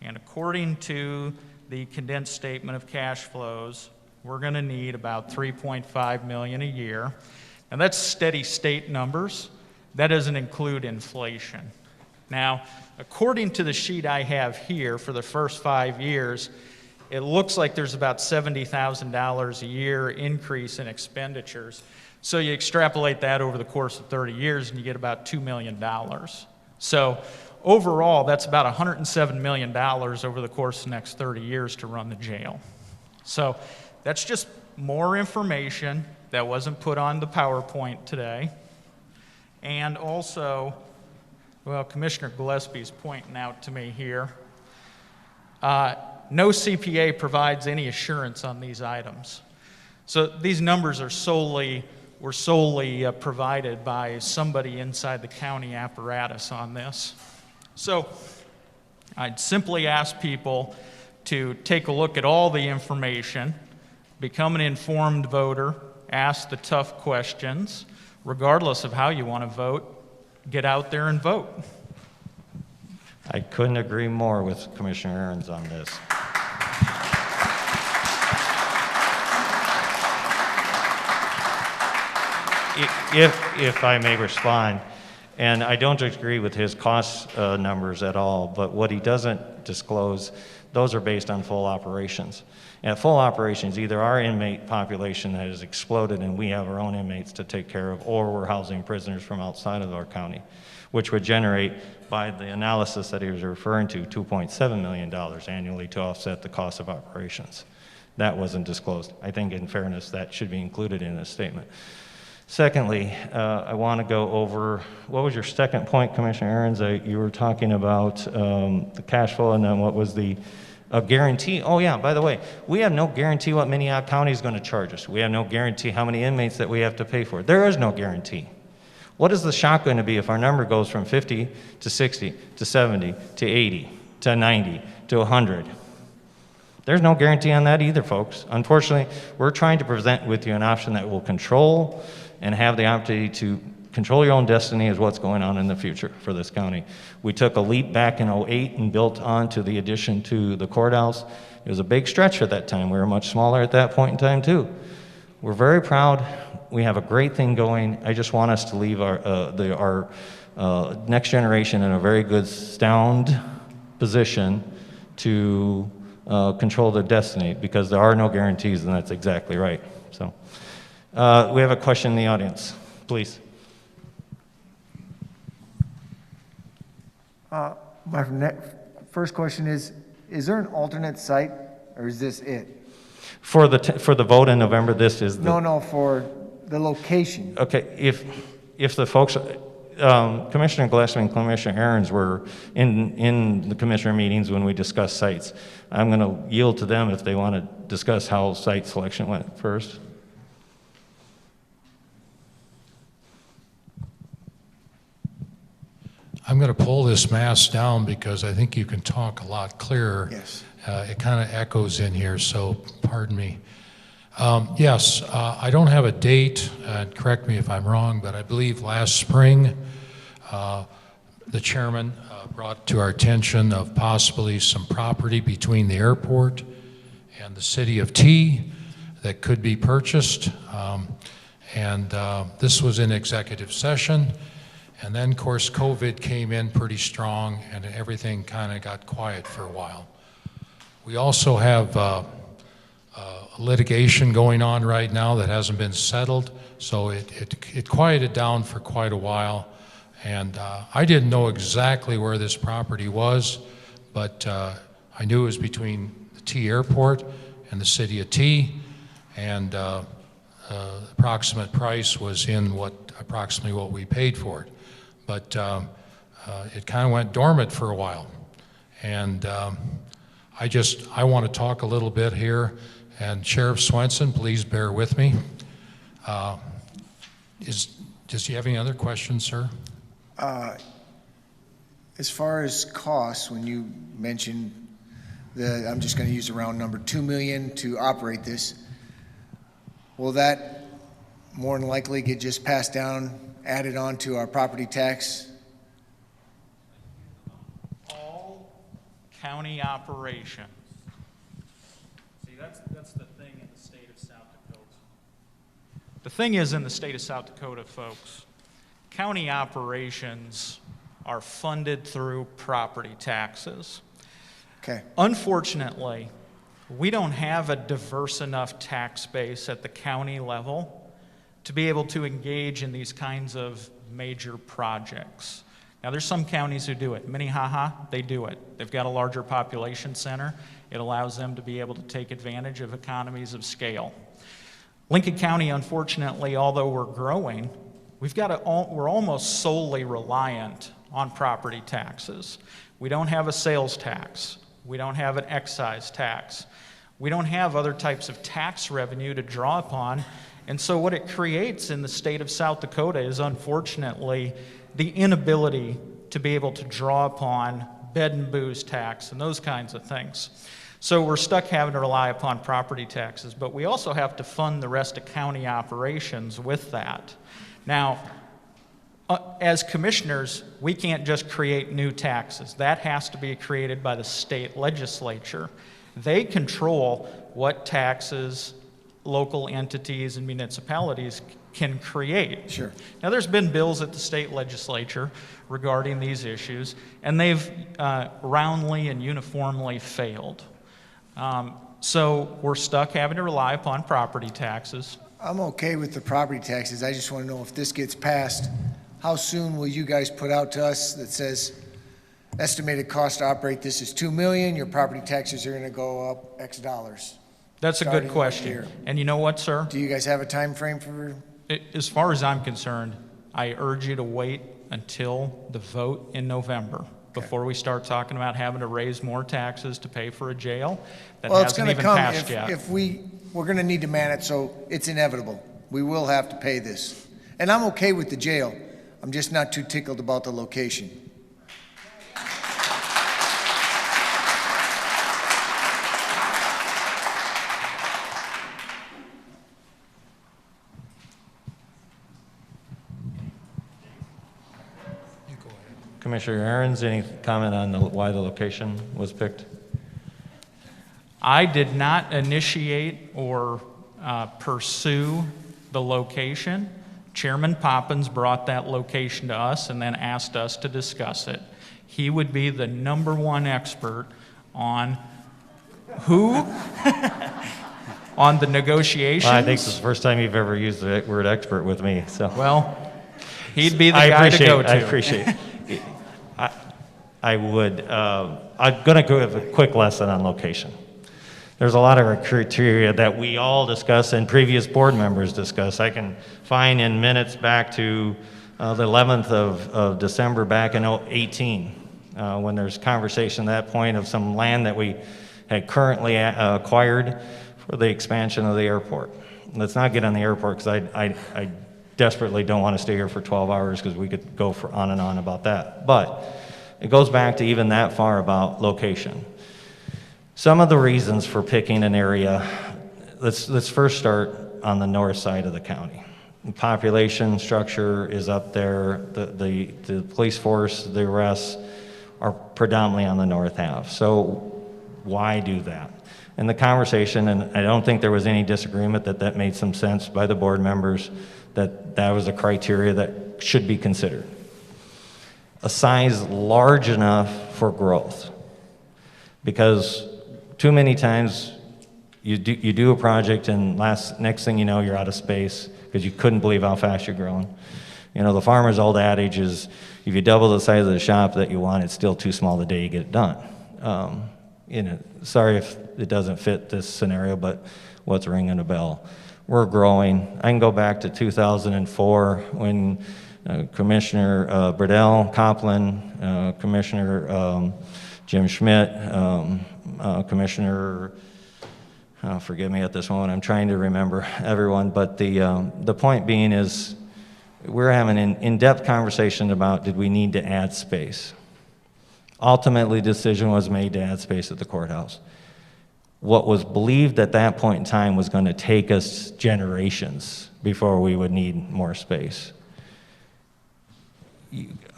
And according to the condensed statement of cash flows, we're going to need about $3.5 million a year. And that's steady state numbers. That doesn't include inflation. Now, according to the sheet I have here for the first 5 years, it looks like there's about $70,000 a year increase in expenditures. So you extrapolate that over the course of 30 years and you get about $2 million. So overall, that's about $107 million over the course of the next 30 years to run the jail. So that's just more information that wasn't put on the PowerPoint today. And also, well, Commissioner Gillespie's pointing out to me here, no CPA provides any assurance on these items. So these numbers are were solely provided by somebody inside the county apparatus on this. So I'd simply ask people to take a look at all the information, become an informed voter, ask the tough questions. Regardless of how you want to vote, get out there and vote. I couldn't agree more with Commissioner Ahrens on this. if I may respond, and I don't agree with his cost numbers at all, but what he doesn't disclose, those are based on full operations. And at full operations, either our inmate population has exploded and we have our own inmates to take care of, or we're housing prisoners from outside of our county, which would generate, by the analysis that he was referring to, $2.7 million annually to offset the cost of operations. That wasn't disclosed. I think in fairness, that should be included in this statement. Secondly, I want to go over, what was your second point, Commissioner Aaron's? You were talking about the cash flow, and then what was the guarantee? Oh yeah, by the way, we have no guarantee what Minnehaha County is going to charge us. We have no guarantee how many inmates that we have to pay for. There is no guarantee. What is the shock going to be if our number goes from 50 to 60 to 70 to 80 to 90 to 100? There's no guarantee on that either, folks. Unfortunately, we're trying to present with you an option that will control and have the opportunity to control your own destiny is what's going on in the future for this county. We took a leap back in '08 and built onto the addition to the courthouse. It was a big stretch at that time. We were much smaller at that point in time too. We're very proud. We have a great thing going. I just want us to leave our next generation in a very good, sound position to control their destiny, because there are no guarantees, and that's exactly right. So we have a question in the audience, please. My first question is there an alternate site, or is this it? For the vote in November, this is the... No, for the location. Okay, if the folks, Commissioner Glassman and Commissioner Aaron's were in the commissioner meetings when we discussed sites. I'm going to yield to them if they want to discuss how site selection went first. I'm going to pull this mask down because I think you can talk a lot clearer. Yes. It kind of echoes in here, so pardon me. Yes, I don't have a date, and correct me if I'm wrong, but I believe last spring the chairman brought to our attention of possibly some property between the airport and the city of T that could be purchased. This was in executive session. And then, of course, COVID came in pretty strong, and everything kind of got quiet for a while. We also have litigation going on right now that hasn't been settled, so it quieted down for quite a while. And I didn't know exactly where this property was, but I knew it was between the T airport and the city of T, and approximate price was in approximately what we paid for it. But it kind of went dormant for a while. And I want to talk a little bit here, and Sheriff Swenson, please bear with me. Does you have any other questions, sir? As far as costs, when you mentioned I'm just going to use a round number, $2 million to operate this, will that more than likely get just passed down, added on to our property tax? All county operations. See, that's the thing in the state of South Dakota. The thing is, in the state of South Dakota, folks, county operations are funded through property taxes. Okay. Unfortunately, we don't have a diverse enough tax base at the county level to be able to engage in these kinds of major projects. Now, there's some counties who do it. Minnehaha, they do it. They've got a larger population center. It allows them to be able to take advantage of economies of scale. Lincoln County, unfortunately, although we're growing, we're almost solely reliant on property taxes. We don't have a sales tax. We don't have an excise tax. We don't have other types of tax revenue to draw upon. And so what it creates in the state of South Dakota is, unfortunately, the inability to be able to draw upon bed and booze tax and those kinds of things. So we're stuck having to rely upon property taxes, but we also have to fund the rest of county operations with that. Now, as commissioners, we can't just create new taxes. That has to be created by the state legislature. They control what taxes local entities and municipalities can create. Sure. Now, there's been bills at the state legislature regarding these issues, and they've roundly and uniformly failed. So we're stuck having to rely upon property taxes. I'm okay with the property taxes. I just want to know if this gets passed, how soon will you guys put out to us that says estimated cost to operate this is $2 million, your property taxes are going to go up X dollars? That's a good question. And you know what, sir? Do you guys have a time frame for? As far as I'm concerned, I urge you to wait until the vote in November before we start talking about having to raise more taxes to pay for a jail that Well, it's hasn't going even to come passed yet. if we're going to need to man it, so it's inevitable. We will have to pay this. And I'm okay with the jail. I'm just not too tickled about the location. Commissioner Aaron's, any comment on why the location was picked? I did not initiate or pursue the location. Chairman Poppins brought that location to us and then asked us to discuss it. He would be the #1 expert on who, on the negotiations. Well, I think this is the first time you've ever used the word expert with me. So well, he'd be the guy to go to. I appreciate it. I'm going to give a quick lesson on location. There's a lot of criteria that we all discuss and previous board members discuss. I can find in minutes back to the 11th of December back in 2018, when there's conversation at that point of some land that we had currently acquired for the expansion of the airport. Let's not get on the airport because I desperately don't want to stay here for 12 hours because we could go on and on about that. But it goes back to even that far about location. Some of the reasons for picking an area, let's first start on the north side of the county. The population structure is up there. The police force, the arrests are predominantly on the north half. So why do that? And the conversation, and I don't think there was any disagreement that made some sense by the board members, that was a criteria that should be considered. A size large enough for growth. Because too many times you do a project and next thing you know you're out of space because you couldn't believe how fast you're growing. You know, the farmer's old adage is if you double the size of the shop that you want, it's still too small the day you get it done. You know, sorry if it doesn't fit this scenario, but what's ringing a bell? We're growing. I can go back to 2004 when Commissioner Burdell, Copland, Commissioner Jim Schmidt, Commissioner, forgive me at this moment, I'm trying to remember everyone, but the point being is we're having an in-depth conversation about did we need to add space. Ultimately, decision was made to add space at the courthouse. What was believed at that point in time was going to take us generations before we would need more space.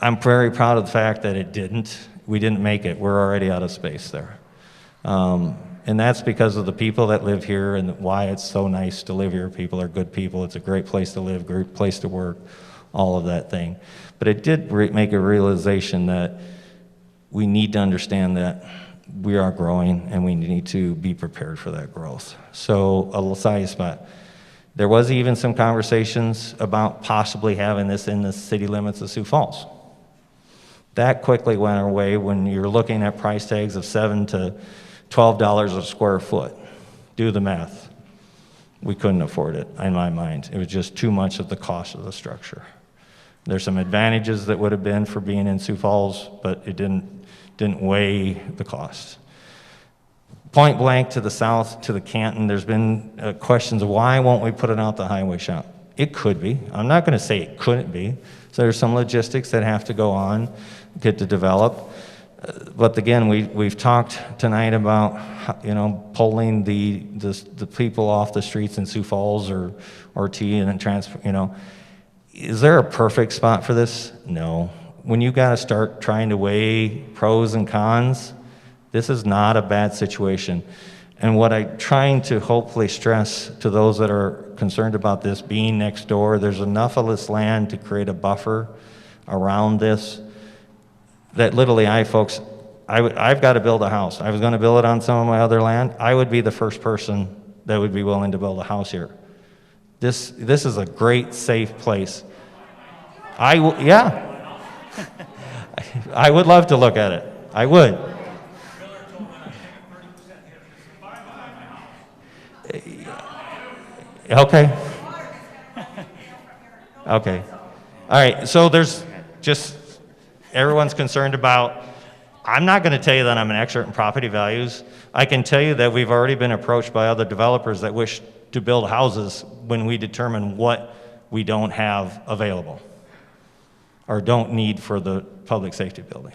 I'm very proud of the fact that it didn't. We didn't make it. We're already out of space there. And that's because of the people that live here and why it's so nice to live here. People are good people. It's a great place to live, great place to work, all of that thing. But it did make a realization that we need to understand that we are growing and we need to be prepared for that growth. So a little side spot. There was even some conversations about possibly having this in the city limits of Sioux Falls. That quickly went away when you're looking at price tags of $7 to $12 a square foot. Do the math. We couldn't afford it, in my mind. It was just too much of the cost of the structure. There's some advantages that would have been for being in Sioux Falls, but it didn't weigh the cost. Point blank to the south, to the Canton, there's been questions of why won't we put it out the highway shop? It could be. I'm not going to say it couldn't be. So there's some logistics that have to go on, get to develop. But again, we've talked tonight about, you know, pulling the people off the streets in Sioux Falls or T and then transfer, you know. Is there a perfect spot for this? No. When you got to start trying to weigh pros and cons, this is not a bad situation. And what I'm trying to hopefully stress to those that are concerned about this being next door, there's enough of this land to create a buffer around this that literally I've got to build a house. I was going to build it on some of my other land. I would be the first person that would be willing to build a house here. This is a great, safe place. Yeah. I would love to look at it. I would. Okay. Okay. All right, so there's just, everyone's concerned about, I'm not going to tell you that I'm an expert in property values. I can tell you that we've already been approached by other developers that wish to build houses when we determine what we don't have available or don't need for the public safety building.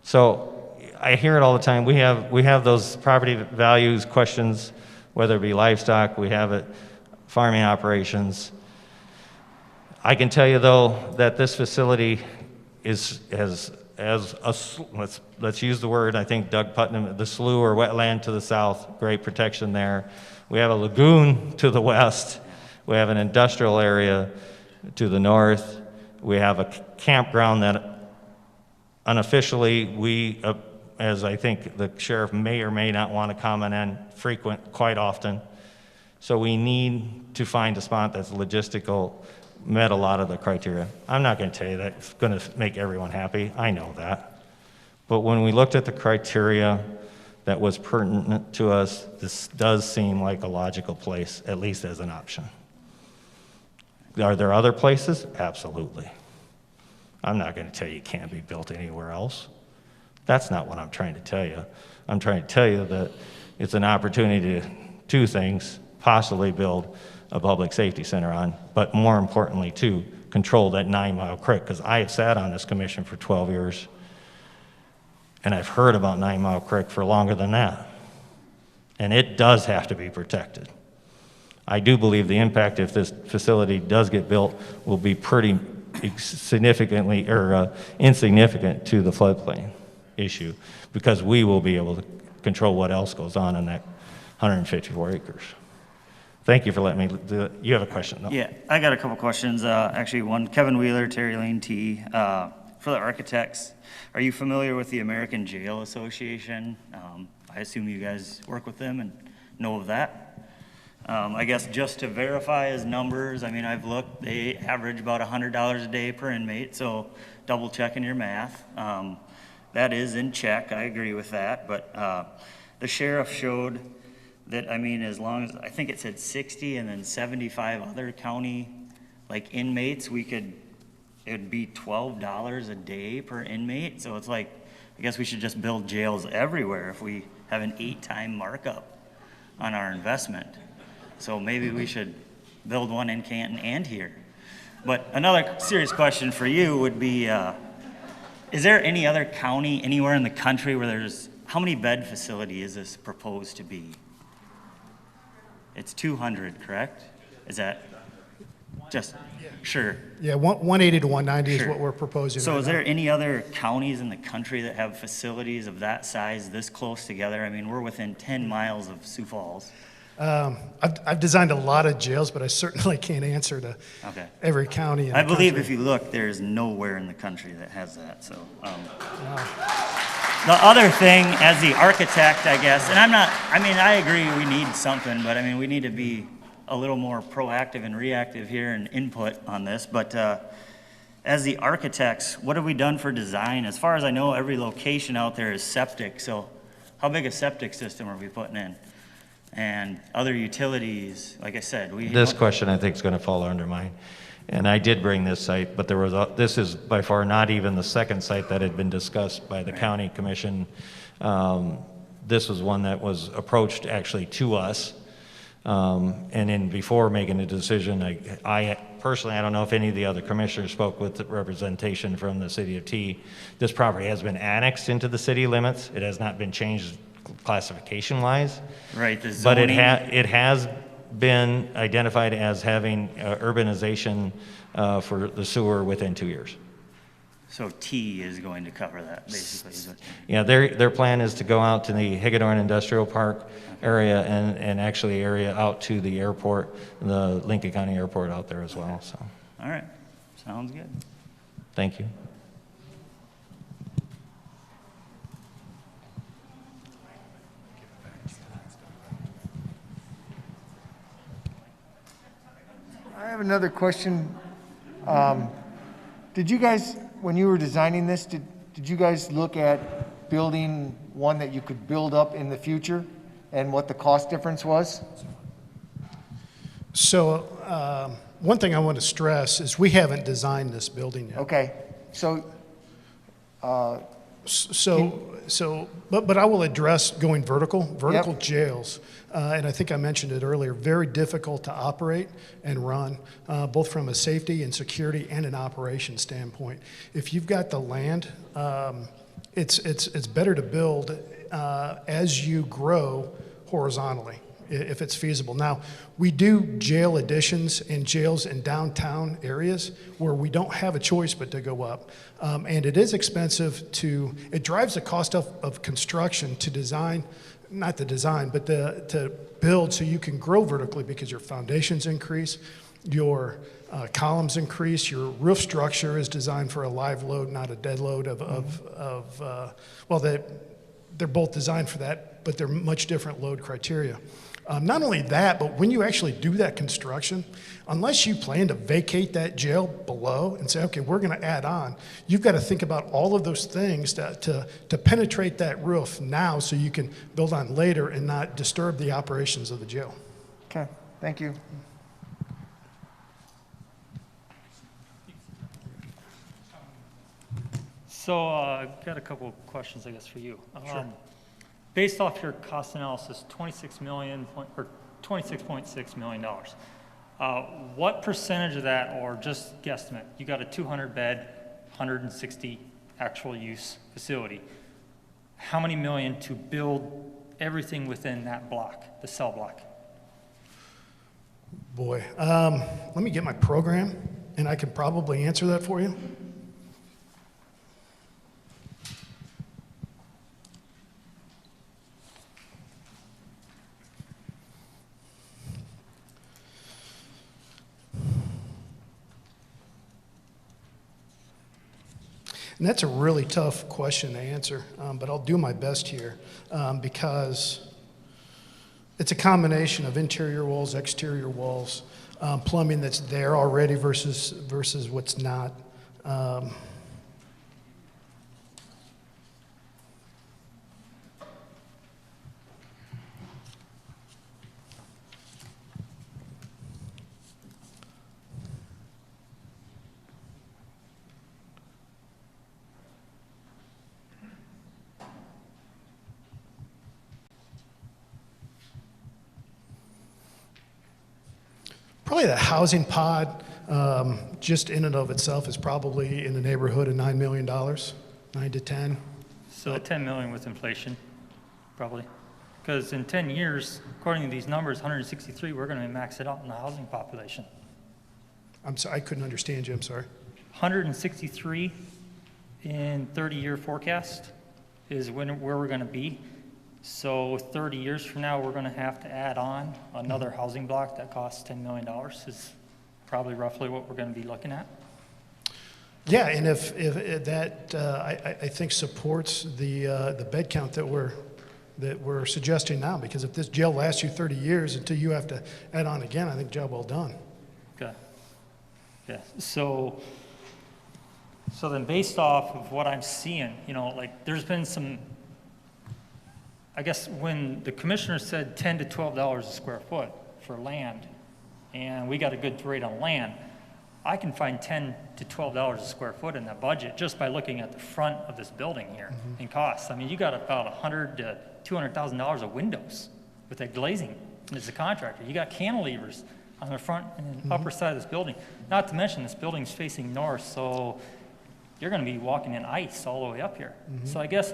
So I hear it all the time. We have those property values questions, whether it be livestock, we have it, farming operations. I can tell you though that this facility has let's use the word, I think Doug Putnam, the slough or wetland to the south, great protection there. We have a lagoon to the west. We have an industrial area to the north. We have a campground that unofficially we, as I think the sheriff may or may not want to comment on, frequent quite often. So we need to find a spot that's logistical, met a lot of the criteria. I'm not going to tell you that it's going to make everyone happy. I know that. But when we looked at the criteria that was pertinent to us, this does seem like a logical place, at least as an option. Are there other places? Absolutely. I'm not going to tell you it can't be built anywhere else. That's not what I'm trying to tell you. I'm trying to tell you that it's an opportunity to two things, possibly build a public safety center on, but more importantly, to control that 9 Mile Creek, because I have sat on this commission for 12 years, and I've heard about 9 Mile Creek for longer than that. And it does have to be protected. I do believe the impact if this facility does get built will be pretty significantly or insignificant to the floodplain issue, because we will be able to control what else goes on in that 154 acres. Thank you for letting me do it. You have a question? No? Yeah, I got a couple questions. Actually, one, Kevin Wheeler, Terry Lane T. For the architects, are you familiar with the American Jail Association? I assume you guys work with them and know of that. I guess just to verify his numbers, I mean, I've looked, they average about $100 a day per inmate, so double checking your math. That is in check, I agree with that, but the sheriff showed that, I mean, as long as, I think it said 60 and then 75 other county, like inmates, it'd be $12 a day per inmate, so it's like, I guess we should just build jails everywhere if we have an 8-time markup on our investment. So maybe we should build one in Canton and here. But another serious question for you would be, is there any other county anywhere in the country where there's, how many bed facility is this proposed to be? It's 200, correct? Is that just, sure. Yeah, 180 to 190 Sure. is what we're proposing. So right is now. there any other counties in the country that have facilities of that size this close together? I mean, we're within 10 miles of Sioux Falls. I've designed a lot of jails, but I certainly can't answer to Okay. every county in I the believe country. if you look, there's nowhere in the country that has that, so. The other thing, as the architect, I guess, and I agree we need something, but I mean, we need to be a little more proactive and reactive here and input on this, but as the architects, what have we done for design? As far as I know, every location out there is septic, so how big a septic system are we putting in? And other utilities, like I said, This question I think is going to fall under mine. And I did bring this site, but this is by far not even the second site that had been discussed by the county commission. This was one that was approached actually to us. And then before making a decision, I personally, I don't know if any of the other commissioners spoke with the representation from the city of T. This property has been annexed into the city limits. It has not been changed classification-wise. Right, the But zoning. it has been identified as having urbanization for the sewer within 2 years. So T is going to cover that, basically, is it? Yeah, their plan is to go out to the Hagedorn Industrial Park area and actually area out to the airport, the Lincoln County Airport out there as well, so. All right, sounds good. Thank you. I have another question. Did you guys, when you were designing this, did you guys look at building one that you could build up in the future and what the cost difference was? So one thing I want to stress is we haven't designed this building yet. Okay, so. But I will address going vertical. Vertical jails, and I think I mentioned it earlier, very difficult to operate and run, both from a safety and security and an operation standpoint. If you've got the land, it's better to build as you grow horizontally, if it's feasible. Now, we do jail additions and jails in downtown areas where we don't have a choice but to go up. And it is expensive it drives the cost of construction to design, not the design, but to build so you can grow vertically because your foundations increase, your columns increase, your roof structure is designed for a live load, not a dead load they're both designed for that, but they're much different load criteria. Not only that, but when you actually do that construction, unless you plan to vacate that jail below and say, okay, we're going to add on, you've got to think about all of those things to penetrate that roof now so you can build on later and not disturb the operations of the jail. Okay, thank you. So I've got a couple of questions, I guess, for you. Sure. Based off your cost analysis, $26.6 million. What percentage of that, or just guesstimate, you got a 200-bed, 160 actual use facility. How many million to build everything within that block, the cell block? Boy, let me get my program, and I can probably answer that for you. And that's a really tough question to answer, but I'll do my best here because it's a combination of interior walls, exterior walls, plumbing that's there already versus what's not. Probably the housing pod, just in and of itself, is probably in the neighborhood of $9 million, 9 to 10. So 10 million with inflation, probably. Because in 10 years, according to these numbers, 163, we're going to max it out in the housing population. I'm sorry, I couldn't understand you, I'm sorry. 163 in 30-year forecast is where we're going to be. So 30 years from now, we're going to have to add on another housing block that costs $10 million is probably roughly what we're going to be looking at. Yeah, and if that, I think supports the bed count that we're suggesting now, because if this jail lasts you 30 years until you have to add on again, I think job well done. Okay. Yeah. So then based off of what I'm seeing, like there's been some, I guess when the commissioner said $10 to $12 a square foot for land, and we got a good rate on land, I can find $10 to $12 a square foot in that budget just by looking at the front of this building here in costs. I mean, you got about $100,000 to $200,000 of windows with that glazing as a contractor. You got cantilevers on the front and upper side of this building. Not to mention this building's facing north, so you're going to be walking in ice all the way up here. So I guess,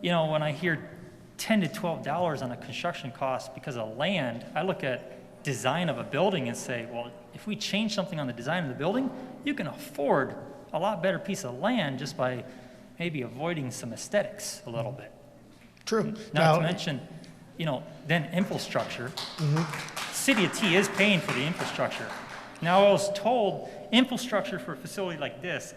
when I hear $10 to $12 on a construction cost because of land, I look at design of a building and say, well, if we change something on the design of the building, you can afford a lot better piece of land just by maybe avoiding some aesthetics a little bit. True. Not to mention, you know, then infrastructure. City of T is paying for the infrastructure. Now, I was told infrastructure for a facility like this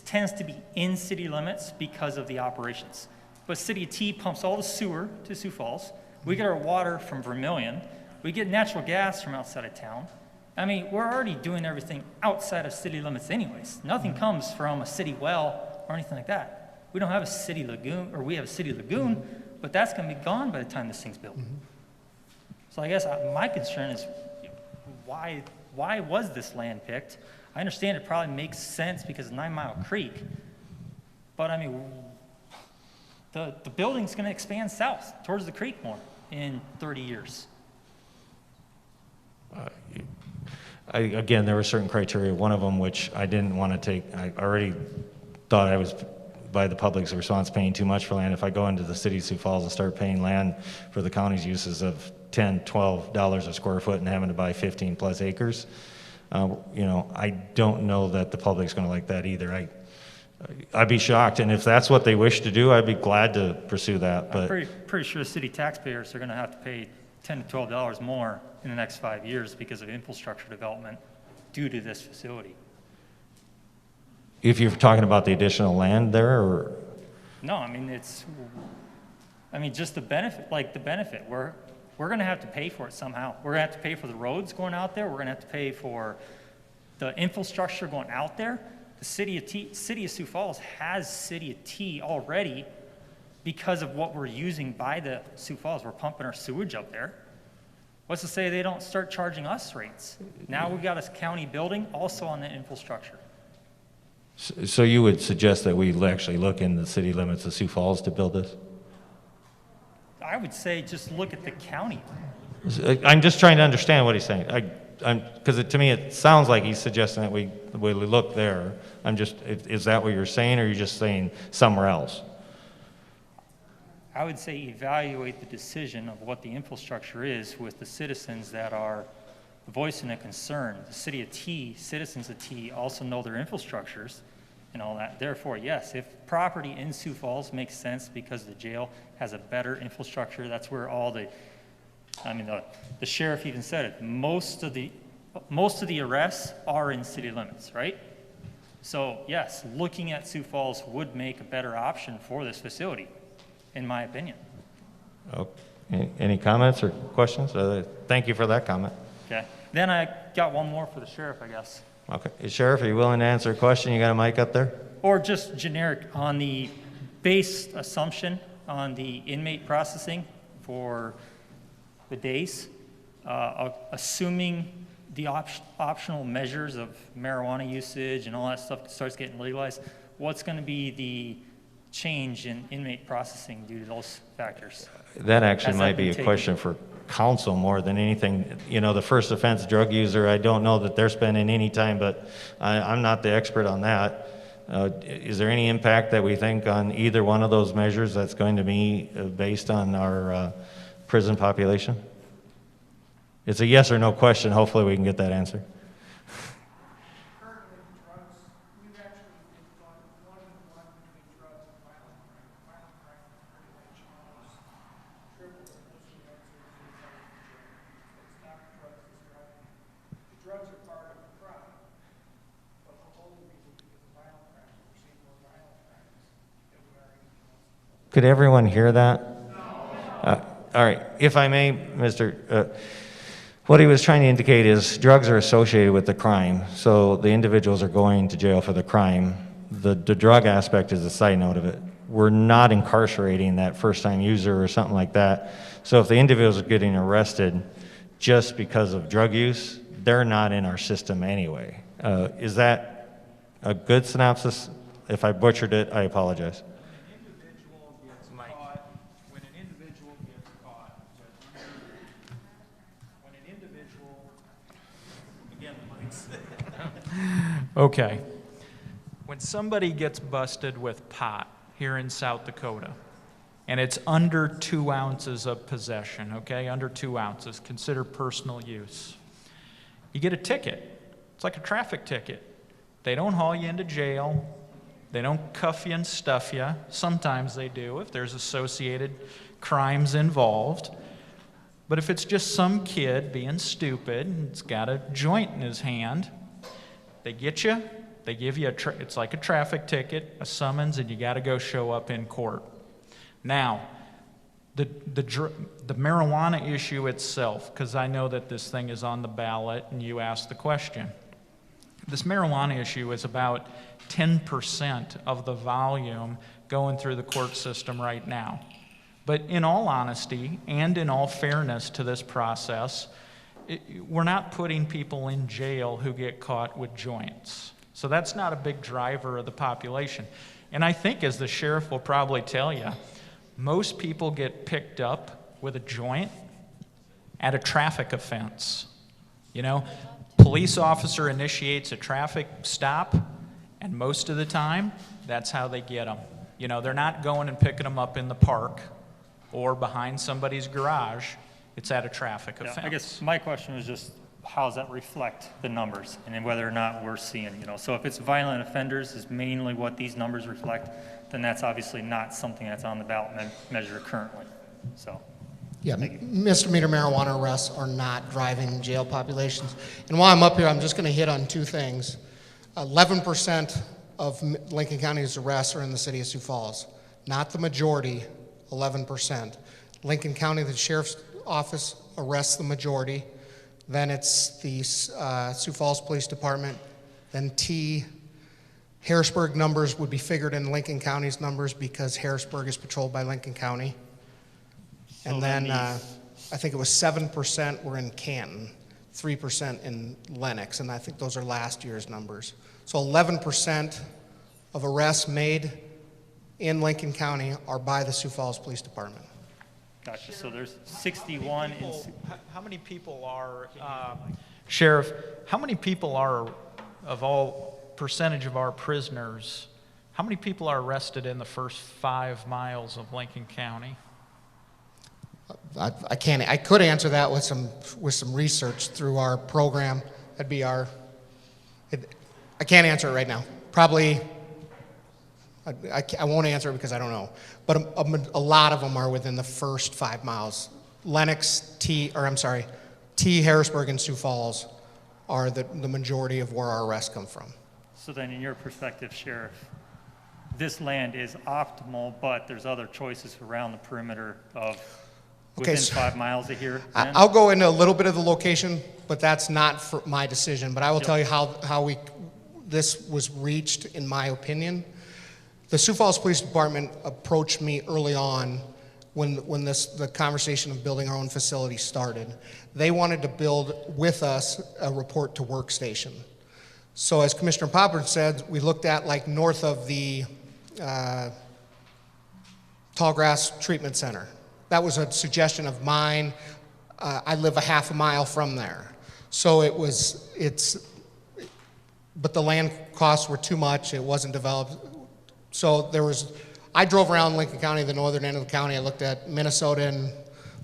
tends to be in city limits because of the operations. But City of T pumps all the sewer to Sioux Falls. We get our water from Vermilion. We get natural gas from outside of town. I mean, we're already doing everything outside of city limits anyways. Nothing comes from a city well or anything like that. We don't have a city lagoon, or we have a city lagoon, but that's going to be gone by the time this thing's built. So I guess my concern is why was this land picked? I understand it probably makes sense because of 9 Mile Creek, but I mean, the building's going to expand south towards the creek more in 30 years. Again, there were certain criteria, one of them which I didn't want to take. I already thought I was, by the public's response, paying too much for land. If I go into the city of Sioux Falls and start paying land for the county's uses of $10, $12 a square foot and having to buy 15 plus acres, you know, I don't know that the public's going to like that either. I'd be shocked, and if that's what they wish to do, I'd be glad to pursue that. But I'm pretty sure city taxpayers are going to have to pay $10 to $12 more in the next 5 years because of infrastructure development due to this facility. if you're talking about the additional land there, or? No, I mean, just the benefit, we're going to have to pay for it somehow. We're going to have to pay for the roads going out there. We're going to have to pay for the infrastructure going out there. The city of Sioux Falls has City of T already because of what we're using by the Sioux Falls. We're pumping our sewage up there. What's to say they don't start charging us rates? Now we've got a county building also on the infrastructure. So you would suggest that we actually look in the city limits of Sioux Falls to build this? I would say just look at the county. I'm just trying to understand what he's saying. Because to me it sounds like he's suggesting that we look there. Is that what you're saying, or are you just saying somewhere else? I would say evaluate the decision of what the infrastructure is with the citizens that are voicing a concern. The city of T, citizens of T also know their infrastructures and all that. Therefore, yes, if property in Sioux Falls makes sense because the jail has a better infrastructure, that's where all the sheriff even said it. Most of the arrests are in city limits, right? So yes, looking at Sioux Falls would make a better option for this facility, in my opinion. Okay. Any comments or questions? Thank you for that comment. Okay. Then I got one more for the sheriff, I guess. Okay. Sheriff, are you willing to answer a question? You got a mic up there? Or just generic on the base assumption on the inmate processing for the days, assuming the optional measures of marijuana usage and all that stuff starts getting legalized, what's going to be the change in inmate processing due to those factors? That actually might be a question for council more than anything. You know, the first offense drug user, I don't know that they're spending any time, but I'm not the expert on that. Is there any impact that we think on either one of those measures that's going to be based on our prison population? It's a yes or no question. Hopefully we can get that answer. Could everyone hear that? All right, if I may, what he was trying to indicate is drugs are associated with the crime, so the individuals are going to jail for the crime. The drug aspect is a side note of it. We're not incarcerating that first-time user or something like that. So if the individuals are getting arrested just because of drug use, they're not in our system anyway. Is that a good synopsis? If I butchered it, I apologize. Okay. When somebody gets busted with pot here in South Dakota, and it's under 2 ounces of possession, okay, under 2 ounces, consider personal use. You get a ticket. It's like a traffic ticket. They don't haul you into jail. They don't cuff you and stuff you. Sometimes they do if there's associated crimes involved. But if it's just some kid being stupid and he's got a joint in his hand, they get you, they give you it's like a traffic ticket, a summons, and you got to go show up in court. Now, the marijuana issue itself, because I know that this thing is on the ballot and you asked the question. This marijuana issue is about 10% of the volume going through the court system right now. But in all honesty and in all fairness to this process, we're not putting people in jail who get caught with joints. So that's not a big driver of the population. And I think, as the sheriff will probably tell you, most people get picked up with a joint at a traffic offense. You know, police officer initiates a traffic stop, and most of the time, that's how they get them. You know, they're not going and picking them up in the park or behind somebody's garage. It's at a traffic offense. I guess my question was just, how does that reflect the numbers, and then whether or not we're seeing, you know, so if it's violent offenders is mainly what these numbers reflect, then that's obviously not something that's on the ballot measure currently. So. Yeah, misdemeanor marijuana arrests are not driving jail populations. And while I'm up here, I'm just going to hit on two things. 11% of Lincoln County's arrests are in the city of Sioux Falls. Not the majority, 11%. Lincoln County, the sheriff's office arrests the majority. Then it's the Sioux Falls Police Department. Then Harrisburg numbers would be figured in Lincoln County's numbers because Harrisburg is patrolled by Lincoln County. And then I think it was 7% were in Canton, 3% in Lenox, and I think those are last year's numbers. So 11% of arrests made in Lincoln County are by the Sioux Falls Police Department. Gotcha. So there's 61 in. How many people are, Sheriff, how many people are, of all percentage of our prisoners, how many people are arrested in the first 5 miles of Lincoln County? I can't. I could answer that with some research through our program. That'd be our. I can't answer it right now. Probably. I won't answer it because I don't know. But a lot of them are within the first 5 miles. Lenox, Harrisburg, and Sioux Falls are the majority of where our arrests come from. So then, in your perspective, Sheriff, this land is optimal, but there's other choices around the perimeter of. Within 5 miles of here? Then? I'll go into a little bit of the location, but that's not for my decision. But I will tell you how this was reached, in my opinion. The Sioux Falls Police Department approached me early on when the conversation of building our own facility started. They wanted to build with us a report to work station. So as Commissioner Popper said, we looked at like north of the Tallgrass Treatment Center. That was a suggestion of mine. I live a half a mile from there. So but the land costs were too much. It wasn't developed. So I drove around Lincoln County, the northern end of the county. I looked at Minnesota and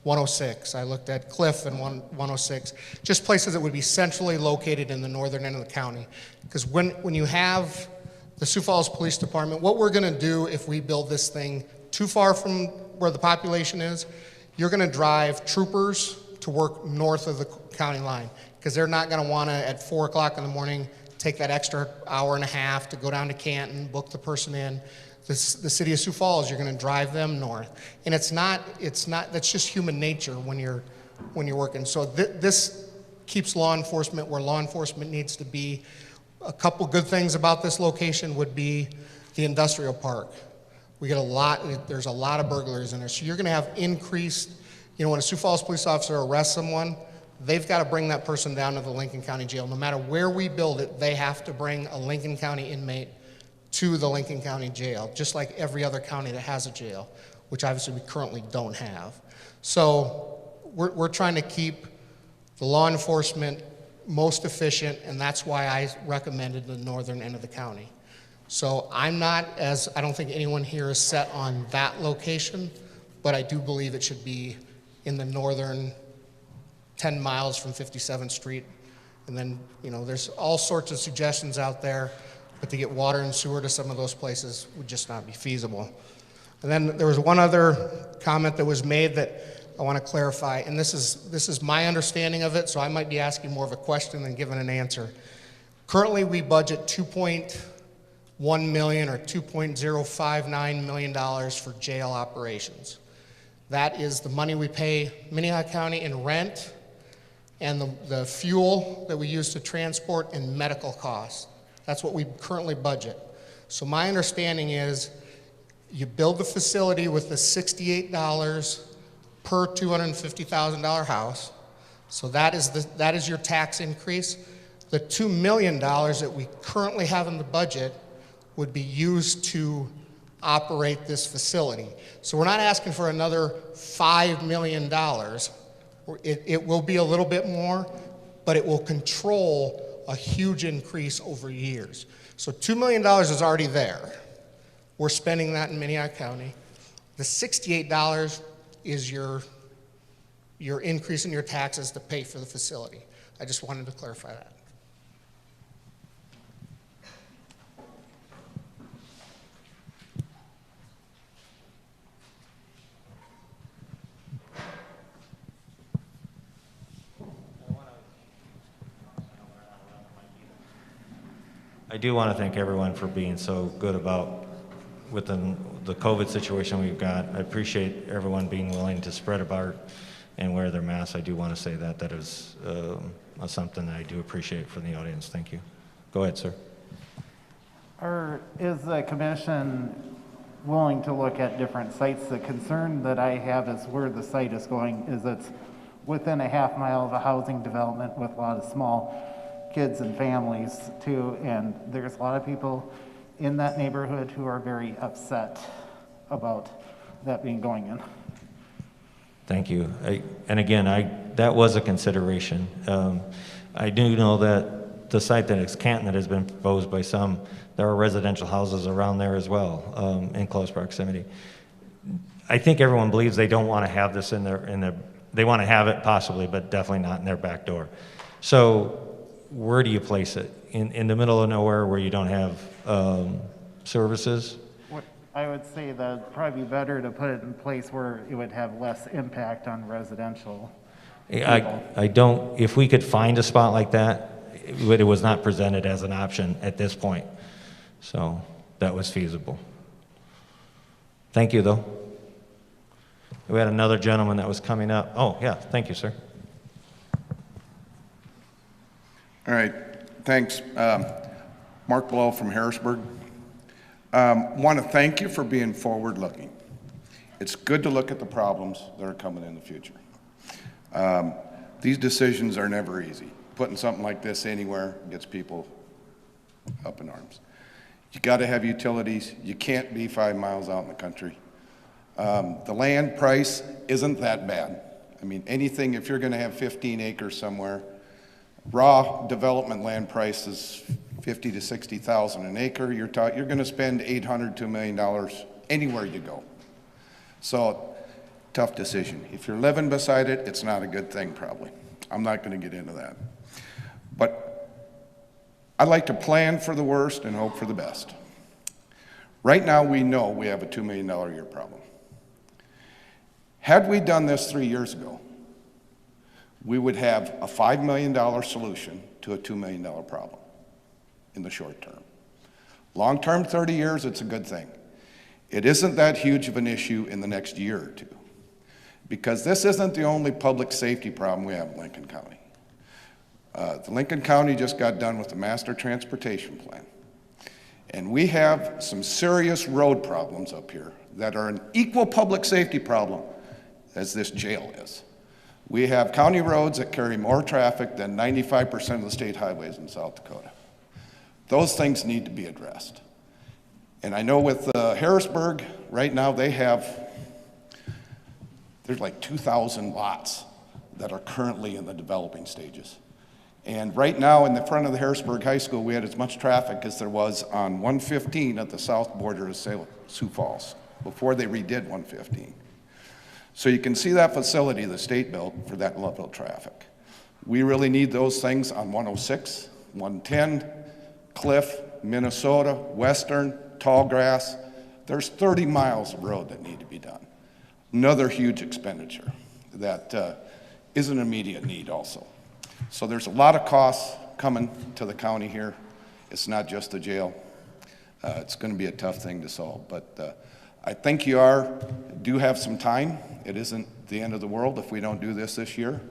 106. I looked at Cliff and 106. Just places that would be centrally located in the northern end of the county. Because when you have the Sioux Falls Police Department, what we're gonna do if we build this thing too far from where the population is, you're going to drive troopers to work north of the county line because they're not going to want to, at 4 o'clock in the morning, take that extra hour and a half to go down to Canton, book the person in. The city of Sioux Falls, you're going to drive them north. And that's just human nature when you're working. So this keeps law enforcement where law enforcement needs to be. A couple good things about this location would be the industrial park. We get there's a lot of burglaries in there. So you're going to have increased, when a Sioux Falls police officer arrests someone, they've got to bring that person down to the Lincoln County Jail. No matter where we build it, they have to bring a Lincoln County inmate to the Lincoln County Jail, just like every other county that has a jail, which obviously we currently don't have. So we're trying to keep the law enforcement most efficient, and that's why I recommended the northern end of the county. So I don't think anyone here is set on that location, but I do believe it should be in the northern 10 miles from 57th Street And then, you know, there's all sorts of suggestions out there, but to get water and sewer to some of those places would just not be feasible. And then there was one other comment that was made that I want to clarify, and this is my understanding of it, so I might be asking more of a question than giving an answer. Currently, we budget $2.1 million or $2.059 million for jail operations. That is the money we pay Minnehaha County in rent and the fuel that we use to transport and medical costs. That's what we currently budget. So my understanding is you build the facility with the $68 per $250,000 house. So that is your tax increase. The $2 million that we currently have in the budget would be used to operate this facility. So we're not asking for another $5 million. It will be a little bit more, but it will control a huge increase over years. So $2 million is already there. We're spending that in Minnehaha County. The $68 is your increase in your taxes to pay for the facility. I just wanted to clarify that. I do want to thank everyone for being so good about within the COVID situation we've got. I appreciate everyone being willing to spread apart and wear their masks. I do want to say that that is something that I do appreciate from the audience. Thank you. Go ahead, sir. Is the commission willing to look at different sites? The concern that I have is where the site is going is it's within a half mile of a housing development with a lot of small kids and families too, and there's a lot of people in that neighborhood who are very upset about that being going in. Thank you. That was a consideration. I do know that the site that is Canton that has been proposed by some, there are residential houses around there as well, in close proximity. I think everyone believes they don't want to have this in their, they want to have it possibly, but definitely not in their back door. So where do you place it? In the middle of nowhere where you don't have services? I would say that it'd probably be better to put it in a place where it would have less impact on residential people. I don't, if we could find a spot like that, it was not presented as an option at this point. So that was feasible. Thank you, though. We had another gentleman that was coming up. Oh, yeah, thank you, sir. All right, thanks. Mark Blow from Harrisburg. Want to thank you for being forward-looking. It's good to look at the problems that are coming in the future. These decisions are never easy. Putting something like this anywhere gets people up in arms. You got to have utilities. You can't be 5 miles out in the country. The land price isn't that bad. I mean, anything, if you're going to have 15 acres somewhere, raw development land price is $50,000 to $60,000 an acre. You're going to spend $800 to $1 million anywhere you go. So, tough decision. If you're living beside it, it's not a good thing, probably. I'm not going to get into that. But I like to plan for the worst and hope for the best. Right now, we know we have a $2 million a year problem. Had we done this 3 years ago, we would have a $5 million solution to a $2 million problem in the short term. Long term, 30 years, it's a good thing. It isn't that huge of an issue in the next year or two, because this isn't the only public safety problem we have in Lincoln County. The Lincoln County just got done with the master transportation plan, and we have some serious road problems up here that are an equal public safety problem as this jail is. We have county roads that carry more traffic than 95% of the state highways in South Dakota. Those things need to be addressed. And I know with Harrisburg, right now there's like 2,000 lots that are currently in the developing stages. And right now in the front of the Harrisburg High School, we had as much traffic as there was on 115 at the south border of Sioux Falls, before they redid 115. So you can see that facility the state built for that level of traffic. We really need those things on 106, 110, Cliff, Minnesota, Western, Tallgrass. There's 30 miles of road that need to be done. Another huge expenditure that is an immediate need also. So there's a lot of costs coming to the county here. It's not just the jail. It's going to be a tough thing to solve, but I think you do have some time. It isn't the end of the world if we don't do this year.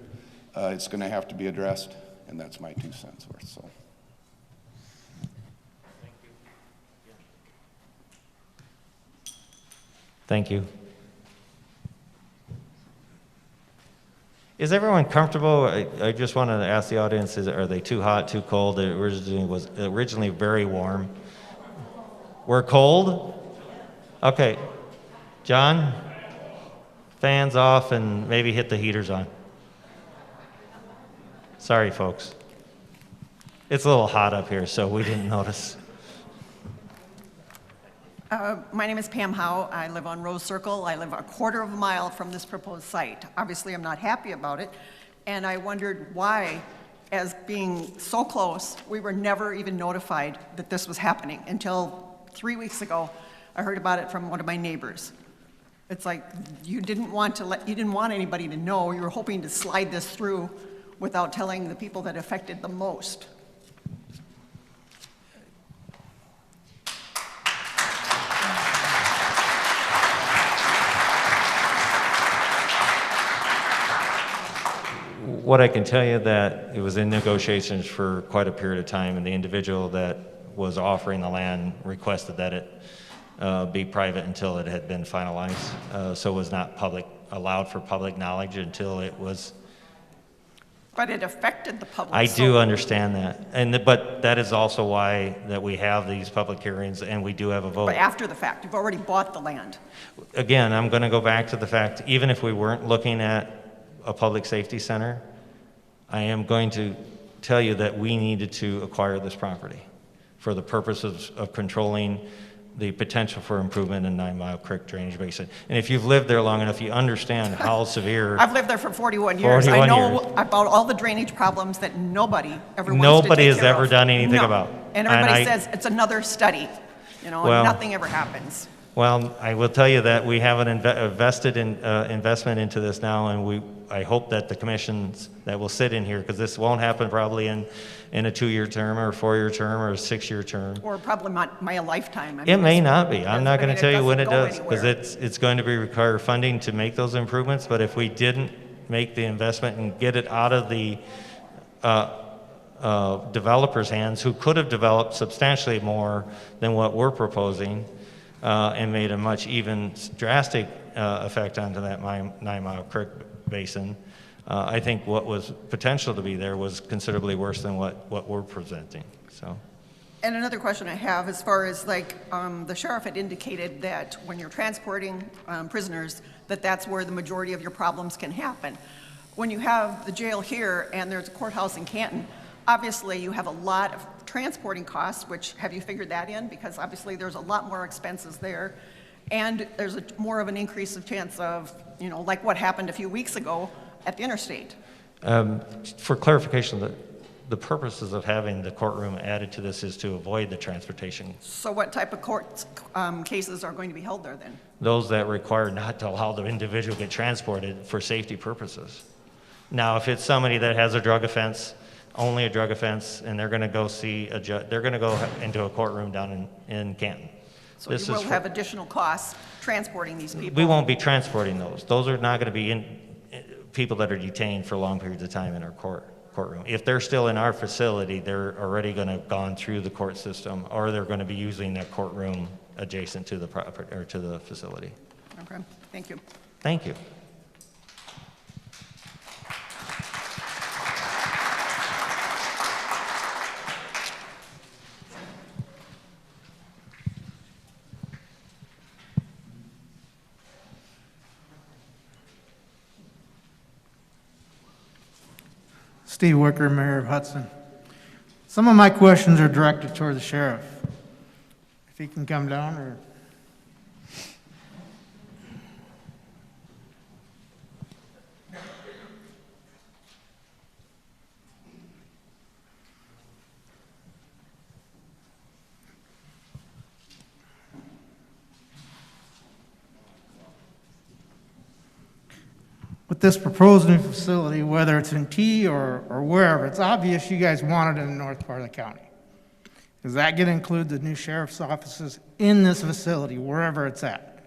It's going to have to be addressed, and that's my 2 cents worth. So. Thank you. Is everyone comfortable? I just wanted to ask the audience, are they too hot, too cold? It was originally very warm. We're cold? Okay. John, fans off and maybe hit the heaters on. Sorry, folks. It's a little hot up here, so we didn't notice. My name is Pam Howe. I live on Rose Circle. I live a quarter of a mile from this proposed site. Obviously, I'm not happy about it, and I wondered why, as being so close, we were never even notified that this was happening until 3 weeks ago. I heard about it from one of my neighbors. It's like you didn't want anybody to know. You were hoping to slide this through without telling the people that affected the most. What I can tell you that it was in negotiations for quite a period of time, and the individual that was offering the land requested that it be private until it had been finalized, so it was not allowed for public knowledge until it was. But it affected the public. I do understand that, but that is also why that we have these public hearings and we do have a vote. But after the fact, you've already bought the land. Again, I'm going to go back to the fact, even if we weren't looking at a public safety center, I am going to tell you that we needed to acquire this property for the purposes of controlling the potential for improvement in 9 Mile Creek Drainage Basin. And if you've lived there long enough, you understand how severe. I've lived there for 41 years. I know about all the drainage problems that nobody ever wants to take care of. Nobody has ever done anything about. And everybody says it's another study, and nothing ever happens. Well, I will tell you that we have an investment into this now, and I hope that the commissions that will sit in here, because this won't happen probably in a 2-year term or a 4-year term or a 6-year term. Or probably my lifetime. It may not be. I'm not going to tell you when it does, because it's going to require funding to make those improvements. But if we didn't make the investment and get it out of the developers' hands, who could have developed substantially more than what we're proposing, and made a much even drastic effect onto that 9 Mile Creek Basin, I think what was potential to be there was considerably worse than what we're presenting. So. And another question I have, as far as the sheriff had indicated that when you're transporting prisoners, that's where the majority of your problems can happen. When you have the jail here and there's a courthouse in Canton, obviously you have a lot of transporting costs, which have you figured that in? Because obviously there's a lot more expenses there. And there's more of an increase of chance of, like what happened a few weeks ago at the interstate. For clarification, the purposes of having the courtroom added to this is to avoid the transportation. So what type of court cases are going to be held there then? Those that require not to allow the individual to get transported for safety purposes. Now, if it's somebody that has a drug offense, only a drug offense, and they're going to go see a judge, they're going to go into a courtroom down in Canton. So you will have additional costs transporting these people? We won't be transporting those. Those are not going to be people that are detained for long periods of time in our courtroom. If they're still in our facility, they're already going to have gone through the court system, or they're going to be using that courtroom adjacent to the property or to the facility. Okay, thank you. Thank you. Steve Wicker, Mayor of Hudson. Some of my questions are directed toward the sheriff. If he can come down, or. with this proposed new facility, whether it's in T or wherever, it's obvious you guys want it in the north part of the county. Is that going to include the new sheriff's offices in this facility, wherever it's at?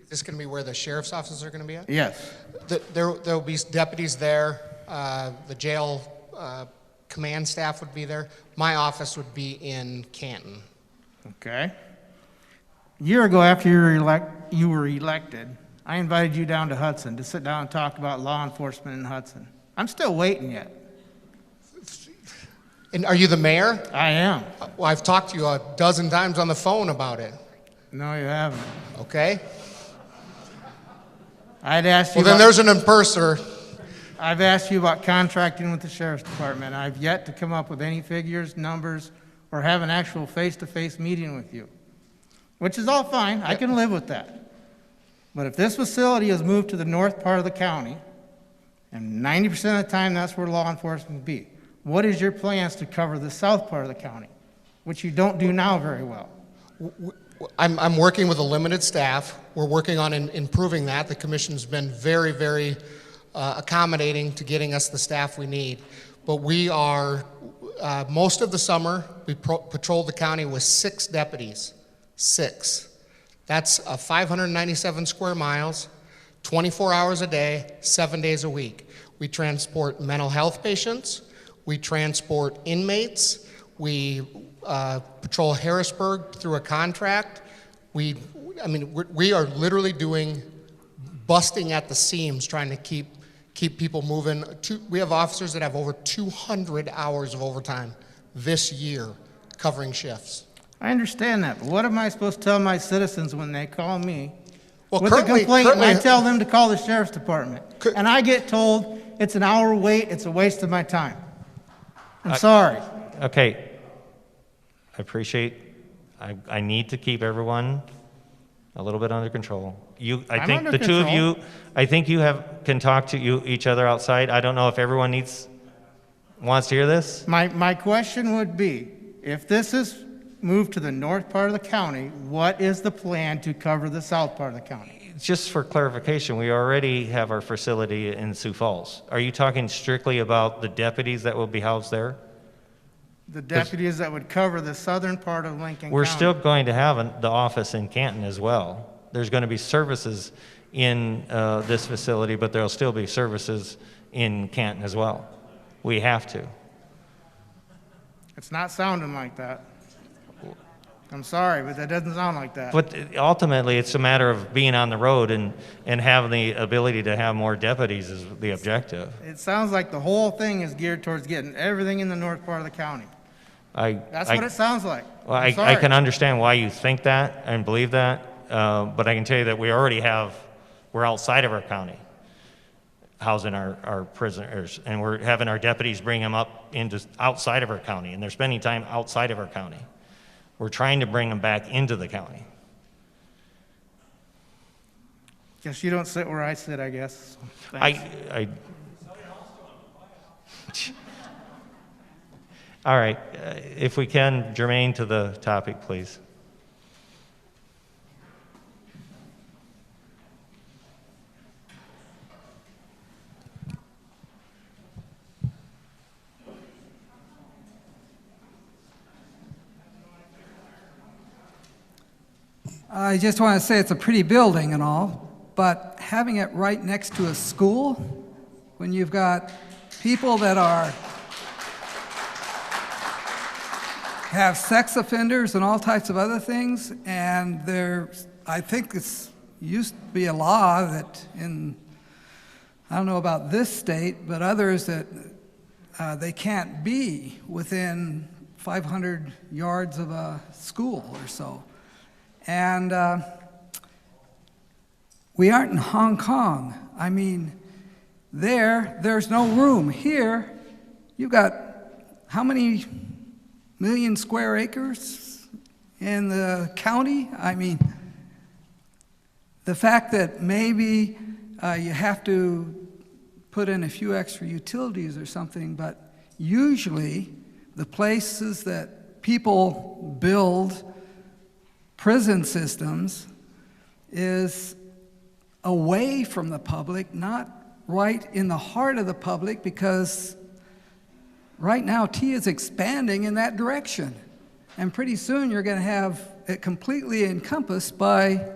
Is this going to be where the sheriff's offices are going to be at? Yes. There'll be deputies there. The jail command staff would be there. My office would be in Canton. Okay. A year ago, after you were elected, I invited you down to Hudson to sit down and talk about law enforcement in Hudson. I'm still waiting yet. And are you the mayor? I am. Well, I've talked to you a dozen times on the phone about it. No, you haven't. Okay. I'd asked you. Well, then there's an impersonator. I've asked you about contracting with the sheriff's department. I've yet to come up with any figures, numbers, or have an actual face-to-face meeting with you, which is all fine. I can live with that. But if this facility is moved to the north part of the county, and 90% of the time that's where law enforcement will be, what is your plans to cover the south part of the county, which you don't do now very well? I'm working with a limited staff. We're working on improving that. The commission's been very, very accommodating to getting us the staff we need. But we are, most of the summer, we patrolled the county with 6 deputies. 6. That's 597 square miles, 24 hours a day, 7 days a week. We transport mental health patients. We transport inmates. We patrol Harrisburg through a contract. We are literally busting at the seams, trying to keep people moving. We have officers that have over 200 hours of overtime this year covering shifts. I understand that, but what am I supposed to tell my citizens when they call me with a complaint and I tell them to call the sheriff's department? And I get told it's an hour wait, it's a waste of my time. I'm sorry. Okay. I appreciate, I need to keep everyone a little bit under control. I think the two of you, I think you can talk to each other outside. I don't know if everyone wants to hear this. My question would be, if this is moved to the north part of the county, what is the plan to cover the south part of the county? Just for clarification, we already have our facility in Sioux Falls. Are you talking strictly about the deputies that will be housed there? The deputies that would cover the southern part of Lincoln We're County. still going to have the office in Canton as well. There's going to be services in this facility, but there'll still be services in Canton as well. We have to. It's not sounding like that. I'm sorry, but that doesn't sound like that. But ultimately, it's a matter of being on the road and having the ability to have more deputies is the objective. It sounds like the whole thing is geared towards getting everything in the north part of the county. That's what it sounds like. Well, I can understand why you think that and believe that, but I can tell you that we're outside of our county housing our prisoners, and we're having our deputies bring them up into outside of our county, and they're spending time outside of our county. We're trying to bring them back into the county. Guess you don't sit where I sit, I guess. All right, if we can, germane to the topic, please. I just want to say it's a pretty building and all, but having it right next to a school, when you've got people that have sex offenders and all types of other things, and I think it's used to be a law that I don't know about this state, but others that they can't be within 500 yards of a school or so. And we aren't in Hong Kong. I mean, there's no room. Here, you've got how many million square acres in the county? I mean, the fact that maybe you have to put in a few extra utilities or something, but usually the places that people build prison systems is away from the public, not right in the heart of the public, because right now T is expanding in that direction. And pretty soon you're going to have it completely encompassed by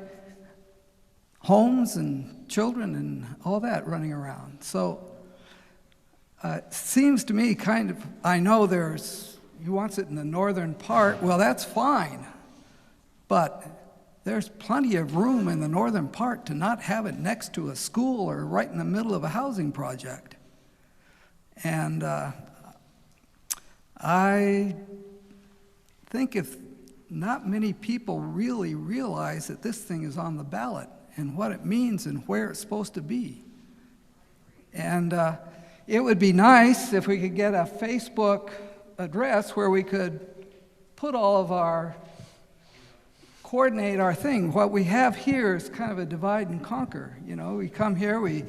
homes and children and all that running around. So it seems to me kind of, I know he wants it in the northern part. Well, that's fine. But there's plenty of room in the northern part to not have it next to a school or right in the middle of a housing project. And I think if not many people really realize that this thing is on the ballot and what it means and where it's supposed to be. And it would be nice if we could get a Facebook address where we could put all of coordinate our thing. What we have here is kind of a divide and conquer. You know, we come here, we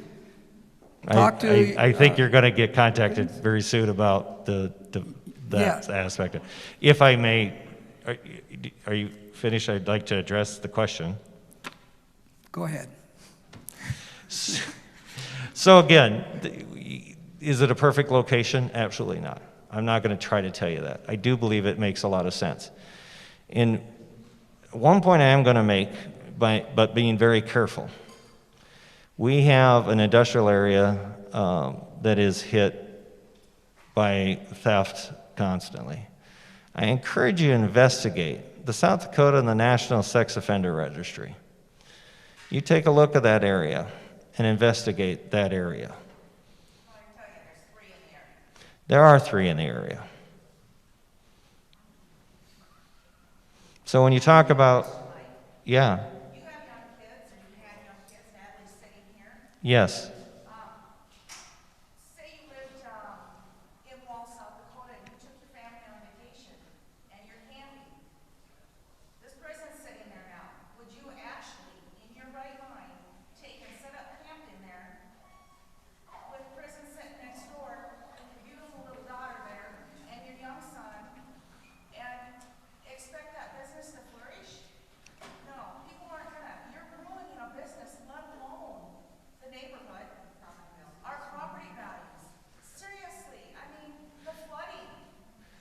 talk to... I think you're going to get contacted very soon about that aspect. If I may, are you finished? I'd like to address the question. Go ahead. So again, is it a perfect location? Absolutely not. I'm not going to try to tell you that. I do believe it makes a lot of sense. In one point I am going to make, but being very careful. We have an industrial area that is hit by theft constantly. I encourage you to investigate the South Dakota and the National Sex Offender Registry. You take a look at that area and investigate that area. There are 3 in the area. So when you talk about, yeah. You have young kids, and you had young kids, Natalie's sitting here. Yes. Say you lived in Wall, South Dakota, and you took your family on vacation, and you're camping. This person's sitting there now. Would you actually, in your right mind, take and set up camp in there with the person sitting next door, with your beautiful little daughter there, and your young son, and expect that business to flourish? No, people aren't gonna. You're ruining a business, let alone the neighborhood, our property values. Seriously, I mean, the flooding.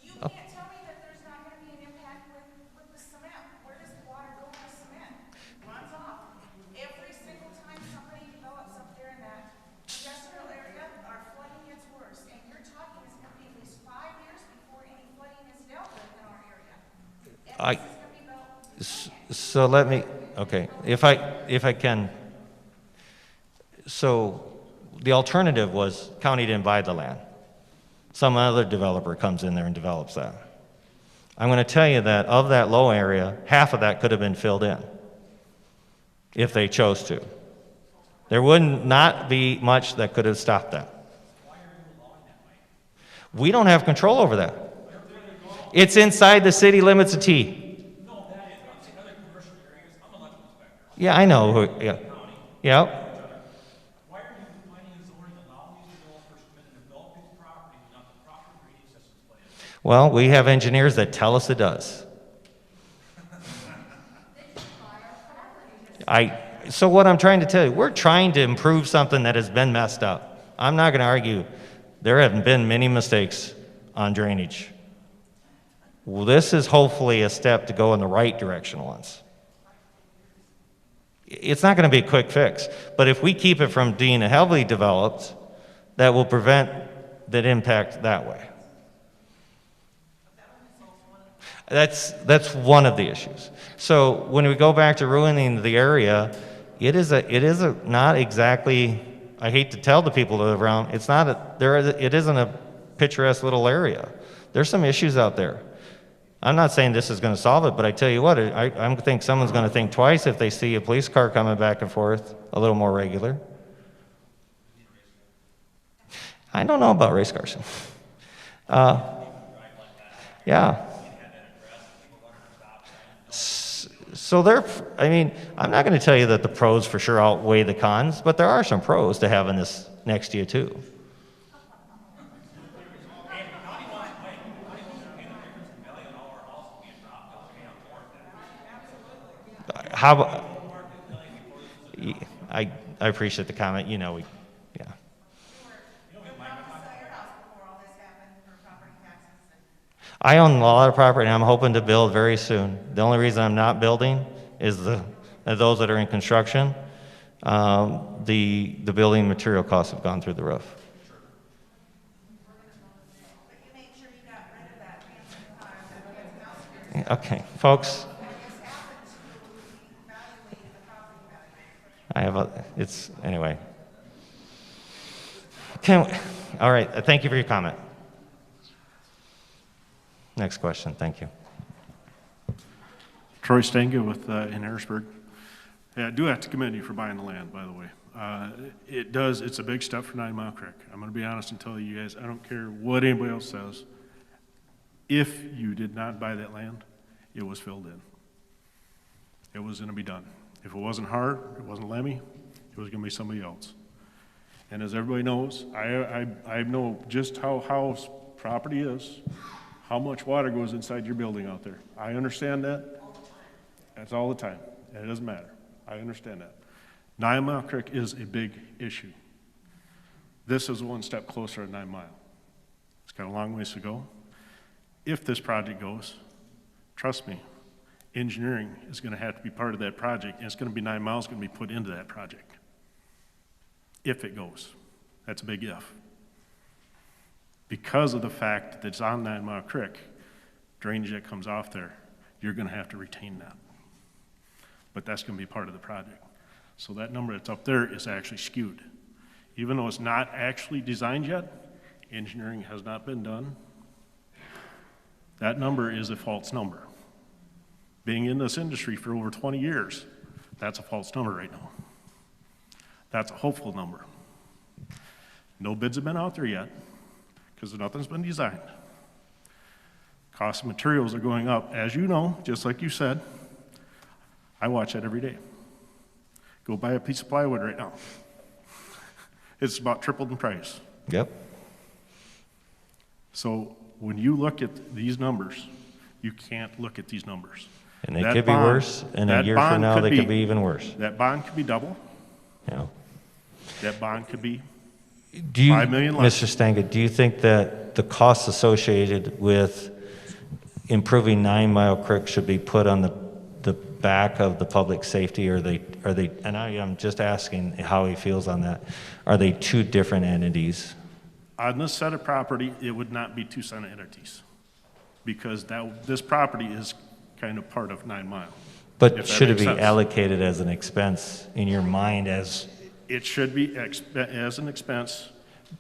You can't tell me that there's not gonna be an impact with the cement. Where does the water go with the cement? Runs off. Every single time somebody develops up there in that industrial area, our flooding gets worse. And you're talking it's gonna be at least 5 years before any flooding is dealt with in our area. So let me, okay, if I can. So the alternative was county didn't buy the land. Some other developer comes in there and develops that. I'm going to tell you that of that low area, half of that could have been filled in if they chose to. There would not be much that could have stopped that. We don't have control over that. It's inside the city limits of T. Yeah, I know. Yeah. Yeah. Well, we have engineers that tell us it does. So what I'm trying to tell you, we're trying to improve something that has been messed up. I'm not going to argue. There have been many mistakes on drainage. Well, this is hopefully a step to go in the right direction once. It's not going to be a quick fix, but if we keep it from being heavily developed, that will prevent that impact that way. That's one of the issues. So when we go back to ruining the area, it is not exactly, I hate to tell the people that live around, it isn't a picturesque little area. There's some issues out there. I'm not saying this is going to solve it, but I tell you what, I think someone's going to think twice if they see a police car coming back and forth a little more regular. I don't know about race cars. Yeah. So I'm not going to tell you that the pros for sure outweigh the cons, but there are some pros to having this next to you too. I appreciate the comment. You know, yeah. I own a lot of property, and I'm hoping to build very soon. The only reason I'm not building is those that are in construction. The building material costs have gone through the roof. Okay, folks. Anyway. All right, thank you for your comment. Next question, thank you. Troy Stenga in Harrisburg. Yeah, I do have to commend you for buying the land, by the way. It's a big step for 9 Mile Creek. I'm gonna be honest and tell you guys, I don't care what anybody else says. If you did not buy that land, it was filled in. It was gonna be done. If it wasn't Hart, it wasn't Lemmy, it was gonna be somebody else. And as everybody knows, I know just how house property is, how much water goes inside your building out there. I understand that. That's all the time, and it doesn't matter. I understand that. 9 Mile Creek is a big issue. This is one step closer at 9 Mile. It's got a long ways to go. If this project goes, trust me, engineering is going to have to be part of that project, and it's going to be 9 miles going to be put into that project. If it goes. That's a big if. Because of the fact that it's on 9 Mile Creek, drainage that comes off there, you're going to have to retain that. But that's going to be part of the project. So that number that's up there is actually skewed. Even though it's not actually designed yet, engineering has not been done, that number is a false number. Being in this industry for over 20 years, that's a false number right now. That's a hopeful number. No bids have been out there yet because nothing's been designed. Cost of materials are going up, as you know, just like you said. I watch that every day. Go buy a piece of plywood right now. It's about tripled in price. Yep. So when you look at these numbers, you can't look at these numbers. And they could be worse, and a year from now they could be even worse. That bond could be double. Yeah. That bond could be 5 million less. Mr. Stanga, do you think that the costs associated with improving 9 Mile Creek should be put on the back of the public safety, or are they, and I'm just asking how he feels on that, are they two different entities? On this set of property, it would not be two separate entities, because this property is kind of part of 9 Mile. But should it be allocated as an expense in your mind as? It should be as an expense,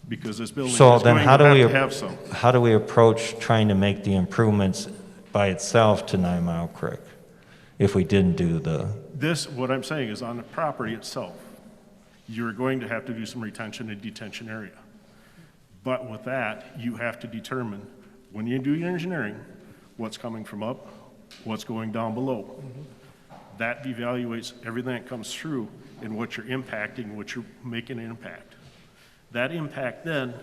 because this building is So then going to have some. How do we approach trying to make the improvements by itself to 9 Mile Creek if we didn't do What I'm saying is on the property itself, you're going to have to do some retention and detention area. But with that, you have to determine, when you do your engineering, what's coming from up, what's going down below. Mm-hmm. That evaluates everything that comes through and what you're impacting, what you're making an impact. That impact then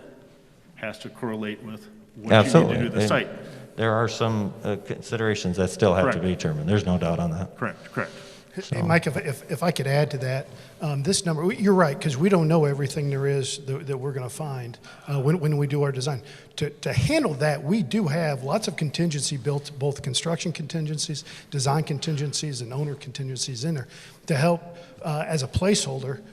has to correlate with what Absolutely. you need to do the site. There are some considerations that still have to be determined. There's no doubt on that. Correct. Hey, Mike, if I could add to that, this number, you're right, because we don't know everything there is that we're going to find when we do our design. To handle that, we do have lots of contingency built, both construction contingencies, design contingencies, and owner contingencies in there to help as a placeholder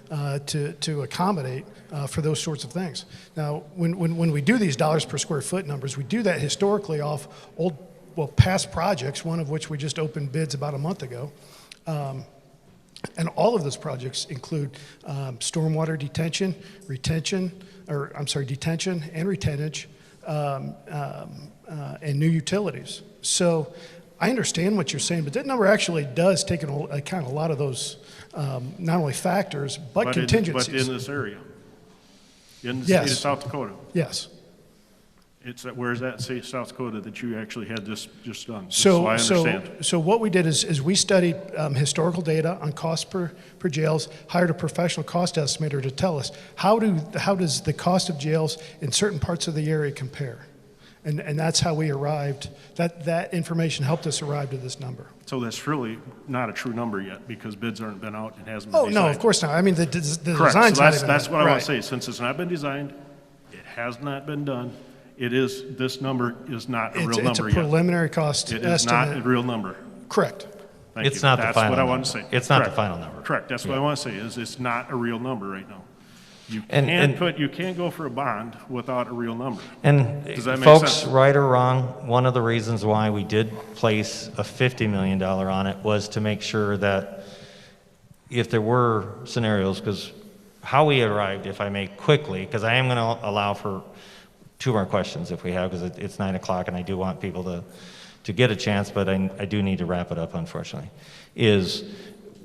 to accommodate for those sorts of things. Now, when we do these dollars per square foot numbers, we do that historically off past projects, one of which we just opened bids about a month ago. And all of those projects include stormwater detention and retainage, and new utilities. So I understand what you're saying, but that number actually does take into account a lot of those, not only factors, but contingencies. But in this area, in the state of South Dakota. Yes. Where's that state of South Dakota that you actually had this just done? So I understand. So what we did is we studied historical data on cost per jails, hired a professional cost estimator to tell us how does the cost of jails in certain parts of the area compare. And that's how we arrived, that information helped us arrive to this number. So that's really not a true number yet, because bids aren't been out and hasn't been Oh, designed. no, of course not. I mean, the Correct. design's So not even that's done. what I want Right. to say. Since it's not been designed, it has not been done. This number is not a real number It's a yet. preliminary cost It estimate. is not a real number. Correct. Thank It's you. not the That's final what I number. want to say. It's not the Correct. final number. Correct. That's what I want to say, is it's not a real number right now. You And- can't go for a bond without a real number. And Does that make folks, sense? right or wrong, one of the reasons why we did place a $50 million on it was to make sure that if there were scenarios, because how we arrived, if I may quickly, because I am going to allow for 2 more questions if we have, because it's 9 o'clock and I do want people to get a chance, but I do need to wrap it up, unfortunately, is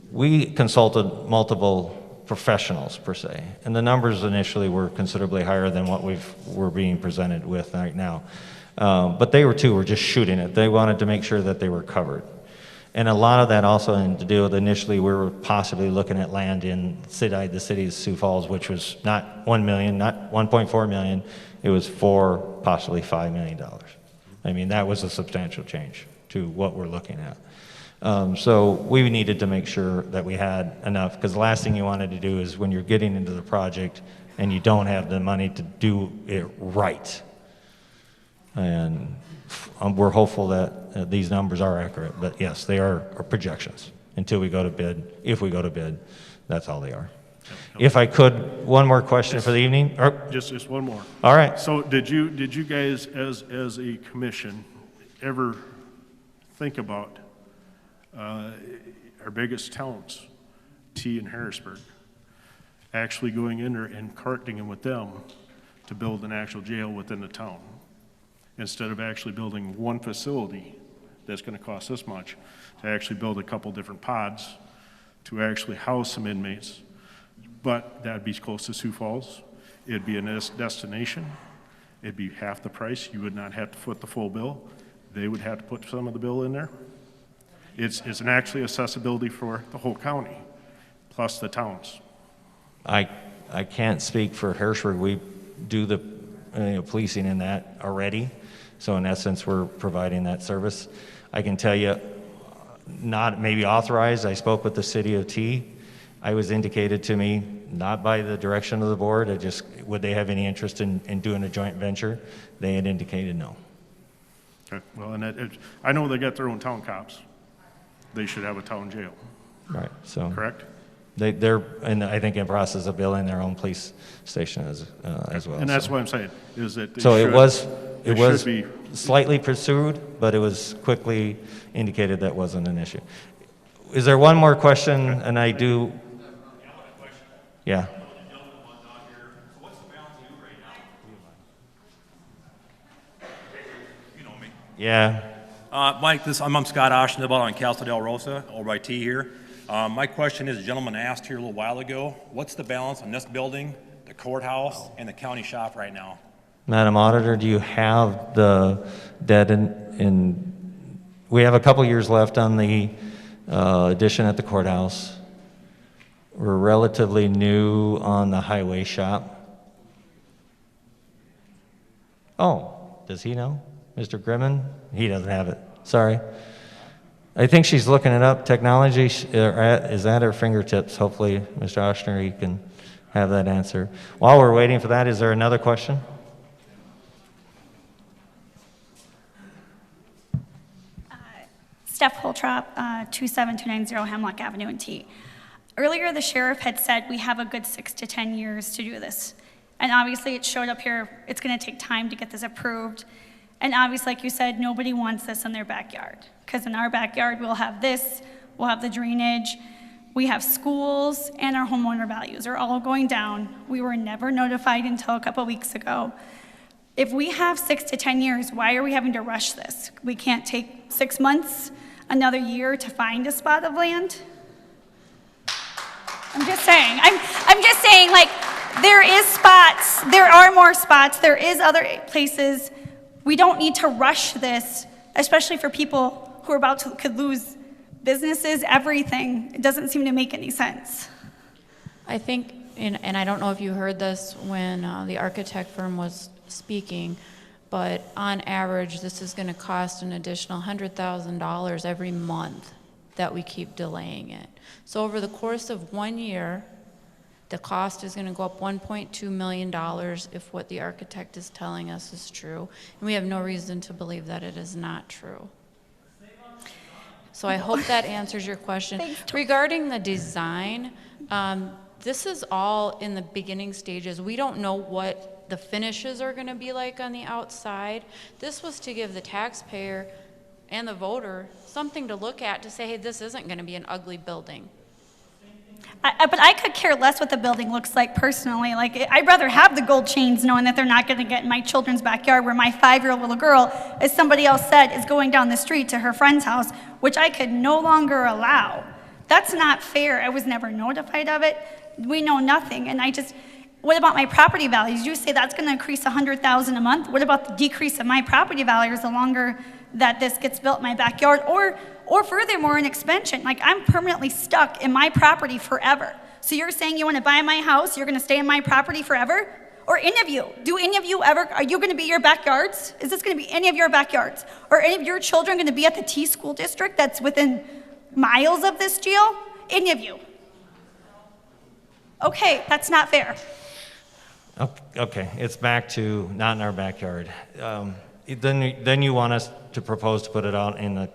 we consulted multiple professionals per se, and the numbers initially were considerably higher than what we're being presented with right now. But they were just shooting it. They wanted to make sure that they were covered. And a lot of that also had to do with initially we were possibly looking at land in the city of Sioux Falls, which was not 1 million, not 1.4 million, it was possibly $5 million. I mean, that was a substantial change to what we're looking at. So we needed to make sure that we had enough, because the last thing you wanted to do is when you're getting into the project and you don't have the money to do it right. And we're hopeful that these numbers are accurate, but yes, they are projections until we go to bid. If we go to bid, that's all they are. If I could, one more question for the evening. Just one more. All right. So did you guys, as a commission, ever think about our biggest towns, T and Harrisburg, actually going in there and partnering with them to build an actual jail within the town, instead of actually building one facility that's going to cost this much, to actually build a couple different pods to actually house some inmates? But that'd be close to Sioux Falls. It'd be a destination. It'd be half the price. You would not have to foot the full bill. They would have to put some of the bill in there. It's an actually accessibility for the whole county, plus the towns. I can't speak for Harrisburg. We do the policing in that already. So in essence, we're providing that service. I can tell you, not maybe authorized, I spoke with the city of T. I was indicated to me, not by the direction of the board, would they have any interest in doing a joint venture? They had indicated no. Okay, well, and I know they got their own town cops. They should have a town jail. Right, so. Correct? They're, and I think in process of building their own police station as well. And that's so. what I'm saying, is that they So should, it was be slightly pursued, but it was quickly indicated that wasn't an issue. Is there one more question? And I do. Yeah. Yeah. Mike, I'm Scott Ashenable on Casa del Rosa, over by T here. My question is, the gentleman asked here a little while ago, what's the balance on this building, the courthouse, and the county shop right now? Madam Auditor, do you have the debt we have a couple years left on the addition at the courthouse. We're relatively new on the highway shop. Oh, does he know? Mr. Grimman? He doesn't have it. Sorry. I think she's looking it up. Technology is at her fingertips. Hopefully, Mr. Oshner, you can have that answer. While we're waiting for that, is there another question? Steph Holtrop, 27290 Hemlock Avenue in T. Earlier, the sheriff had said we have a good 6 to 10 years to do this. And obviously, it showed up here, it's going to take time to get this approved. And obviously, like you said, nobody wants this in their backyard. Because in our backyard, we'll have this, we'll have the drainage, we have schools, and our homeowner values are all going down. We were never notified until a couple weeks ago. If we have 6 to 10 years, why are we having to rush this? We can't take 6 months, another year to find a spot of land? I'm just saying, I'm just saying, like, there is spots, there are more spots, there is other places. We don't need to rush this, especially for people who are could lose businesses, everything. It doesn't seem to make any sense. I think, and I don't know if you heard this when the architect firm was speaking, but on average, this is gonna cost an additional $100,000 every month that we keep delaying it. So over the course of 1 year, the cost is gonna go up $1.2 million if what the architect is telling us is true. And we have no reason to believe that it is not true. So I hope that answers your question. Regarding the design, this is all in the beginning stages. We don't know what the finishes are gonna be like on the outside. This was to give the taxpayer and the voter something to look at to say, hey, this isn't gonna be an ugly building. But I could care less what the building looks like personally. Like, I'd rather have the gold chains knowing that they're not going to get in my children's backyard where my 5-year-old little girl, as somebody else said, is going down the street to her friend's house, which I could no longer allow. That's not fair. I was never notified of it. We know nothing. And what about my property values? You say that's going to increase $100,000 a month. What about the decrease of my property values the longer that this gets built in my backyard? Or furthermore, an expansion. Like, I'm permanently stuck in my property forever. So you're saying you want to buy my house, you're going to stay in my property forever? Or any of you, are you going to be your backyards? Is this going to be any of your backyards? Or any of your children going to be at the T school district that's within miles of this jail? Any of you? Okay, that's not fair. Okay, it's back to not in our backyard. Then you want us to propose to put it out in a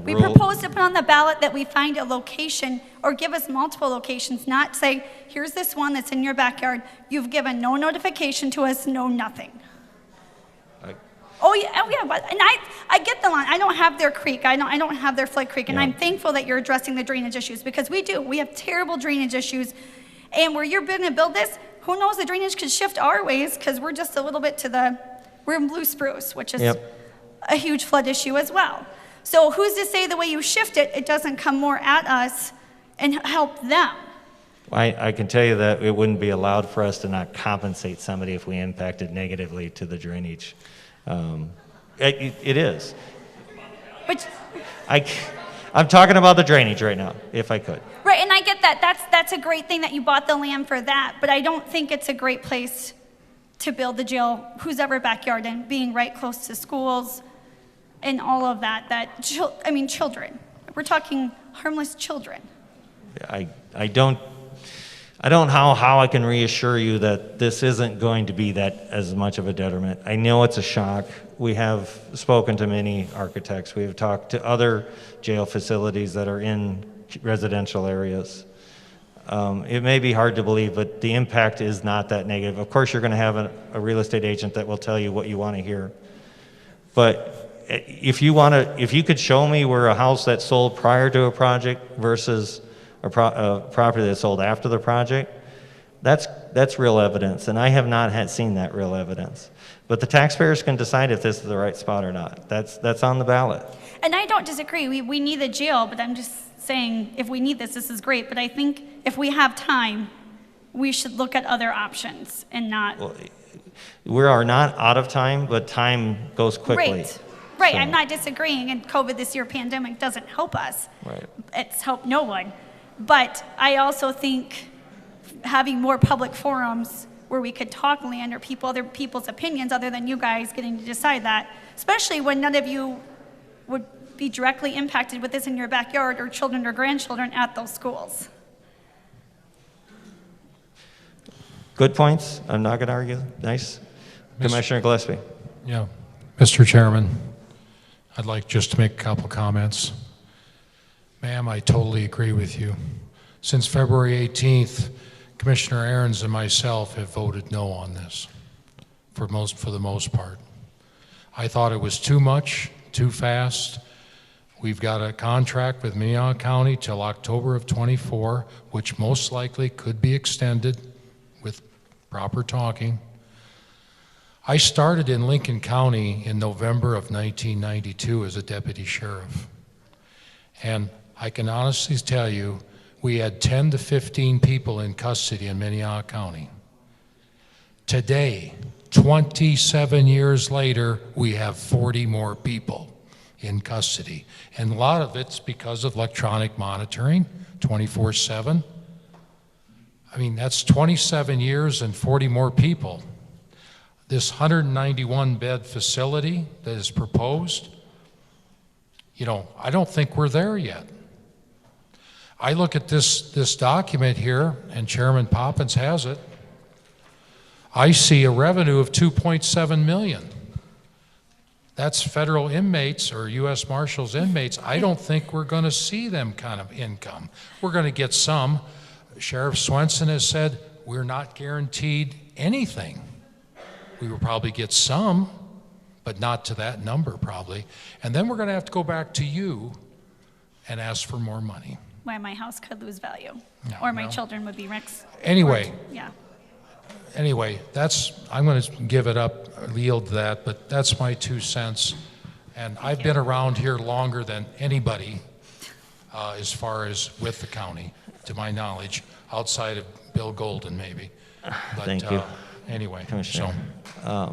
We rural. propose to put on the ballot that we find a location or give us multiple locations, not say, here's this one that's in your backyard. You've given no notification to us, no nothing. Oh yeah, but, and I get the line. I don't have their creek. I don't have their flood creek, and I'm thankful that you're addressing the drainage issues because we do. We have terrible drainage issues, and where you're going to build this, who knows, the drainage could shift our ways because we're just a little bit we're in Blue Spruce, which is a huge flood issue as well. So who's to say the way you shift it, it doesn't come more at us and help them? I can tell you that it wouldn't be allowed for us to not compensate somebody if we impacted negatively to the drainage. It is. But I'm talking about the drainage right now, if I could. right, and I get that. That's a great thing that you bought the land for that, but I don't think it's a great place to build the jail, whose ever backyard, and being right close to schools and all of that. Children. We're talking harmless children. I don't know how I can reassure you that this isn't going to be that as much of a detriment. I know it's a shock. We have spoken to many architects. We have talked to other jail facilities that are in residential areas. It may be hard to believe, but the impact is not that negative. Of course, you're going to have a real estate agent that will tell you what you want to hear. But if you could show me where a house that sold prior to a project versus a property that sold after the project, that's real evidence, and I have not seen that real evidence. But the taxpayers can decide if this is the right spot or not. That's on the ballot. And I don't disagree. We need the jail, but I'm just saying if we need this is great. But I think if we have time, we should look at other options and not. Well, we are not out of time, but time goes quickly. Right. So. I'm not disagreeing. And COVID this year, pandemic doesn't help us. Right. It's helped no one. But I also think having more public forums where we could talk land or other people's opinions other than you guys getting to decide that, especially when none of you would be directly impacted with this in your backyard or children or grandchildren at those schools. Good points. I'm not going to argue. Nice. Commissioner Gillespie. Yeah. Mr. Chairman, I'd like just to make a couple comments. Ma'am, I totally agree with you. Since February 18th, Commissioner Ahrens and myself have voted no on this for the most part. I thought it was too much, too fast. We've got a contract with Minnehaha County till October of '24, which most likely could be extended with proper talking. I started in Lincoln County in November of 1992 as a deputy sheriff. And I can honestly tell you, we had 10 to 15 people in custody in Minnehaha County. Today, 27 years later, we have 40 more people in custody. And a lot of it's because of electronic monitoring, 24/7. I mean, that's 27 years and 40 more people. this 191-bed facility that is proposed, you know, I don't think we're there yet. I look at this document here, and Chairman Poppins has it. I see a revenue of $2.7 million. That's federal inmates or U.S. Marshals inmates. I don't think we're going to see them kind of income. We're going to get some. Sheriff Swenson has said we're not guaranteed anything. We will probably get some, but not to that number probably. And then we're going to have to go back to you and ask for more money. Why my house could lose value, No, or my no. children would be next. Anyway. Yeah. Anyway, I'm going to give it up, yield that, but that's my 2 cents. And I've been around here longer than anybody as far as with the county, to my knowledge, outside of Bill Golden maybe. But, Thank you. Anyway, Commissioner. so.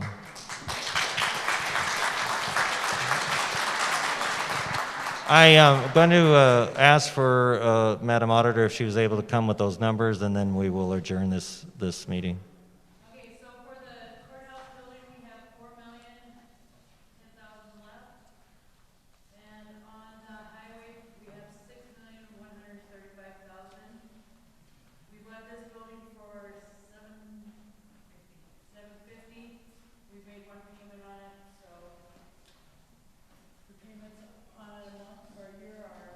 I am going to ask for Madam Auditor if she was able to come with those numbers, and then we will adjourn this meeting. Okay, so for the courthouse building, we have $4,010,000 left. And on the highway, we have $6,135,000. We bought this building for $750,000. We made one payment on it, so the payments on it for a year are.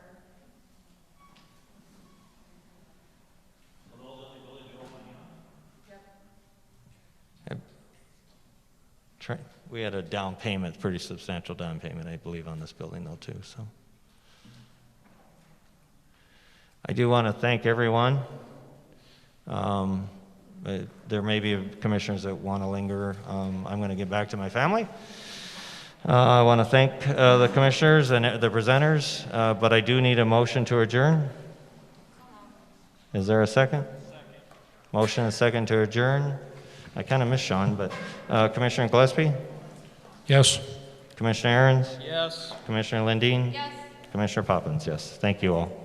We had a down payment, pretty substantial down payment, I believe, on this building though too. So I do want to thank everyone. There may be commissioners that want to linger. I'm going to get back to my family. I want to thank the commissioners and the presenters, but I do need a motion to adjourn. Is there a second? Motion and second to adjourn. I kind of missed Sean, but Commissioner Gillespie? Yes. Commissioner Aaron's? Yes. Commissioner Lindeen? Yes. Commissioner Poppins, yes. Thank you all.